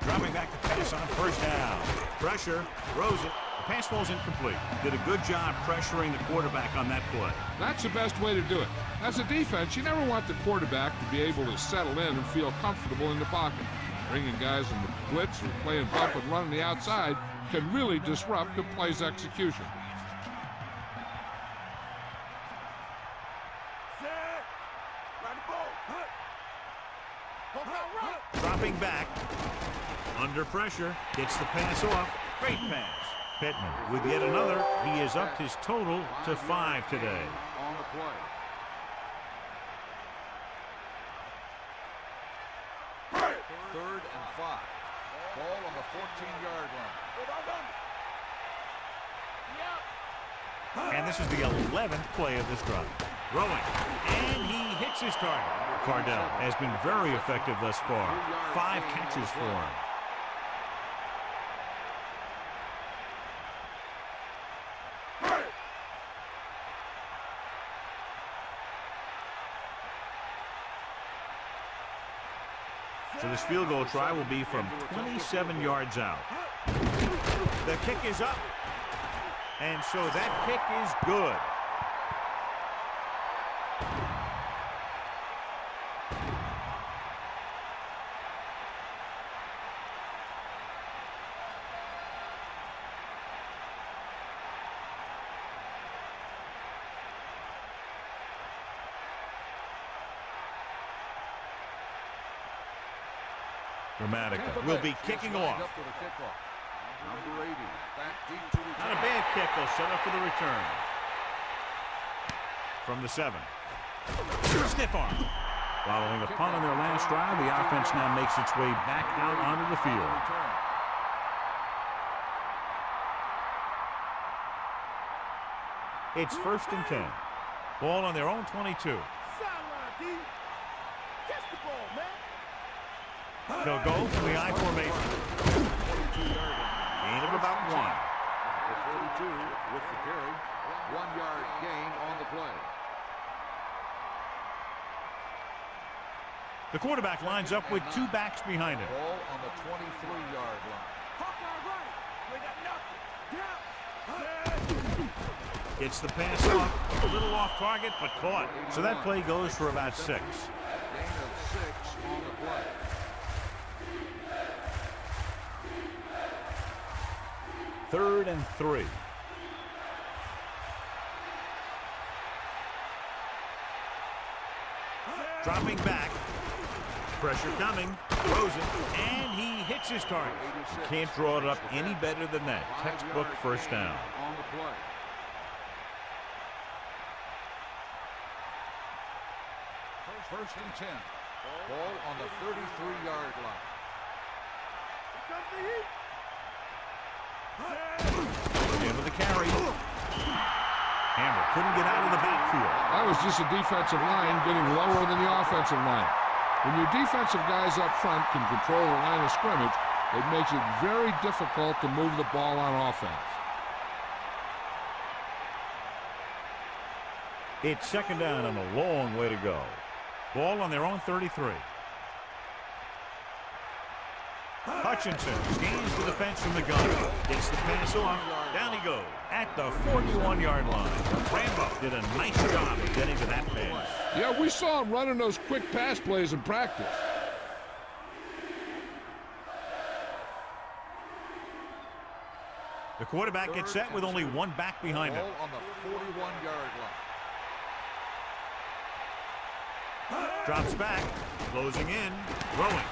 Dropping back to pass on first down. Pressure, throws it. The pass ball's incomplete. Did a good job pressuring the quarterback on that play. That's the best way to do it. As a defense, you never want the quarterback to be able to settle in and feel comfortable in the pocket. Bringing guys in the blitz or playing bump and run on the outside can really disrupt the play's execution. Dropping back. Under pressure. Gets the pass off. Great pass. Pittman with yet another. He has upped his total to 5 today. On the play. Third and 5. Ball on the 14-yard line. And this is the 11th play of this drive. Throwing. And he hits his target. Cardell has been very effective thus far. 5 catches for him. So this field goal try will be from 27 yards out. The kick is up. And so that kick is good. Dramatica will be kicking off. Number 80, back deep to return. Not a bad kick. They'll set up for the return. From the 7. Stiff arm. Following a punt on their last drive, the offense now makes its way back out onto the field. It's 1st and 10. Ball on their own 22. They'll go from the I formation. Gain of about 1. The 42 with the carry. 1-yard gain on the play. The quarterback lines up with 2 backs behind him. Ball on the 23-yard line. Gets the pass off. A little off target, but caught. So that play goes for about 6. Gain of 6 on the play. Third and 3. Dropping back. Pressure coming. Throws it. And he hits his target. Can't draw it up any better than that. Textbook first down. On the play. First and 10. Ball on the 33-yard line. In with the carry. Hammer couldn't get out of the backfield. That was just a defensive line getting lower than the offensive line. When your defensive guys up front can control the line of scrimmage, it makes it very difficult to move the ball on offense. It's 2nd down and a long way to go. Ball on their own 33. Hutchinson gains the defense from the gun. Gets the pass off. Down he goes at the 41-yard line. Rambo did a nice job of getting to that pass. Yeah, we saw him running those quick pass plays in practice. The quarterback gets set with only 1 back behind him. Ball on the 41-yard line. Drops back, closing in, throwing.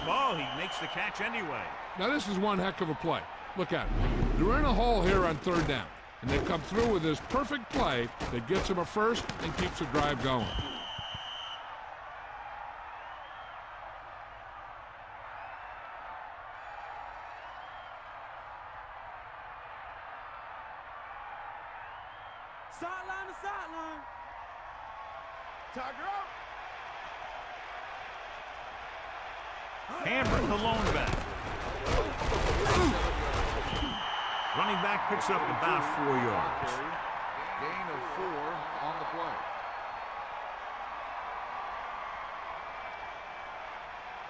Oh, he makes the catch anyway. Now this is one heck of a play. Look at it. They're in a hole here on 3rd down, and they come through with this perfect play that gets them a first and keeps the drive going. Sideline to sideline. Tiger up. Hammer, the lone back. Running back picks up about 4 yards. Gain of 4 on the play.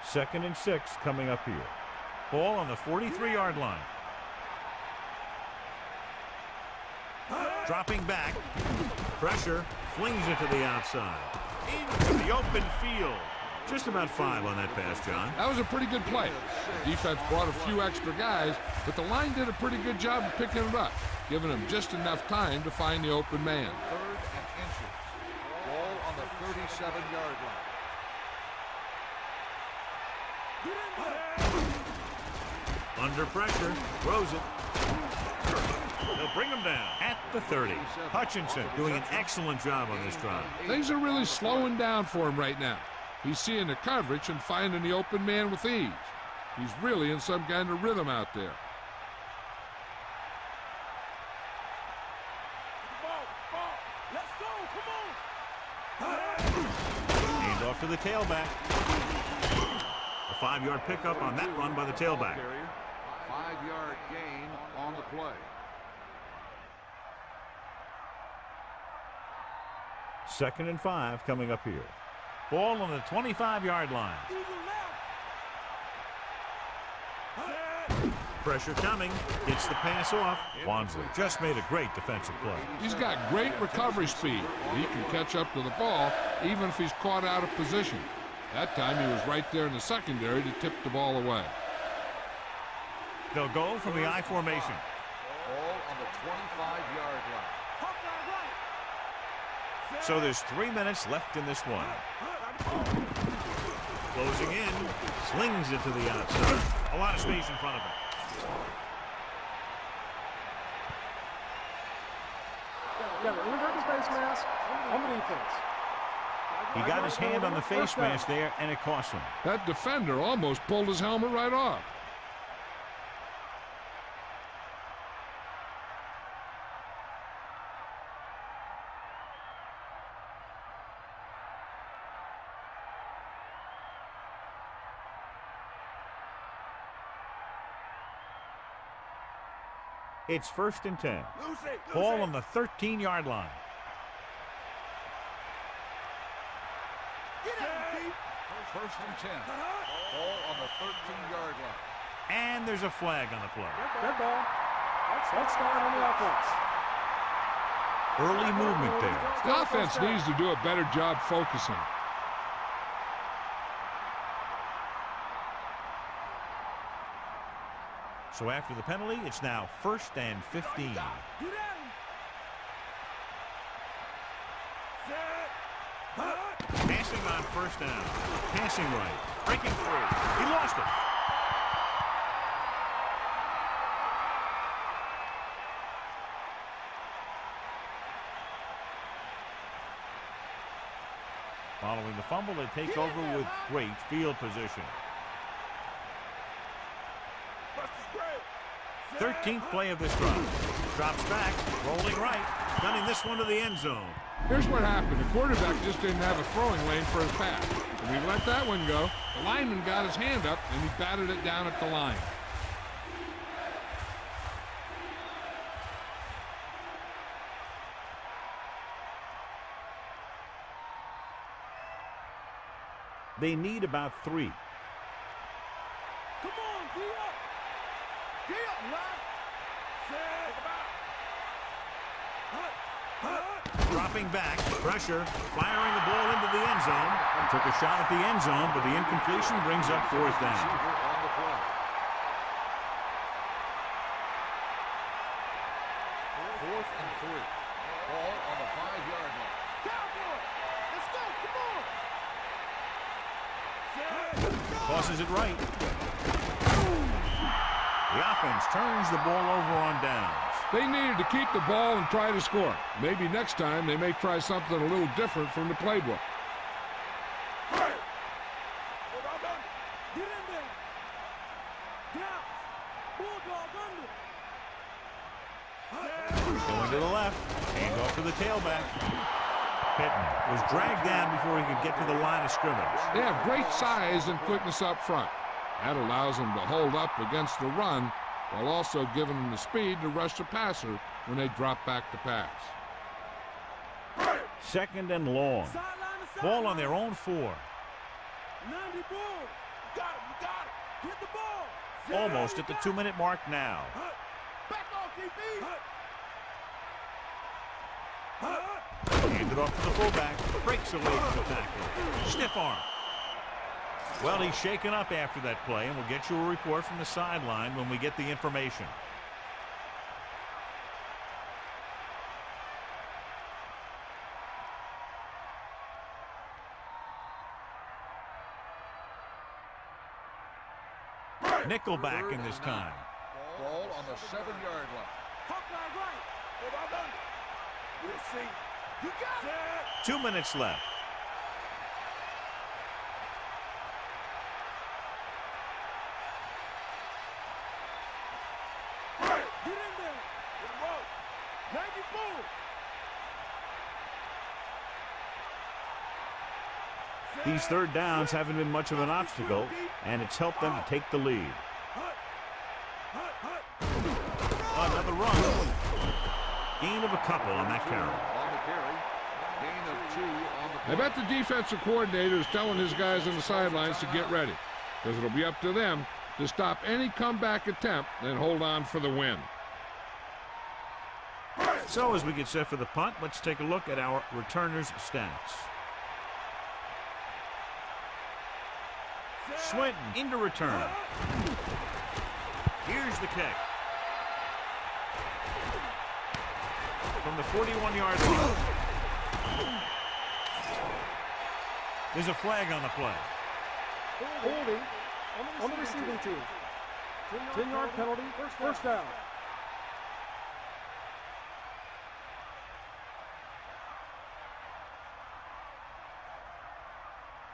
2nd and 6 coming up here. Ball on the 43-yard line. Dropping back. Pressure. Flings it to the outside. Into the open field. Just about 5 on that pass, John. That was a pretty good play. Defense brought a few extra guys, but the line did a pretty good job of picking it up, giving them just enough time to find the open man. 3rd and inches. Ball on the 37-yard line. Under pressure. Throws it. They'll bring him down at the 30. Hutchinson doing an excellent job on this drive. Things are really slowing down for him right now. He's seeing the coverage and finding the open man with ease. He's really in some kind of rhythm out there. Let's go, come on. Hand off to the tailback. A 5-yard pickup on that run by the tailback. 5-yard gain on the play. 2nd and 5 coming up here. Ball on the 25-yard line. Pressure coming. Gets the pass off. Wansley just made a great defensive play. He's got great recovery speed. He can catch up to the ball even if he's caught out of position. That time he was right there in the secondary to tip the ball away. They'll go from the I formation. Ball on the 25-yard line. So there's 3 minutes left in this one. Closing in. Slings it to the outside. A lot of space in front of him. Got an inverted face mask on the defense. He got his hand on the face mask there, and it cost him. That defender almost pulled his helmet right off. It's 1st and 10. Ball on the 13-yard line. First and 10. Ball on the 13-yard line. And there's a flag on the play. Dead ball. That's starting on the offense. Early movement there. The offense needs to do a better job focusing. So after the penalty, it's now 1st and 15. Passing on 1st down. Passing right. Breaking free. He lost it. Following the fumble, they take over with great field position. 13th play of this drive. Drops back, rolling right, gunning this one to the end zone. Here's what happened. The quarterback just didn't have a throwing lane for his pass. When he let that one go, the lineman got his hand up and he batted it down at the line. They need about 3. Come on, D up. D up, lad. Dropping back, pressure, firing the ball into the end zone. Took a shot at the end zone, but the incompletion brings up 4th down. On the play. 4th and 3. Ball on the 5-yard line. Cowboy. Let's go. Come on. Tosses it right. The offense turns the ball over on downs. They needed to keep the ball and try to score. Maybe next time they may try something a little different from the playbook. Get in there. Down. Bulldog under. Going to the left. Hand off to the tailback. Pittman was dragged down before he could get to the line of scrimmage. They have great size and quickness up front. That allows them to hold up against the run while also giving them the speed to rush the passer when they drop back to pass. 2nd and long. Ball on their own 4. 90 ball. You got it. Hit the ball. Almost at the 2-minute mark now. Back off, DB. Handed off to the fullback. Breaks away from the tackle. Stiff arm. Well, he's shaken up after that play, and we'll get you a report from the sideline when we get the information. Nickelback in this time. Ball on the 7-yard line. Hawkeye right. We'll see. You got it. 2 minutes left. Get in there. Good roll. 94. These 3rd downs haven't been much of an obstacle, and it's helped them to take the lead. Another run. Gain of a couple on that carry. On the carry. Gain of 2 on the play. I bet the defensive coordinator is telling his guys on the sidelines to get ready, because it'll be up to them to stop any comeback attempt and hold on for the win. So as we get set for the punt, let's take a look at our returners' stats. Swinton into return. Here's the kick. From the 41-yard line. There's a flag on the play. Holding on the receiving team. 10-yard penalty. First down.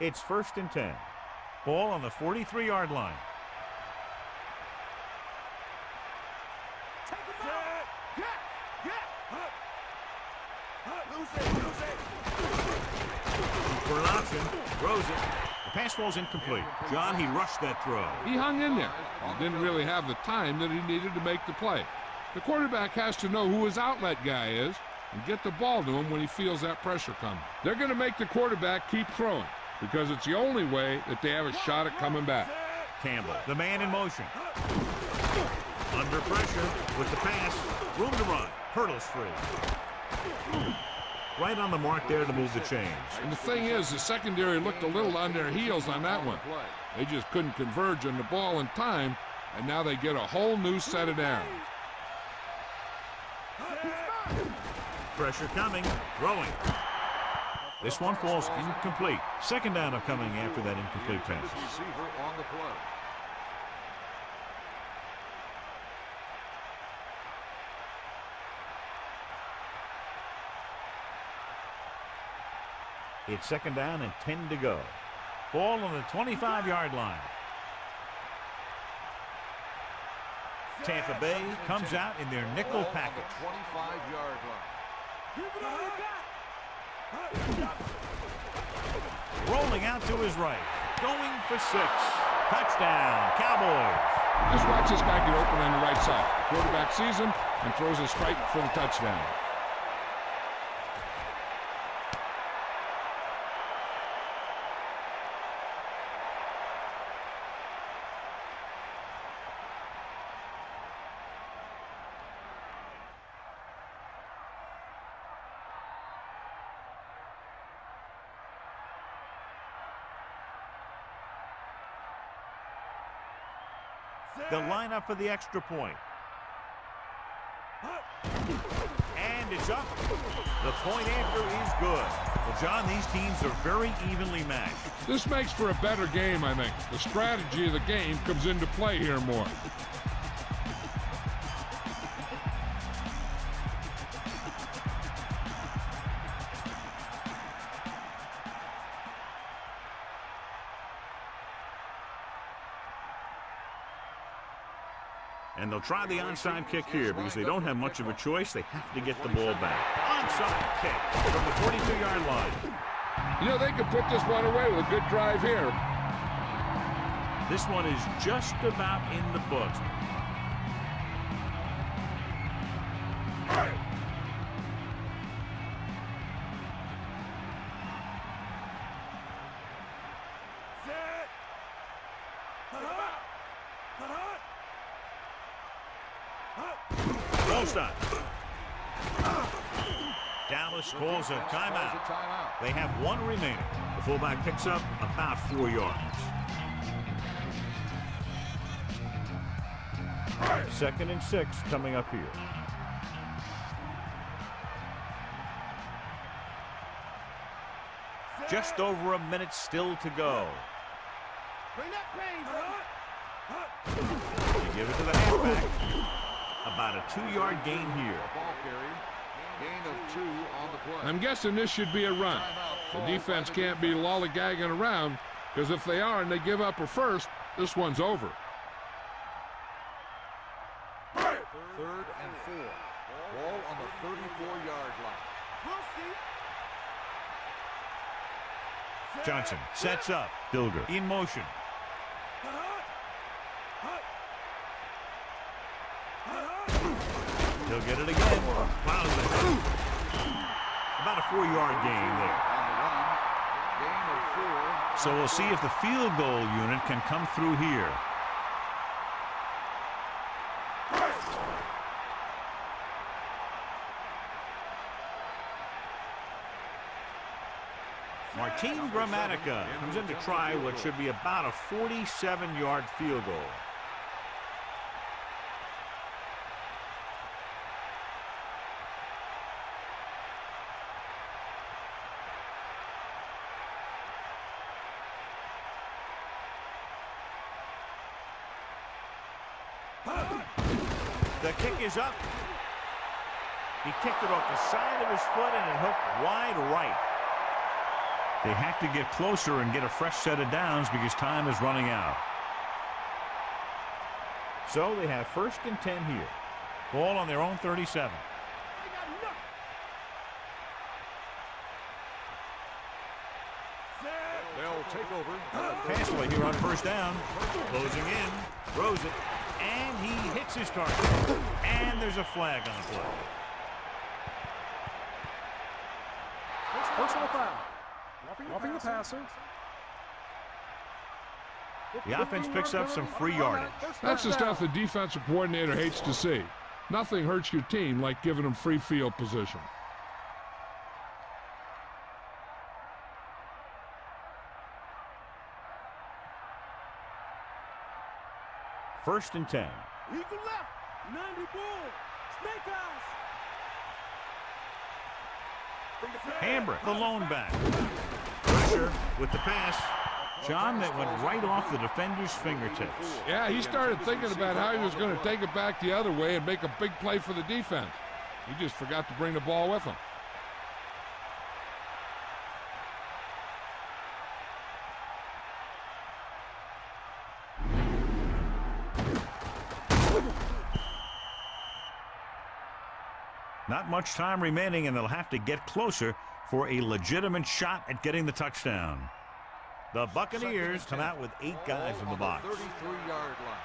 It's 1st and 10. Ball on the 43-yard line. For an option, throws it. The pass ball's incomplete. John, he rushed that throw. He hung in there. He didn't really have the time that he needed to make the play. The quarterback has to know who his outlet guy is and get the ball to him when he feels that pressure coming. They're going to make the quarterback keep throwing because it's the only way that they have a shot at coming back. Campbell, the man in motion. Under pressure with the pass. Room to run. Hurdles free. Right on the mark there to move the chains. And the thing is, the secondary looked a little on their heels on that one. They just couldn't converge on the ball in time, and now they get a whole new set of downs. Pressure coming. Throwing. This one falls incomplete. Second down coming after that incomplete pass. Receiver on the play. It's second down and 10 to go. Ball on the 25-yard line. Tampa Bay comes out in their nickel package. 25-yard line. Rolling out to his right. Going for 6. Touchdown, Cowboys. Just watch this guy get open on the right side. Quarterback sees him and throws a strike for the touchdown. They'll line up for the extra point. And it's up. The point after is good. Well, John, these teams are very evenly matched. This makes for a better game, I think. The strategy of the game comes into play here more. And they'll try the onside kick here because they don't have much of a choice. They have to get the ball back. Onside kick from the 42-yard line. You know, they could put this one away with a good drive here. This one is just about in the books. Dallas calls a timeout. They have one remaining. The fullback picks up about 4 yards. Second and 6 coming up here. Just over a minute still to go. You give it to the halfback. About a 2-yard gain here. Gain of 2 on the play. I'm guessing this should be a run. The defense can't be lollygagging around, because if they are and they give up a first, this one's over. Third and 4. Ball on the 34-yard line. Johnson sets up. Dilger in motion. He'll get it again. Wow, about a 4-yard gain there. Gain of 4. So we'll see if the field goal unit can come through here. Martin Gramatica comes in to try what should be about a 47-yard field goal. The kick is up. He kicked it off the side of his foot and it hooked wide right. They have to get closer and get a fresh set of downs because time is running out. So they have first and 10 here. Ball on their own 37. They'll take over. Pass play here on first down. Closing in. Throws it. And he hits his target. And there's a flag on the play. Personal foul. Roughing the passer. The offense picks up some free yardage. That's the stuff the defensive coordinator hates to see. Nothing hurts your team like giving them free field position. First and 10. Eagle left. 90 bull. Snake eyes. Hambrick, the lone back. Pressure with the pass. John, that went right off the defender's fingertips. Yeah, he started thinking about how he was going to take it back the other way and make a big play for the defense. He just forgot to bring the ball with him. Not much time remaining, and they'll have to get closer for a legitimate shot at getting the touchdown. The Buccaneers come out with 8 guys in the box. 33-yard line.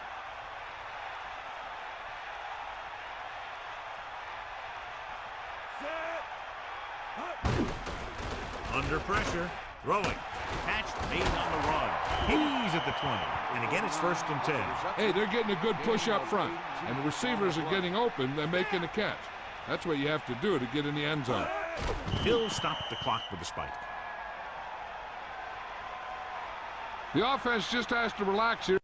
Under pressure, throwing. Catch made on the run. He's at the 20. And again, it's first and 10. Hey, they're getting a good push up front, and the receivers are getting open. They're making a catch. That's what you have to do to get in the end zone. He'll stop the clock with a spike. The offense just has to relax here.